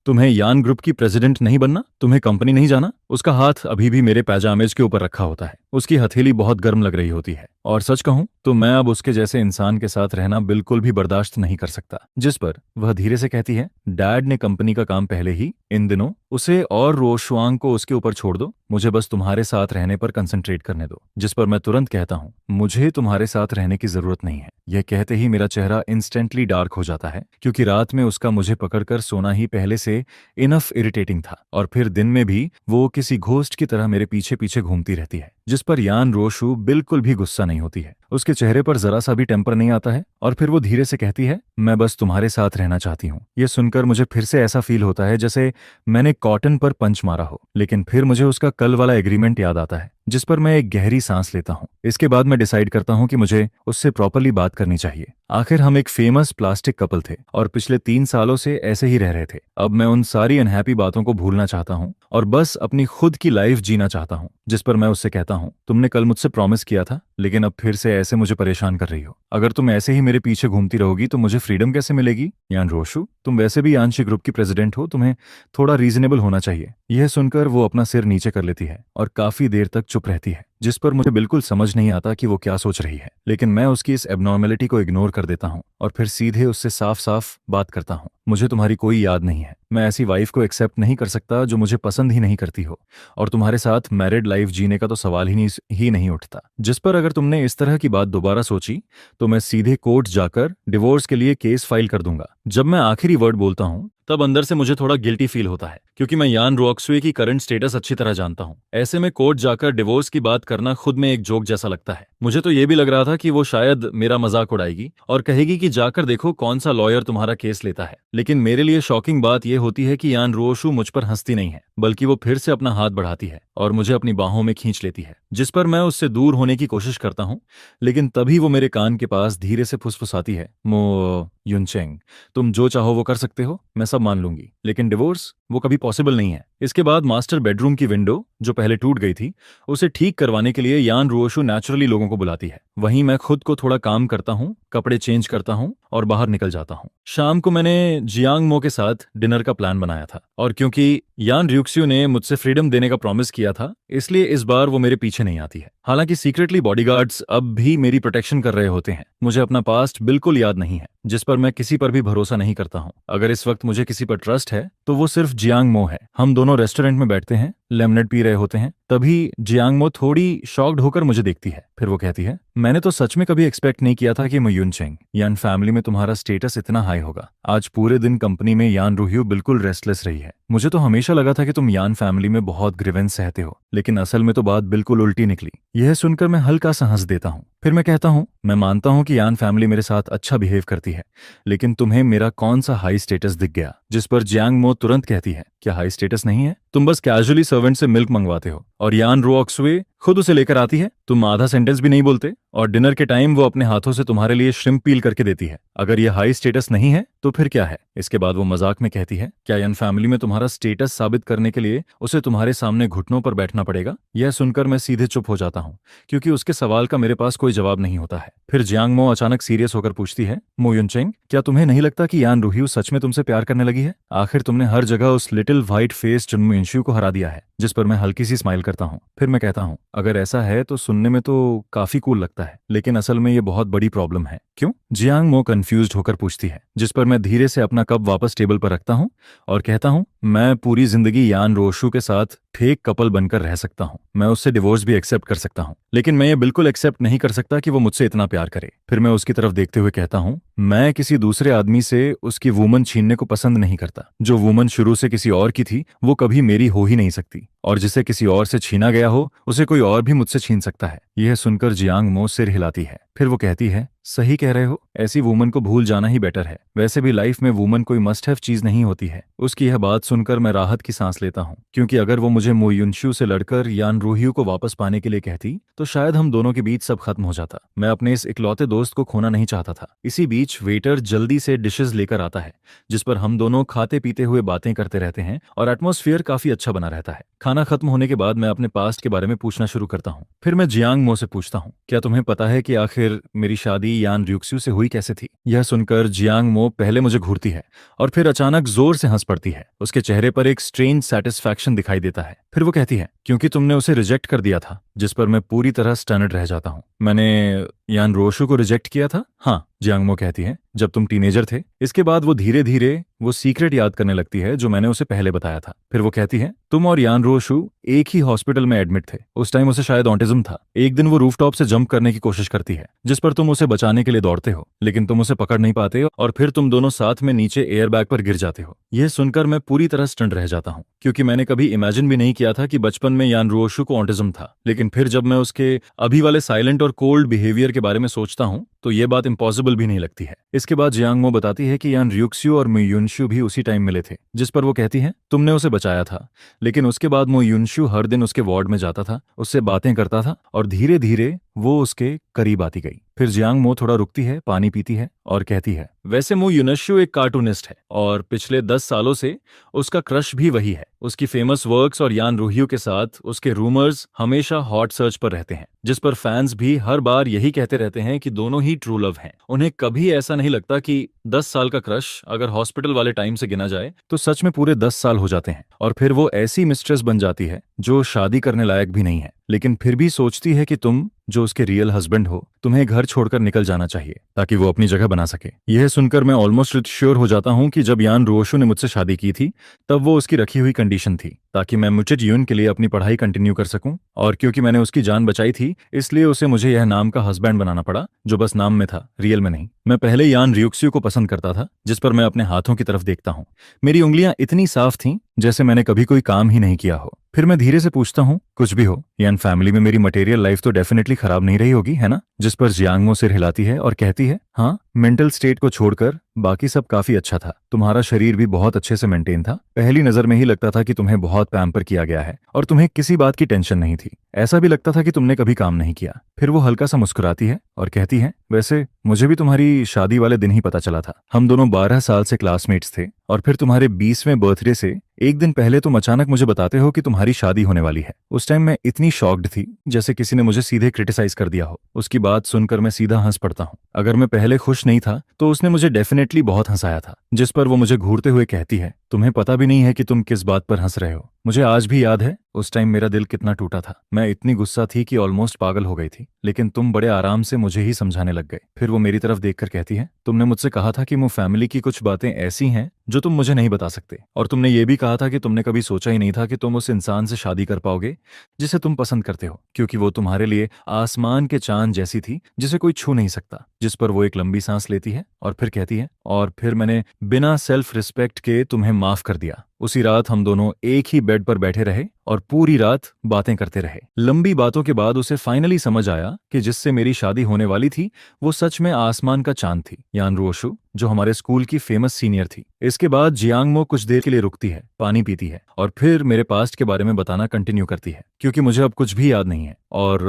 तुम्हें यान ग्रुप की प्रेसिडेंट नहीं बनना? तुम्हें कंपनी नहीं जाना? उसका हाथ अभी भी मेरे पैजामेज के ऊपर रखा होता है। उसकी हथेली बहुत गर्म लग रही होती है, और सच कहूं तो मैं अब उसके जैसे इंसान के साथ रहना बिल्कुल भी बर्दाश्त नहीं कर सकता। जिस पर वह धीरे से कहती है, डैड ने कंपनी का काम पहले ही इन दिनों उसे और रोशुआंग को उसके ऊपर छोड़ दो, मुझे बस तुम्हारे साथ रहने पर कंसंट्रेट करने दो। जिस पर मैं तुरंत कहता हूं, मुझे तुम्हारे साथ रहने की जरूरत नहीं है। यह कहते ही मेरा चेहरा इंस्टेंटली डार्क हो जाता है, क्योंकि रात में उसका मुझे पकड़कर सोना ही पहले से इनफ इरिटेटिंग था, और फिर दिन में भी वो किसी घोस्ट की तरह मेरे पीछे पीछे घूमती रहती है। जिस पर यान रोशु बिल्कुल भी गुस्सा नहीं होती है, उसके चेहरे पर जरा सा भी टेम्पर नहीं आता है, और फिर वो धीरे से कहती है, मैं बस तुम्हारे साथ रहना चाहती हूँ। ये सुनकर मुझे फिर से ऐसा फील होता है जैसे मैंने कॉटन पर पंच मारा हो, लेकिन फिर मुझे उसका कल वाला एग्रीमेंट याद आता है, जिस पर मैं एक गहरी सांस लेता हूँ। इसके बाद मैं डिसाइड करता हूँ कि मुझे उससे प्रॉपरली बात करनी चाहिए। आखिर हम एक फेमस प्लास्टिक कपल थे और पिछले 3 सालों से ऐसे ही रह रहे थे। अब मैं उन सारी अनहैप्पी बातों को भूलना चाहता हूँ और बस अपनी खुद की लाइफ जीना चाहता हूँ। जिस पर मैं उससे कहता हूँ, तुमने कल मुझसे प्रॉमिस किया था, लेकिन अब फिर से ऐसे मुझे परेशान कर रही हो। अगर तुम ऐसे ही मेरे पीछे घूमती रहोगी तो मुझे फ्रीडम कैसे मिलेगी? यान रोशु, तुम वैसे भी यानशी ग्रुप की प्रेसिडेंट हो, तुम्हें थोड़ा रीजनेबल होना चाहिए। यह सुनकर वो अपना सिर नीचे कर लेती है और काफी देर तक चुप रहती है, जिस पर मुझे बिल्कुल समझ नहीं आता कि वो क्या सोच रही है। लेकिन मैं उसकी इस एबनॉर्मेलिटी को इग्नोर कर देता हूँ और फिर सीधे उससे साफ साफ बात करता हूँ, मुझे तुम्हारी कोई याद नहीं है। मैं ऐसी वाइफ को एक्सेप्ट नहीं कर सकता जो मुझे पसंद ही नहीं करती हो, और तुम्हारे साथ मैरिड लाइफ जीने का तो सवाल ही नहीं उठता। जिस पर अगर तुमने इस तरह की बात दोबारा सोची तो मैं सीधे कोर्ट जाकर डिवोर्स के लिए केस फाइल कर दूंगा। जब मैं आखिरी वर्ड बोलता हूँ तब अंदर से मुझे थोड़ा गिल्टी फील होता है, क्योंकि मैं यान रोक्सवे की करंट स्टेटस अच्छी तरह जानता हूँ। ऐसे में कोर्ट जाकर डिवोर्स की बात करना खुद में एक जोक जैसा लगता है। मुझे तो ये भी लग रहा था कि वो शायद मेरा मजाक उड़ाएगी और कहेगी कि जाकर देखो कौन सा लॉयर तुम्हारा केस लेता है। लेकिन मेरे लिए शॉकिंग बात यह होती है कि यान रोशु मुझ पर हंसती नहीं है, बल्कि वो फिर से अपना हाथ बढ़ाती है और मुझे अपनी बाहों में खींच लेती है। जिस पर मैं उससे दूर होने की कोशिश करता हूँ, लेकिन तभी वो मेरे कान के पास धीरे से फुसफुसाती है, मो युनचेंग, तुम जो चाहो वो कर सकते हो, मैं सब मान लूंगी, लेकिन डिवोर्स वो कभी पॉसिबल नहीं है। इसके बाद मास्टर बेडरूम की विंडो जो पहले टूट गई थी, उसे ठीक करवाने के लिए यान रोशु नेचुरली लोगों को बुलाती है। वहीं मैं खुद को थोड़ा काम करता हूँ, कपड़े चेंज करता हूँ और बाहर निकल जाता हूँ। शाम को मैंने जियांग मो के साथ डिनर का प्लान बनाया था, और क्योंकि यान र्यूक्स्यू ने मुझसे फ्रीडम देने का प्रॉमिस किया था, इसलिए इस बार वो मेरे पीछे नहीं आती है। हालांकि सीक्रेटली बॉडीगार्ड्स अब भी मेरी प्रोटेक्शन कर रहे होते हैं। मुझे अपना पास्ट बिल्कुल याद नहीं है, जिस पर मैं किसी पर भी भरोसा नहीं करता हूँ। अगर इस वक्त मुझे किसी पर ट्रस्ट है तो वो सिर्फ जियांग मो है। हम दोनों रेस्टोरेंट में बैठते हैं, लेमनेड पी रहे होते हैं, तभी जियांग मो थोड़ी शॉक्ड होकर मुझे देखती है। फिर वो कहती है, मैंने तो सच में कभी एक्सपेक्ट नहीं किया था कि मो युनचेंग, यान फैमिली में तुम्हारा स्टेटस इतना हाई होगा। आज पूरे दिन कंपनी में यान रूहियो बिल्कुल रेस्टलेस रही है। मुझे तो हमेशा लगा था कि तुम यान फैमिली में बहुत ग्रीवेंस सहते हो, लेकिन असल में तो बात बिल्कुल उल्टी निकली। यह सुनकर मैं हल्का सा हंस देता हूँ। फिर मैं कहता हूँ, मैं मानता हूँ कि यान फैमिली मेरे साथ अच्छा बिहेव करती है, लेकिन तुम्हें मेरा कौन सा हाई स्टेटस दिख गया? जिस पर जियांग मो तुरंत कहती है, क्या हाई स्टेटस नहीं है? तुम बस कैजुअली सर्वेंट से मिल्क मंगवाते हो और यान रोक्सवे खुद उसे लेकर आती है। तुम आधा सेंटेंस भी नहीं बोलते और डिनर के टाइम वो अपने हाथों से तुम्हारे लिए श्रिम्प पील करके देती है। अगर यह हाई स्टेटस नहीं है तो फिर क्या है? इसके बाद वो मजाक में कहती है, क्या यान फैमिली में तुम्हारा स्टेटस साबित करने के लिए उसे तुम्हारे सामने घुटनों पर बैठना पड़ेगा? यह सुनकर मैं सीधे चुप हो जाता हूँ, क्योंकि उसके सवाल का मेरे पास कोई जवाब नहीं होता है। फिर जियांग मो अचानक सीरियस होकर पूछती है, मो युनचेंग, क्या तुम्हें नहीं लगता कि यान रूहियो सच में तुमसे प्यार करने लगी है? आखिर तुमने हर जगह उस लिटिल व्हाइट फेस जुनमुइंशु को हरा दिया है। जिस पर मैं हल्की सी स्माइल करता हूँ। फिर मैं कहता हूँ, अगर ऐसा है तो सुनो सुनने में तो काफी कूल लगता है, लेकिन असल में ये बहुत बड़ी प्रॉब्लम है। क्यों? जियांग मो कंफ्यूज्ड होकर पूछती है, जिस पर मैं धीरे से अपना कप वापस टेबल पर रखता हूँ और कहता हूँ, मैं पूरी जिंदगी यान रोशु के साथ फेक कपल बनकर रह सकता हूँ। मैं उससे डिवोर्स भी एक्सेप्ट कर सकता हूँ, लेकिन मैं ये बिल्कुल एक्सेप्ट नहीं कर सकता कि वो मुझसे इतना प्यार करे। फिर मैं उसकी तरफ देखते हुए कहता हूँ, मैं किसी दूसरे आदमी से उसकी वुमन छीनने को पसंद नहीं करता। जो वुमन शुरू से किसी और की थी वो कभी मेरी हो ही नहीं सकती, और जिसे किसी और से छीना गया हो उसे कोई और भी मुझसे छीन सकता है। यह सुनकर जियांग मो सिर हिलाती है। फिर वो कहती है, सही कह रहे हो, ऐसी वुमन को भूल जाना ही बेटर है। वैसे भी लाइफ में वुमन कोई मस्ट हैव चीज नहीं होती है। उसकी यह बात सुनकर मैं राहत की सांस लेता हूँ, क्योंकि अगर वो मुझे मो युनशु से लड़कर यान रूहियू को वापस पाने के लिए कहती तो शायद हम दोनों के बीच सब खत्म हो जाता। मैं अपने इस इकलौते दोस्त को खोना नहीं चाहता था। इसी बीच वेटर जल्दी से डिशेस लेकर आता है, जिस पर हम दोनों खाते पीते हुए बातें करते रहते हैं और एटमॉस्फेयर काफी अच्छा बना रहता है। खाना खत्म होने के बाद मैं अपने पास्ट के बारे में पूछना शुरू करता हूँ। फिर मैं जियांग मो से पूछता हूँ, क्या तुम्हें पता है कि आखिर मेरी शादी यान र्यूक्स्यू से हुई कैसे थी? यह सुनकर जियांग मो पहले मुझे घूरती है और फिर अचानक जोर से हंस पड़ती है। उसके चेहरे पर एक स्ट्रेंज सेटिस्फैक्शन दिखाई देता है। फिर वो कहती है, क्योंकि तुमने उसे रिजेक्ट कर दिया था। जिस पर मैं पूरी तरह स्टनड रह जाता हूँ। मैंने यान रोशु को रिजेक्ट किया था? हाँ, जियांग मो कहती है, जब तुम टीनेजर थे। इसके बाद वो धीरे धीरे वो सीक्रेट याद करने लगती है जो मैंने उसे पहले बताया था। फिर वो कहती है, तुम और यान रोशु एक ही हॉस्पिटल में एडमिट थे। उस टाइम उसे शायद ऑटिज्म था। एक दिन वो रूफटॉप से जंप करने की कोशिश करती है, जिस पर तुम उसे बचाने के लिए दौड़ते हो, लेकिन तुम उसे पकड़ नहीं पाते हो और फिर तुम दोनों साथ में नीचे एयरबैग पर गिर जाते हो। यह सुनकर मैं पूरी तरह स्टंट रह जाता हूँ, क्योंकि मैंने कभी इमेजिन भी नहीं किया था कि बचपन में यान रोशु को ऑटिज्म था। लेकिन फिर जब मैं उसके अभी वाले साइलेंट और कोल्ड बिहेवियर के बारे में सोचता हूँ तो ये बात इम्पॉसिबल भी नहीं लगती है। इसके बाद जियांग मो बताती है कि यान र्यूक्स्यू और मो युनशु भी उसी टाइम मिले थे, जिस पर वो कहती है, तुमने उसे बचाया था, लेकिन उसके बाद मो युनशु हर दिन उसके वार्ड में जाता था, उससे बातें करता था और धीरे धीरे वो उसके करीब आती गई। फिर जियांग मो थोड़ा रुकती है, पानी पीती है और कहती है, वैसे मो युनशु एक कार्टूनिस्ट है और पिछले 10 सालों से उसका क्रश भी वही है। उसकी फेमस वर्क्स और यान रूहियू के साथ उसके रूमर्स हमेशा हॉट सर्च पर रहते हैं, जिस पर फैंस भी हर बार यही कहते रहते हैं कि दोनों ही ट्रू लव हैं। उन्हें कभी ऐसा नहीं लगता कि 10 साल का क्रश अगर हॉस्पिटल वाले टाइम से गिना जाए तो सच में पूरे 10 साल हो जाते हैं। और फिर वो ऐसी मिस्ट्रेस बन जाती है जो शादी करने लायक भी नहीं है, लेकिन फिर भी सोचती है कि तुम जो उसके रियल हस्बैंड हो, तुम्हें घर छोड़कर निकल जाना चाहिए ताकि वो अपनी जगह बना सके। यह सुनकर मैं ऑलमोस्ट श्योर हो जाता हूँ कि जब यान रोशु ने मुझसे शादी की थी तब वो उसकी रखी हुई कंडीशन थी ताकि मैं म्यूटेड यून के लिए अपनी पढ़ाई कंटिन्यू कर सकूं, और क्योंकि मैंने उसकी जान बचाई थी इसलिए उसे मुझे यह नाम का हस्बैंड बनाना पड़ा जो बस नाम में था, रियल में नहीं। मैं पहले यान र्यूक्स्यू को पसंद करता था, जिस पर मैं अपने हाथों की तरफ देखता हूँ। मेरी उंगलियां इतनी साफ थीं जैसे मैंने कभी कोई काम ही नहीं किया हो। फिर मैं धीरे से पूछता हूँ, कुछ भी हो यान फैमिली में मेरी मटेरियल लाइफ तो डेफिनेटली खराब नहीं रही होगी, है ना? जिस पर जियांग मो सिर हिलाती है और कहती है, हाँ, मेंटल स्टेट को छोड़कर बाकी सब काफी अच्छा था। तुम्हारा शरीर भी बहुत अच्छे से मेंटेन था। पहली नजर में ही लगता था कि तुम्हें बहुत पैम्पर किया गया है और तुम्हें किसी बात की टेंशन नहीं थी। ऐसा भी लगता था कि तुमने कभी काम नहीं किया। फिर वो हल्का सा मुस्कुराती है और कहती है, वैसे मुझे भी तुम्हारी शादी वाले दिन ही पता चला था। हम दोनों 12 साल से क्लासमेट्स थे और फिर तुम्हारे 20वें बर्थडे से एक दिन पहले तुम अचानक मुझे बताते हो कि तुम्हारी शादी होने वाली है। उस टाइम मैं इतनी शॉक्ड थी जैसे किसी ने मुझे सीधे क्रिटिसाइज कर दिया हो। उसकी बात सुनकर मैं सीधा हंस पड़ता हूँ। अगर मैं पहले खुश नहीं था तो उसने मुझे डेफिनेटली बहुत हंसाया था। जिस पर वो मुझे घूरते हुए कहती है, तुम्हें पता भी नहीं है कि तुम किस बात पर हंस रहे हो। मुझे आज भी याद है उस टाइम मेरा दिल कितना टूटा था। मैं इतनी गुस्सा थी कि ऑलमोस्ट पागल हो गई थी, लेकिन तुम बड़े आराम से मुझे ही समझाने लग गए। फिर वो मेरी तरफ देखकर कहती है, तुमने मुझसे कहा था कि मो फैमिली की कुछ बातें ऐसी हैं जो तुम मुझे नहीं बता सकते, और तुमने ये भी कहा था कि तुमने कभी सोचा ही नहीं था कि तुम उस इंसान से शादी कर पाओगे जिसे तुम पसंद करते हो, क्योंकि वो तुम्हारे लिए आसमान के चांद जैसी थी जिसे कोई छू नहीं सकता। जिस पर वो एक लंबी सांस लेती है और फिर कहती है, और फिर मैंने बिना सेल्फ रिस्पेक्ट के तुम्हें माफ कर दिया। उसी रात हम दोनों एक ही बेड पर बैठे रहे और पूरी रात बातें करते रहे। लंबी बातों के बाद उसे फाइनली समझ आया कि जिससे मेरी शादी होने वाली थी वो सच में आसमान का चांद थी, यान रोशु, जो हमारे स्कूल की फेमस सीनियर थी। इसके बाद जियांग मो कुछ देर के लिए रुकती है, पानी पीती है और फिर मेरे पास्ट के बारे में बताना कंटिन्यू करती है, क्योंकि मुझे अब कुछ भी याद नहीं है और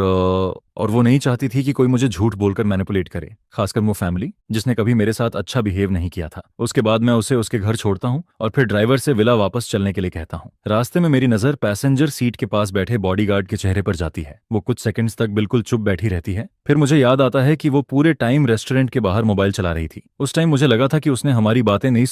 वो नहीं चाहती थी कि कोई मुझे झूठ बोलकर मैनिपुलेट करे, खासकर वो फैमिली जिसने कभी मेरे साथ अच्छा बिहेव नहीं किया था। उसके बाद मैं उसे उसके घर छोड़ता हूँ और फिर ड्राइवर से विला वापस चलने के लिए कहता हूँ। रास्ते में मेरी नजर पैसेंजर सीट के पास बैठे बॉडीगार्ड के चेहरे पर जाती है। वो कुछ सेकंड्स तक बिल्कुल चुप बैठी रहती है। फिर मुझे याद आता है कि वो पूरे टाइम रेस्टोरेंट के बाहर मोबाइल चला रही थी। उस टाइम मुझे लगा था कि उसने हमारी बातें नहीं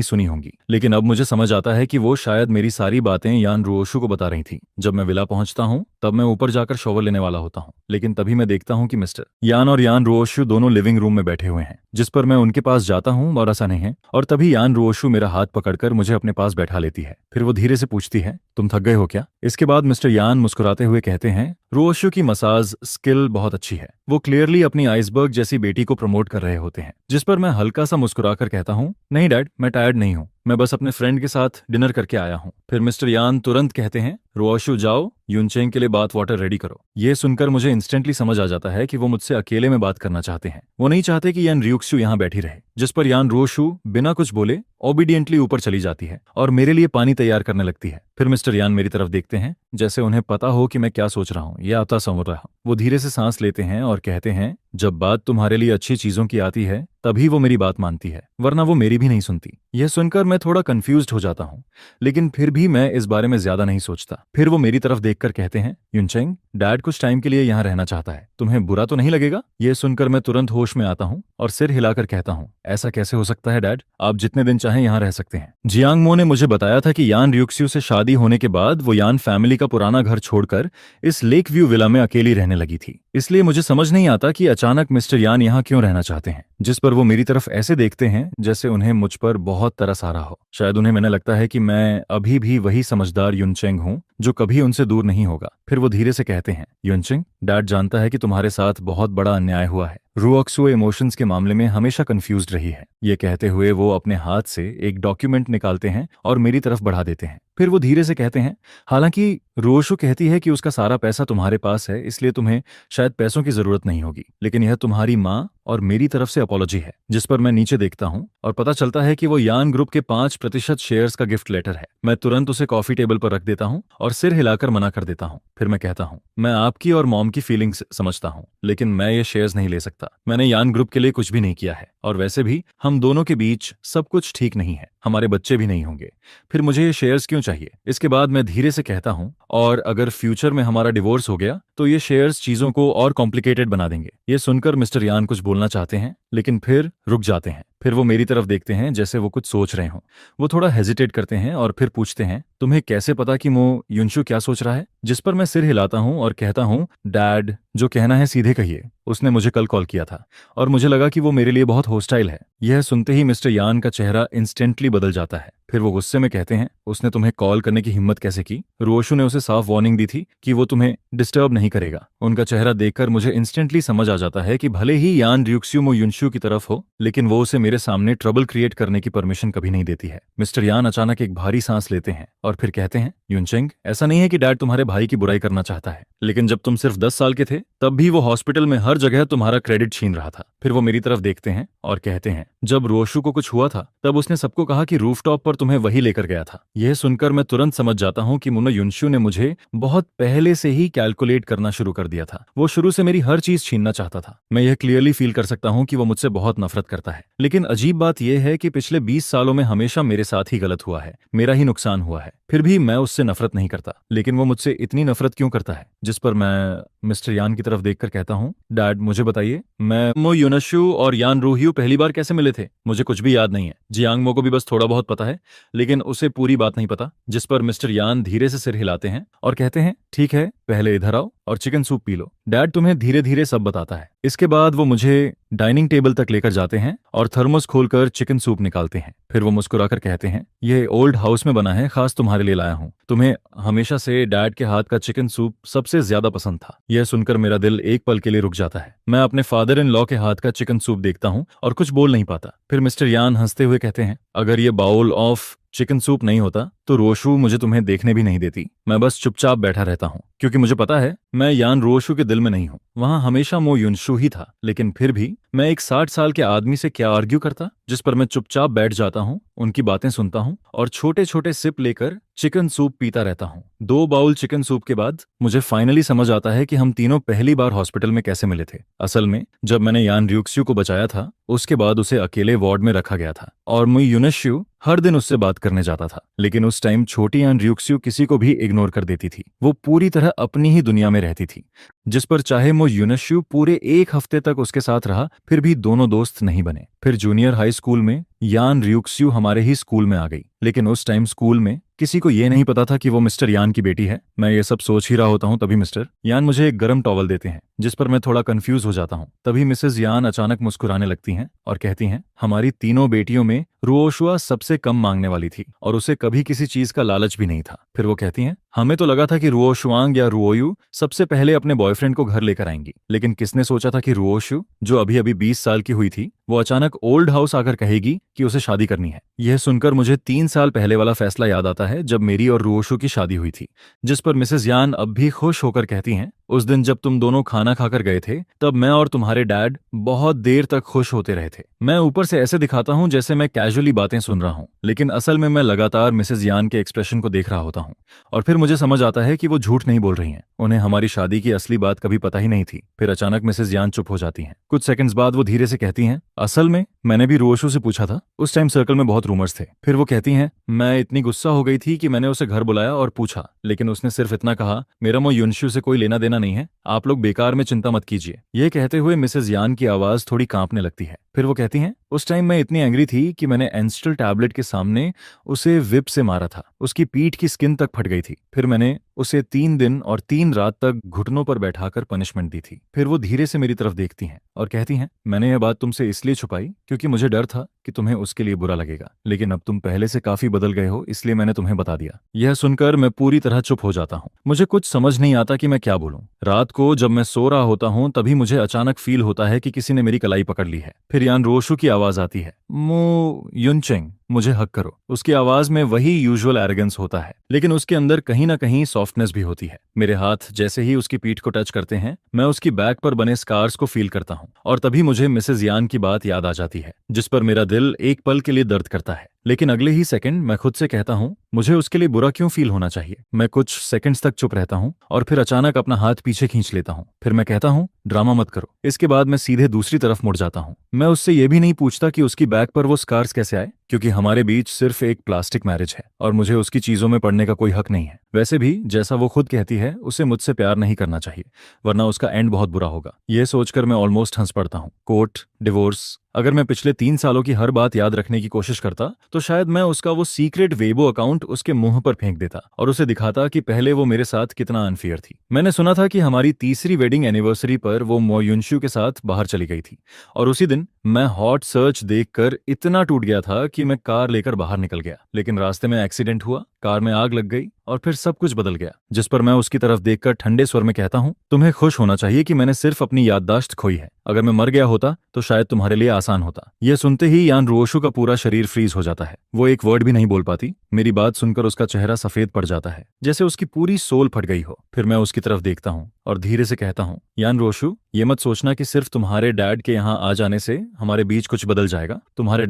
सुनी होंगी, लेकिन अब मुझे समझ आता है कि वो शायद मेरी सारी बातें यान रोशु को बता रही थी। जब मैं विला पहुंचता हूँ तब मैं ऊपर जाकर शॉवर लेने वाला होता हूँ, लेकिन तभी मैं देखता हूँ कि मिस्टर यान और यान रुओशु दोनों लिविंग रूम में बैठे हुए हैं, जिस पर मैं उनके पास जाता हूँ और ऐसा नहीं है। और तभी यान रुओशु मेरा हाथ पकड़कर मुझे अपने पास बैठा लेती है। फिर वो धीरे से पूछती है, तुम थक गए हो क्या? इसके बाद मिस्टर यान मुस्कुराते हुए कहते हैं, रुओशु की मसाज स्किल बहुत अच्छी है। वो क्लियरली अपनी आइसबर्ग जैसी बेटी को प्रमोट कर रहे होते हैं। जिस पर मैं हल्का सा मुस्कुराकर कहता हूँ, नहीं डैड, मैं टायर्ड नहीं हूँ, मैं बस अपने फ्रेंड के साथ डिनर करके आया हूँ। फिर मिस्टर यान तुरंत कहते हैं, रुओशु जाओ, यूनचेंग के लिए बाथ वाटर रेडी करो। ये सुनकर मुझे इंस्टेंटली समझ आ जाता है कि वो मुझसे अकेले में बात करना चाहते हैं। वो नहीं चाहते कि यान रियुक्सु यहाँ बैठी रहे। जिस पर यान रुओशु बिना कुछ बोले ओबीडियंटली ऊपर चली जाती है और मेरे लिए पानी तैयार करने लगती है। फिर मिस्टर यान मेरी तरफ देखते हैं, जैसे उन्हें पता हो कि मैं क्या सोच रहा हूँ या आता समझ रहा हूँ। वो धीरे से सांस लेते हैं और कहते हैं, जब बात तुम्हारे लिए अच्छी चीजों की आती है तभी वो मेरी बात मानती है, वरना वो मेरी भी नहीं सुनती। यह सुनकर मैं थोड़ा कंफ्यूज्ड हो जाता हूँ, लेकिन फिर भी मैं इस बारे में ज्यादा नहीं सोचता। फिर वो मेरी तरफ देखकर कहते हैं, यूनचेंग, डैड कुछ टाइम के लिए यहाँ रहना चाहता है, तुम्हें बुरा तो नहीं लगेगा? यह सुनकर मैं तुरंत होश में आता हूँ और सिर हिलाकर कहता हूँ, ऐसा कैसे हो सकता है डैड, आप जितने दिन चाहें यहाँ रह सकते हैं। जियांग मो ने मुझे बताया था कि यान रियुक्सु से शादी होने के बाद वो यान फैमिली का पुराना घर छोड़कर इस लेक व्यू विला में अकेली रहने लगी थी। इसलिए मुझे समझ नहीं आता कि अचानक मिस्टर यान यहाँ क्यों रहना चाहते हैं। जिस पर वो मेरी तरफ ऐसे देखते हैं जैसे उन्हें मुझ पर बहुत तरस आ रहा हो। शायद उन्हें मैंने लगता है कि मैं अभी भी वही समझदार यूनचेंग हूँ जो कभी उनसे दूर नहीं होगा। फिर वो धीरे से कहते हैं, यूनचेंग, डैड जानता है कि तुम्हारे साथ बहुत बड़ा अन्याय हुआ है। रुओक्सु इमोशंस के मामले में हमेशा कंफ्यूज्ड रही है। ये कहते हुए वो अपने हाथ से एक डॉक्यूमेंट निकालते हैं और मेरी तरफ बढ़ा देते हैं। फिर वो धीरे से कहते हैं, हालांकि रुओशु कहती है कि उसका सारा पैसा तुम्हारे पास है, इसलिए तुम्हें शायद पैसों की जरूरत नहीं होगी, लेकिन यह तुम्हारी माँ और मेरी तरफ से अपॉलॉजी है। जिस पर मैं नीचे देखता हूँ और पता चलता है कि वो यान ग्रुप के 5% शेयर्स का गिफ्ट लेटर है। मैं तुरंत उसे कॉफी टेबल पर रख देता हूँ और सिर हिलाकर मना कर देता हूँ। फिर मैं कहता हूँ, मैं आपकी और मॉम की फीलिंग्स समझता हूँ, लेकिन मैं ये शेयर्स नहीं ले सकता। मैंने यान ग्रुप के लिए कुछ भी नहीं किया है और वैसे भी हम दोनों के बीच सब कुछ ठीक नहीं है, हमारे बच्चे भी नहीं होंगे, फिर मुझे ये शेयर्स क्यों चाहिए? इसके बाद मैं धीरे से कहता हूँ, और अगर फ्यूचर में हमारा डिवोर्स हो गया तो ये शेयर्स चीजों को और कॉम्प्लिकेटेड बना देंगे। ये सुनकर मिस्टर यान कुछ बोलना चाहते हैं, लेकिन फिर रुक जाते हैं। फिर वो मेरी तरफ देखते हैं जैसे वो कुछ सोच रहे हों। वो थोड़ा हेजिटेट करते हैं और फिर पूछते हैं, तुम्हें कैसे पता कि मो युनशु क्या सोच रहा है? जिस पर मैं सिर हिलाता हूँ और कहता हूँ, डैड, जो कहना है सीधे कहिए। उसने मुझे कल कॉल किया था और मुझे लगा कि वो मेरे लिए बहुत होस्टाइल है। यह सुनते ही मिस्टर यान का चेहरा इंस्टेंटली बदल जाता है। फिर वो गुस्से में कहते हैं, उसने तुम्हें कॉल करने की हिम्मत कैसे की? रुओशु ने उसे साफ वार्निंग दी थी कि वो तुम्हें डिस्टर्ब नहीं करेगा। उनका चेहरा देखकर मुझे इंस्टेंटली समझ आ जाता है कि भले ही यान रियुक्सु मो युनशु की तरफ हो, लेकिन वो उसे मेरे सामने ट्रबल क्रिएट करने की परमिशन कभी नहीं देती है। मिस्टर यान अचानक एक भारी सांस लेते हैं और फिर कहते हैं, यूनचेंग, ऐसा नहीं है कि डैड तुम्हारे भाई की बुराई करना चाहता है, लेकिन जब तुम सिर्फ 10 साल के थे तब भी वो हॉस्पिटल में हर जगह तुम्हारा क्रेडिट छीन रहा था। फिर वो मेरी तरफ देखते हैं और कहते हैं, जब रोशु को कुछ हुआ था तब उसने सबको कहा कि रूफटॉप पर तुम्हें वही लेकर गया था। यह सुनकर मैं तुरंत समझ जाता हूँ कि मुन्ना युनशु ने मुझे बहुत पहले से ही कैलकुलेट करना शुरू कर दिया था। वो शुरू से मेरी हर चीज छीनना चाहता था। मैं यह क्लियरली फील कर सकता हूँ कि वो मुझसे बहुत नफरत करता है। लेकिन अजीब बात यह है कि पिछले 20 सालों में हमेशा मेरे साथ ही गलत हुआ है, मेरा ही नुकसान हुआ है, फिर भी मैं उससे नफरत नहीं करता। लेकिन वो मुझसे इतनी नफरत क्यों करता है? जिस पर मैं मिस्टर यान की तरफ देखकर कहता हूँ, डैड, मुझे बताइए, मैं मो युनशु और यान रूहियू पहली बार कैसे मिले थे? मुझे कुछ भी याद नहीं है। जियांग मो को भी बस थोड़ा बहुत पता है, लेकिन उसे पूरी बात नहीं पता। जिस पर मिस्टर यान धीरे से सिर हिलाते हैं और कहते हैं, ठीक है, पहले इधर आओ और chicken soup P low. Dad तुम्हें धीरे धीरे सब बताता है। इसके बाद वो मुझे डाइनिंग टेबल तक लेकर जाते हैं और थर्मोस खोलकर चिकन सूप निकालते हैं। फिर वो मुस्कुराकर कहते हैं, ये ओल्ड हाउस में बना है, खास तुम्हारे लिए लाया हूँ। तुम्हें हमेशा से डैड के हाथ का चिकन सूप सबसे ज्यादा पसंद था। यह सुनकर मेरा दिल एक पल के लिए रुक जाता है। मैं अपने फादर इन लॉ के हाथ का चिकन सूप देखता हूँ और कुछ बोल नहीं पाता। फिर मिस्टर यान हंसते हुए कहते हैं, अगर ये बाउल ऑफ चिकन सूप नहीं होता तो रोशु मुझे तुम्हें देखने भी नहीं देती। मैं बस चुपचाप बैठा रहता हूँ, क्योंकि मुझे पता है मैं यान रोशु के दिल में नहीं हूँ। वहां हमेशा मो युनशु ही था। लेकिन फिर भी मैं एक 60 साल के आदमी से क्या आर्ग्यू करता? जिस पर मैं चुपचाप बैठ जाता हूँ, उनकी बातें सुनता हूँ और छोटे छोटे सिप लेकर चिकन सूप पीता रहता हूँ। 2 बाउल चिकन सूप के बाद मुझे फाइनली समझ आता है कि हम तीनों पहली बार हॉस्पिटल में कैसे मिले थे। असल में जब मैंने यान रियुक्सु को बचाया था, उसके बाद उसे अकेले वार्ड में रखा गया था और मो युनशु हर दिन उससे बात करने जाता था। लेकिन उस टाइम छोटी यान रियुक्सु किसी को भी इग्नोर कर देती थी। वो पूरी तरह अपनी ही दुनिया में रहती थी। जिस पर चाहे मो युनशु पूरे 1 हफ्ते तक उसके साथ रहा, फिर भी दोनों दोस्त नहीं बने। फिर जूनियर हाई स्कूल में यान रियुक्सु हमारे ही स्कूल में आ गई। लेकिन उस टाइम स्कूल में किसी को ये नहीं पता था कि वो मिस्टर यान की बेटी है। मैं ये सब सोच ही रहा होता हूँ तभी मिस्टर यान मुझे एक गर्म टॉवल देते हैं, जिस पर मैं थोड़ा कंफ्यूज हो जाता हूँ। तभी मिसेज यान अचानक मुस्कुराने लगती हैं और कहती हैं, हमारी तीनों बेटियों में रुओशुआ सबसे कम मांगने वाली थी और उसे कभी किसी चीज का लालच भी नहीं था। फिर वो कहती हैं, हमें तो लगा था कि रुओशुआंग या रुओयू सबसे पहले अपने बॉयफ्रेंड को घर लेकर आएंगी, लेकिन किसने सोचा था कि रुओशु, जो अभी अभी 20 साल की हुई थी, वो अचानक ओल्ड हाउस आकर कहेगी कि उसे शादी करनी है। यह सुनकर मुझे 3 साल पहले वाला फैसला याद आता है जब मेरी और रुओशु की शादी हुई थी, जिस पर मिसेज यान अब भी खुश होकर कहती हैं, उस दिन जब तुम दोनों खाना खाकर गए थे तब मैं और तुम्हारे डैड बहुत देर तक खुश होते रहे थे। मैं ऊपर से ऐसे दिखाता हूँ जैसे मैं कैजुअली बातें सुन रहा हूँ, लेकिन असल में मैं लगातार मिसेज यान के एक्सप्रेशन को देख रहा होता हूँ और फिर मुझे समझ आता है कि वो झूठ नहीं बोल रही हैं। उन्हें हमारी शादी की असली बात कभी पता ही नहीं थी। फिर अचानक मिसेज यान चुप हो जाती हैं। कुछ सेकंड्स बाद वो धीरे से कहती हैं, असल में मैंने भी रुओशु से पूछा था। उस टाइम सर्कल में बहुत रूमर्स थे। फिर वो कहती हैं, मैं इतनी गुस्सा हो गई थी कि मैंने उसे घर बुलाया और पूछा, लेकिन उसने सिर्फ इतना कहा, मेरा मो युनशु से कोई लेना देना नहीं है, आप लोग बेकार में चिंता मत कीजिए। ये कहते हुए मिसेज यान की आवाज थोड़ी कांपने लगती है। फिर वो कहती हैं, उस टाइम मैं इतनी एंग्री थी कि मैंने एंस्टल टैबलेट के सामने उसे विप से मारा था। उसकी पीठ की स्किन तक फट गई थी। फिर मैंने उसे 3 दिन और 3 रात तक घुटनों पर बैठाकर पनिशमेंट दी थी। फिर वो धीरे से मेरी तरफ देखती हैं और कहती हैं, मैंने यह बात तुमसे इसलिए छुपाई क्योंकि मुझे डर था कि तुम्हें उसके लिए बुरा लगेगा, लेकिन अब तुम पहले से काफी बदल गए हो, इसलिए मैंने तुम्हें बता दिया। यह सुनकर मैं पूरी तरह चुप हो जाता हूँ। मुझे कुछ समझ नहीं आता कि मैं क्या बोलूं। रात को जब मैं सो रहा होता हूँ तभी मुझे अचानक फील होता है कि किसी ने मेरी कलाई पकड़ ली है। फिर यान रोशु की आवाज आती है, मो युनचेंग, मुझे हक करो। उसकी आवाज में वही यूजुअल एरोगेंस होता है, लेकिन उसके अंदर कहीं ना कहीं सॉफ्टनेस भी होती है। मेरे हाथ जैसे ही उसकी पीठ को टच करते हैं, मैं उसकी बैक पर बने स्कार्स को फील करता हूँ और तभी मुझे मिसेज यान की बात याद आ जाती है, जिस पर मेरा दिल एक पल के लिए दर्द करता है। लेकिन अगले ही सेकंड मैं खुद से कहता हूँ, मुझे उसके लिए बुरा क्यों फील होना चाहिए। मैं कुछ सेकंड्स तक चुप रहता हूँ और फिर अचानक अपना हाथ पीछे खींच लेता हूँ। फिर मैं कहता हूँ, ड्रामा मत करो। इसके बाद मैं सीधे दूसरी तरफ मुड़ जाता हूँ। मैं उससे ये भी नहीं पूछता कि उसकी बैक पर वो स्कार्स कैसे आए, क्योंकि हमारे बीच सिर्फ एक प्लास्टिक मैरिज है और मुझे उसकी चीजों में पड़ने का कोई हक नहीं है। वैसे भी जैसा वो खुद कहती है, उसे मुझसे प्यार नहीं करना चाहिए, वरना उसका एंड बहुत बुरा होगा। यह सोचकर मैं ऑलमोस्ट हंस पड़ता हूँ। कोर्ट, डिवोर्स, अगर मैं पिछले 3 सालों की हर बात याद रखने की कोशिश करता तो शायद मैं उसका वो सीक्रेट वेबो अकाउंट उसके मुंह पर फेंक देता और उसे दिखाता कि पहले वो मेरे साथ कितना अनफेयर थी। मैंने सुना था कि हमारी तीसरी वेडिंग एनिवर्सरी पर वो मो युनशु के साथ बाहर चली गई थी और उसी दिन मैं हॉट सर्च देखकर इतना टूट गया था कि मैं कार लेकर बाहर निकल गया, लेकिन रास्ते में एक्सीडेंट हुआ, कार में आग लग गई और फिर सब कुछ बदल गया। जिस पर मैं उसकी तरफ देखकर ठंडे स्वर में कहता हूँ, तुम्हें खुश होना चाहिए कि मैंने सिर्फ अपनी याददाश्त खोई है। अगर मैं मर गया होता तो शायद तुम्हारे लिए आसान होता। यह सुनते ही यान रुओशु का पूरा शरीर फ्रीज हो जाता है। वो एक वर्ड भी नहीं बोल पाती। मेरी बात सुनकर उसका चेहरा सफेद पड़ जाता है, जैसे उसकी पूरी सोल फट गई हो। फिर मैं उसकी तरफ देखता हूँ और धीरे से कहता हूँ, यान रोशु, ये मत सोचना कि सिर्फ तुम्हारे डैड के यहाँ आ जाने से हमारे बीच कुछ बदल जाएगा। तुम्हारे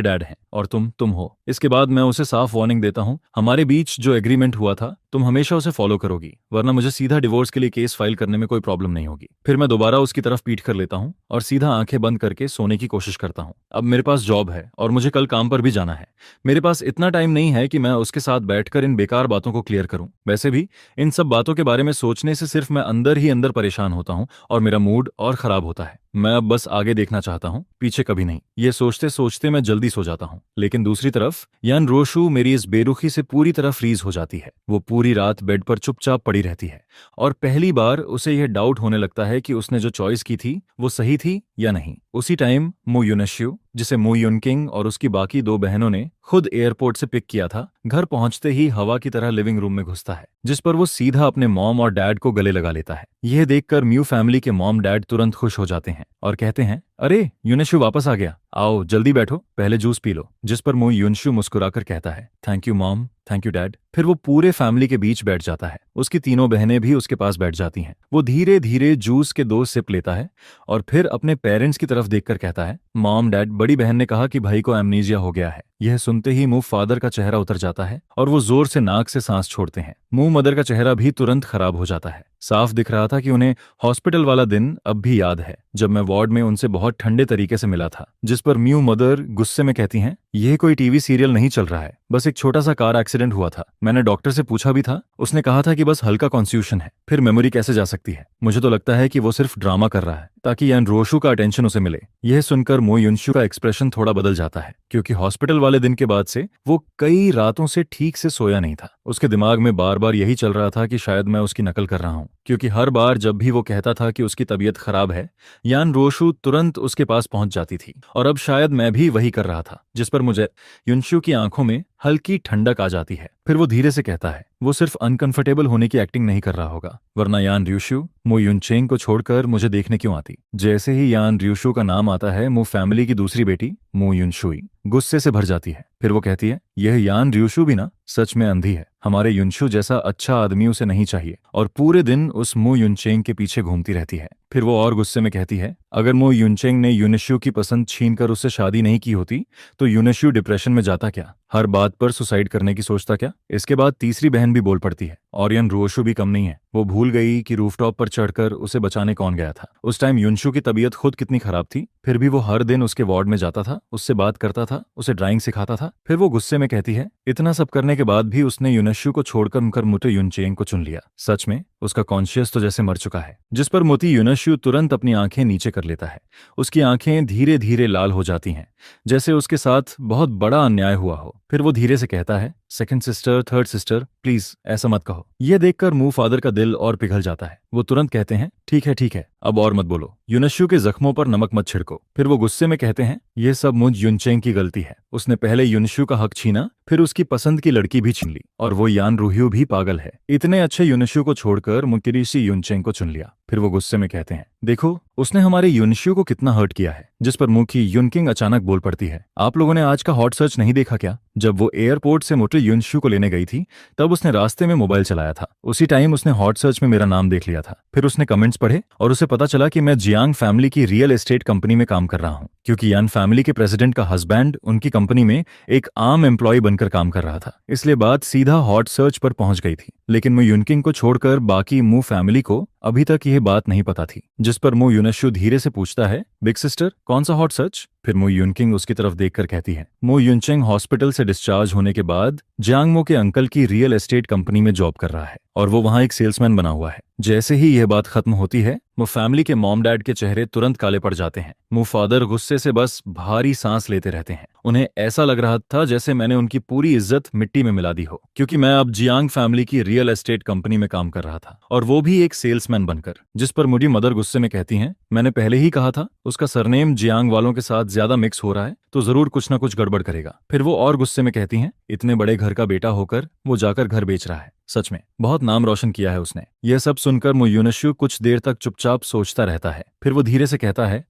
डैड हैं और तुम हो। इसके बाद मैं उसे साफ वार्निंग देता हूँ, हमारे बीच जो एग्रीमेंट हुआ था तुम हमेशा उसे फॉलो करोगी, वरना मुझे सीधा डिवोर्स के लिए केस फाइल करने में कोई प्रॉब्लम नहीं होगी। फिर मैं दोबारा उसकी तरफ पीठ कर लेता हूँ और सीधा आंखें बंद करके सोने की कोशिश करता हूँ। अब मेरे पास जॉब है और मुझे कल काम पर भी जाना है। मेरे पास इतना टाइम नहीं है कि मैं उसके साथ बैठकर इन बेकार बातों को क्लियर करूं। वैसे भी इन सब बातों के बारे में सोचने से सिर्फ मैं अंदर ही अंदर परेशान होता हूं और मेरा मूड और खराब होता है। मैं अब बस आगे देखना चाहता हूं, पीछे कभी नहीं। ये सोचते सोचते मैं जल्दी सो जाता हूं। लेकिन दूसरी तरफ यान रोशु मेरी इस बेरुखी से पूरी तरह फ्रीज हो जाती है। वो पूरी रात बेड पर चुपचाप पड़ी रहती है और पहली बार उसे यह डाउट होने लगता है कि उसने जो चॉइस की थी वो सही थी या नहीं। उसी टाइम मो युनश्यू, जिसे मो युनकिंग और उसकी बाकी 2 बहनों ने खुद एयरपोर्ट से पिक किया था, घर पहुंचते ही हवा की तरह लिविंग रूम में घुसता है, जिस पर वो सीधा अपने मॉम और डैड को गले लगा लेता है। यह देखकर म्यू फैमिली के मॉम डैड तुरंत खुश हो जाते हैं और कहते हैं, अरे युनशु वापस आ गया, आओ जल्दी बैठो, पहले जूस पी लो। जिस पर मो युनशु मुस्कुराकर कहता है, thank you mom, thank you dad. फिर वो पूरे फैमिली के बीच बैठ जाता है। उसकी तीनों बहनें भी उसके पास बैठ जाती हैं। वो धीरे धीरे जूस के 2 सिप लेता है और फिर अपने पेरेंट्स की तरफ देखकर कहता है, मॉम डैड, बड़ी बहन ने कहा कि भाई को एमनीजिया हो गया है। यह सुनते ही मुंह फादर का चेहरा उतर जाता है और वो जोर से नाक से सांस छोड़ते हैं। मुंह मदर का चेहरा भी तुरंत खराब हो जाता है। साफ दिख रहा था कि उन्हें हॉस्पिटल वाला दिन अब भी याद है, जब मैं वार्ड में उनसे बहुत ठंडे तरीके से मिला था। जिस पर म्यू मदर गुस्से में कहती हैं, यह कोई टीवी सीरियल नहीं चल रहा है, बस एक छोटा सा कार एक्सीडेंट हुआ था। मैंने डॉक्टर से पूछा भी था, उसने कहा था कि बस हल्का कॉन्फ्यूजन है। फिर मेमोरी कैसे जा सकती है? मुझे तो लगता है कि वो सिर्फ ड्रामा कर रहा है ताकि यान रोशु का अटेंशन उसे मिले। यह सुनकर मो युनशु का एक्सप्रेशन थोड़ा बदल जाता है, क्योंकि हॉस्पिटल वाले दिन के बाद से वो कई रातों से ठीक से सोया नहीं था। उसके दिमाग में बार बार यही चल रहा था कि शायद मैं उसकी नकल कर रहा हूं, क्योंकि हर बार जब भी वो कहता था कि उसकी तबीयत खराब है, यान रोशु तुरंत उसके पास पहुंच जाती थी। और अब शायद मैं भी वही कर रहा था, जिस पर मुझे युनशु की आंखों में हल्की ठंडक आ जाती है। फिर वो धीरे से कहता है, वो सिर्फ अनकंफर्टेबल होने की एक्टिंग नहीं कर रहा होगा, वरना यान र्यूशु मो युनचेंग को छोड़कर मुझे देखने क्यों आती? जैसे ही यान र्यूशु का नाम आता है, मो फैमिली की दूसरी बेटी मो युनशुई गुस्से से भर जाती है। फिर वो कहती है, यह यान र्यूशु भी ना सच में अंधी है। हमारे युनशु जैसा अच्छा आदमी उसे नहीं चाहिए, और पूरे दिन उस मो युनचेंग के पीछे घूमती रहती है। फिर वो और गुस्से में कहती है, अगर मो युनचेंग ने युनशु की पसंद छीनकर उससे शादी नहीं की होती तो युनशु डिप्रेशन में जाता क्या? हर बात पर सुसाइड करने की सोचता क्या? इसके बाद तीसरी बहन भी बोल पड़ती है, और यान रोशु भी कम नहीं है। वो भूल गई कि रूफटॉप पर चढ़कर उसे बचाने कौन गया था। उस टाइम युनशु की तबीयत खुद कितनी खराब थी, फिर भी वो हर दिन उसके वार्ड में जाता था, उससे बात करता था, उसे ड्राइंग सिखाता था। फिर वो गुस्से में कहती है, इतना सब करने के बाद भी उसने युनशु को छोड़कर मुटे युनचेंग को चुन लिया। सच में उसका कॉन्शियस तो जैसे मर चुका है। जिस पर मोती युनशु तुरंत अपनी आंखें नीचे कर लेता है। उसकी आंखें धीरे धीरे लाल हो जाती हैं, जैसे उसके साथ बहुत बड़ा अन्याय हुआ हो। फिर वो धीरे से कहता है, second sister, third sister, please ऐसा मत कहो। यह देखकर मू फादर का दिल और पिघल जाता है। वो तुरंत कहते हैं, ठीक है, अब और मत बोलो। युनशु के जख्मों पर नमक मत छिड़को। फिर वो गुस्से में कहते हैं, यह सब मुझ युनचेंग की गलती है। उसने पहले युनशु का हक छीना, फिर उसकी पसंद की लड़की भी छीन ली, और वो यान रूह्यू भी पागल है। इतने अच्छे युनशु को छोड़कर मुकिरिशी युनचेंग को चुन लिया। फिर वो गुस्से में कहते हैं, देखो उसने हमारे युनशु को कितना हर्ट किया है। जिस पर मुखी युनकिंग अचानक बोल पड़ती है, आप लोगों ने आज का हॉट सर्च नहीं देखा क्या? जब वो एयरपोर्ट से मोटे युनशु को लेने गई थी, तब उसने रास्ते में मोबाइल चलाया था। उसी टाइम उसने हॉट सर्च में मेरा नाम देख लिया था। फिर उसने कमेंट्स पढ़े और उसे पता चला कि मैं जियांग फैमिली की रियल एस्टेट कंपनी में काम कर रहा हूँ, क्योंकि यान फैमिली के प्रेसिडेंट का हस्बैंड उनकी कंपनी में एक आम एम्प्लॉय बनकर काम कर रहा था। इसलिए बात सीधा हॉट सर्च पर पहुंच गई थी। लेकिन मैं युनकिंग को छोड़कर बाकी मू फैमिली को अभी तक यह बात नहीं पता थी। जिस पर मू युनशु धीरे से पूछता है, बिग सिस्टर कौन सा हॉट सर्च? फिर मो युनकिंग उसकी तरफ देखकर कहती है, मो युनचेंग हॉस्पिटल से डिस्चार्ज होने के बाद जियांगमो के अंकल की रियल एस्टेट कंपनी में जॉब कर रहा है, और वो वहां एक सेल्समैन बना हुआ है। जैसे ही यह बात खत्म होती है, वो फैमिली के मॉम डैड के चेहरे तुरंत काले पड़ जाते हैं। मो फादर गुस्से से बस भारी सांस लेते रहते हैं। उन्हें ऐसा लग रहा था जैसे मैंने उनकी पूरी इज्जत मिट्टी में मिला दी हो, क्योंकि मैं अब जियांग फैमिली की रियल एस्टेट कंपनी में काम कर रहा था, और वो भी एक सेल्समैन बनकर। जिस पर मुझे मदर गुस्से में कहती हैं, मैंने पहले ही कहा था उसका सरनेम जियांग वालों के साथ ज्यादा मिक्स हो रहा है तो जरूर कुछ ना कुछ गड़बड़ करेगा। फिर वो और गुस्से में कहती हैं, इतने बड़े घर का बेटा होकर वो जाकर घर बेच रहा है। सच में बहुत नाम रोशन किया है उसने। यह सब सुनकर मो युनशु कुछ देर तक चुपचाप सोचता रहता है। फिर वो धीरे से कहता है,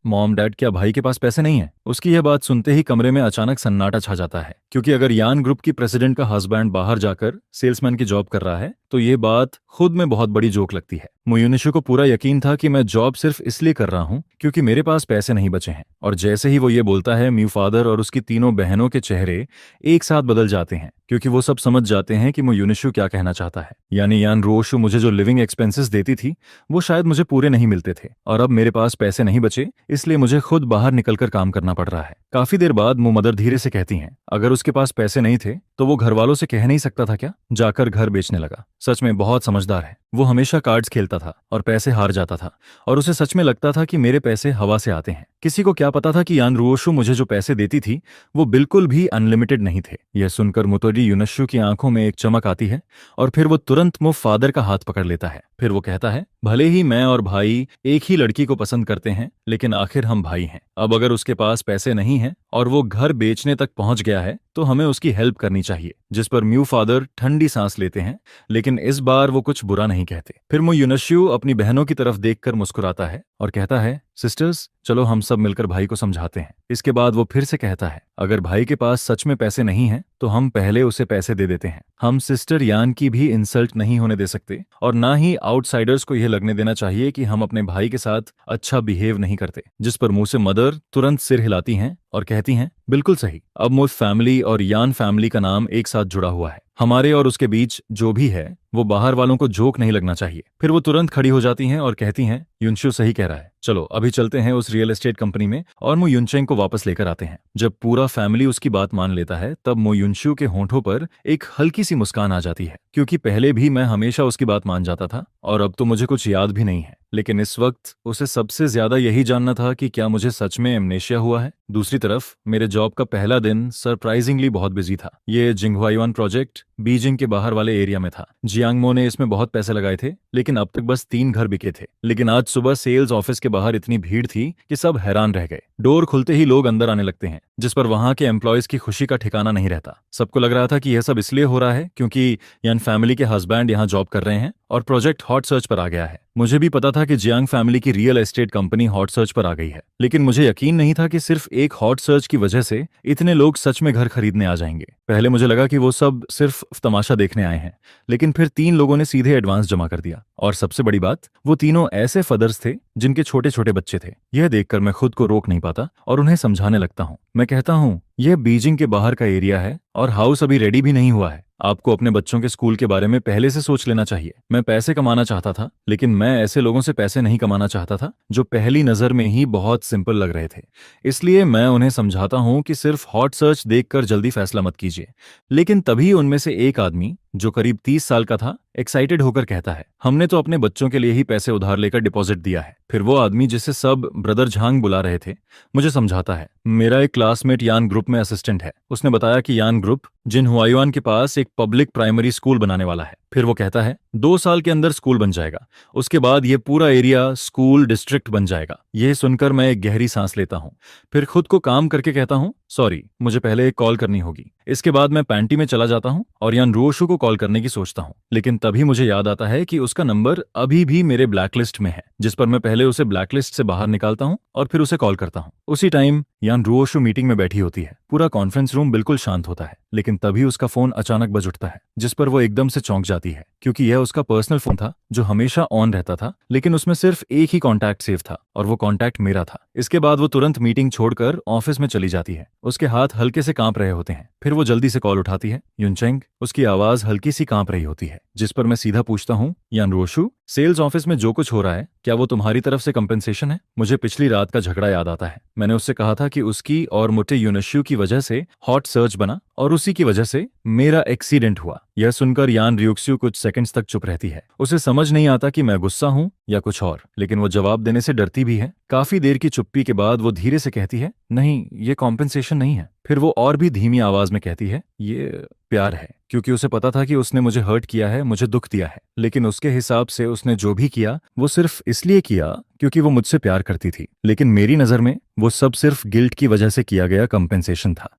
मॉम डैड क्या भाई के पास पैसे नहीं है? उसकी यह बात सुनते ही कमरे में अचानक सन्नाटा छा जाता है, क्योंकि अगर यान ग्रुप की प्रेसिडेंट का हस्बैंड बाहर जाकर सेल्समैन की जॉब कर रहा है तो ये बात खुद में बहुत बड़ी जोक लगती है। मो युनशु को पूरा यकीन था कि मैं जॉब सिर्फ इसलिए कर रहा हूं क्योंकि मेरे पास पैसे नहीं बचे हैं, और जैसे ही वो ये बोलता है, म्यू फादर और उसकी तीनों बहनों के चेहरे एक साथ बदल जाते हैं, क्योंकि वो सब समझ जाते हैं कि मो युनशु क्या कहना चाहता है। यानी यान रोशु मुझे जो लिविंग एक्सपेंसेस देती थी वो शायद मुझे पूरे नहीं मिलते थे, और अब मेरे पास पैसे नहीं बचे, इसलिए मुझे खुद बाहर निकलकर काम करना पड़ रहा है। काफी देर बाद मो मदर धीरे से कहती हैं, अगर उसके पास पैसे नहीं थे तो वो घर वालों से कह नहीं सकता था क्या? जाकर घर बेचने लगा। सच में बहुत समझदार है। वो हमेशा कार्ड्स खेलता था और पैसे हार जाता था, और उसे सच में लगता था कि मेरे पैसे हवा से आते हैं। किसी को क्या पता था कि यान रोशु मुझे जो पैसे देती थी वो बिल्कुल भी अनलिमिटेड नहीं थे। यह सुनकर मुतोरी युनशु की आंखों में एक चमक आती है, और फिर वो तुरंत मो फादर का हाथ पकड़ लेता है। फिर वो कहता है, भले ही मैं और भाई एक ही लड़की को पसंद करते हैं, लेकिन आखिर हम भाई हैं। अब अगर उसके पास पैसे नहीं हैं और वो घर बेचने तक पहुंच गया है तो हमें उसकी हेल्प करनी चाहिए। जिस पर म्यू फादर ठंडी सांस लेते हैं, लेकिन इस बार वो कुछ बुरा नहीं कहते। फिर मो युनशु अपनी बहनों की तरफ देखकर मुस्कुराता है और कहता है, सिस्टर्स चलो हम सब मिलकर भाई को समझाते हैं। इसके बाद वो फिर से कहता है, अगर भाई के पास सच में पैसे नहीं हैं तो हम पहले उसे पैसे दे देते हैं। हम सिस्टर यान की भी इंसल्ट नहीं होने दे सकते, और ना ही आउटसाइडर्स को यह लगने देना चाहिए कि हम अपने भाई के साथ अच्छा बिहेव नहीं करते। जिस पर मुंह से मदर तुरंत सिर हिलाती हैं और कहती हैं, बिल्कुल सही, अब मुझ फैमिली और यान फैमिली का नाम एक साथ जुड़ा हुआ है। हमारे और उसके बीच जो भी है वो बाहर वालों को जोक नहीं लगना चाहिए। फिर वो तुरंत खड़ी हो जाती हैं और कहती हैं, युनशु सही कह रहा है, चलो अभी चलते हैं उस रियल एस्टेट कंपनी में और मो युनचेंग को वापस लेकर आते हैं। जब पूरा फैमिली उसकी बात मान लेता है तब मो युनशु के होंठों पर एक हल्की सी मुस्कान आ जाती है, क्योंकि पहले भी मैं हमेशा उसकी बात मान जाता था और अब तो मुझे कुछ याद भी नहीं है। लेकिन इस वक्त उसे सबसे ज्यादा यही जानना था कि क्या मुझे सच में एमनेशिया हुआ है। दूसरी तरफ मेरे जॉब का पहला दिन सरप्राइजिंगली बहुत बिजी था। ये जिंगहुआयुआन प्रोजेक्ट बीजिंग के बाहर वाले एरिया में था। जियांगमो ने इसमें बहुत पैसे लगाए थे, लेकिन अब तक बस 3 घर बिके थे। लेकिन आज सुबह सेल्स ऑफिस के बाहर इतनी भीड़ थी कि सब हैरान रह गए। डोर खुलते ही लोग अंदर आने लगते हैं, जिस पर वहां के एम्प्लॉयज की खुशी का ठिकाना नहीं रहता। सबको लग रहा था कि यह सब इसलिए हो रहा है क्योंकि यान फैमिली के हस्बैंड यहाँ जॉब कर रहे हैं और प्रोजेक्ट हॉट सर्च पर आ गया है। मुझे भी पता था कि जियांग फैमिली की real estate company hot search पर आ गई है, लेकिन मुझे यकीन नहीं था कि सिर्फ एक हॉट सर्च की वजह से इतने लोग सच में घर खरीदने आ जाएंगे। पहले मुझे लगा कि वो सब सिर्फ तमाशा देखने आए हैं, लेकिन फिर 3 लोगों ने सीधे एडवांस जमा कर दिया। और सबसे बड़ी बात, वो तीनों ऐसे फादर्स थे जिनके छोटे छोटे बच्चे थे। यह देखकर मैं खुद को रोक नहीं पाता और उन्हें समझाने लगता हूँ। मैं कहता हूँ, यह बीजिंग के बाहर का एरिया है और हाउस अभी रेडी भी नहीं हुआ है। आपको अपने बच्चों के स्कूल के बारे में पहले से सोच लेना चाहिए। मैं पैसे कमाना चाहता था, लेकिन मैं ऐसे लोगों से पैसे नहीं कमाना चाहता था जो पहली नजर में ही बहुत सिंपल लग रहे थे। इसलिए मैं उन्हें समझाता हूं कि सिर्फ हॉट सर्च देखकर जल्दी फैसला मत कीजिए। लेकिन तभी उनमें से एक आदमी जो करीब 30 साल का था एक्साइटेड होकर कहता है, हमने तो अपने बच्चों के लिए ही पैसे उधार लेकर डिपॉजिट दिया है। फिर वो आदमी जिसे सब ब्रदर झांग बुला रहे थे मुझे समझाता है, मेरा एक क्लासमेट यान ग्रुप में असिस्टेंट है। उसने बताया कि यान ग्रुप जिनहुआयुआन के पास एक पब्लिक प्राइमरी स्कूल बनाने वाला है। फिर वो कहता है 2 साल के अंदर स्कूल बन जाएगा, उसके बाद ये पूरा एरिया स्कूल डिस्ट्रिक्ट बन जाएगा। यह सुनकर मैं एक गहरी सांस लेता हूँ, फिर खुद को काम करके कहता हूँ, सॉरी मुझे पहले एक कॉल करनी होगी। इसके बाद मैं पैंटी में चला जाता हूँ और यान रोशु को कॉल करने की सोचता हूँ, लेकिन तभी मुझे याद आता है कि उसका नंबर अभी भी मेरे ब्लैकलिस्ट में है, जिस पर मैं पहले उसे ब्लैकलिस्ट से बाहर निकालता हूँ और फिर उसे कॉल करता हूँ। उसी टाइम यान रोशु मीटिंग में बैठी होती है। पूरा कॉन्फ्रेंस रूम बिल्कुल शांत होता है, लेकिन तभी उसका फोन अचानक बज उठता है, जिस पर वो एकदम से चौंक जाती है, क्योंकि यह उसका पर्सनल फोन था जो हमेशा ऑन रहता था, लेकिन उसमें सिर्फ एक ही कॉन्टैक्ट सेव था और वो कॉन्टैक्ट मेरा था। इसके बाद वो तुरंत मीटिंग छोड़कर ऑफिस में चली जाती है। उसके हाथ हल्के से कांप रहे होते हैं। फिर वो जल्दी से कॉल उठाती है, युनचेंग। उसकी आवाज हल्की सी कांप रही होती है, जिस पर मैं सीधा पूछता हूँ, यान रोशु, सेल्स ऑफिस में जो कुछ हो रहा है क्या वो तुम्हारी तरफ से कंपेंसेशन है? मुझे पिछली रात का झगड़ा याद आता है। मैंने उससे कहा था कि उसकी और मुट्टे युनशु की वजह से हॉट सर्च बना और उसी की वजह से मेरा एक्सीडेंट हुआ। यह सुनकर यान रियुक्स्यू कुछ सेकंड्स तक चुप रहती है। उसे समझ नहीं आता कि मैं गुस्सा हूं या कुछ और, लेकिन वो जवाब देने से डरती भी है। काफी देर की चुप्पी के बाद वो धीरे से कहती है, नहीं ये कॉम्पेंसेशन नहीं है। फिर वो और भी धीमी आवाज में कहती है, ये प्यार है। क्योंकि उसे पता था कि उसने मुझे हर्ट किया है, मुझे दुख दिया है, लेकिन उसके हिसाब से उसने जो भी किया वो सिर्फ इसलिए किया क्योंकि वो मुझसे प्यार करती थी। लेकिन मेरी नजर में वो सब सिर्फ गिल्ट की वजह से किया गया कंपेंसेशन था।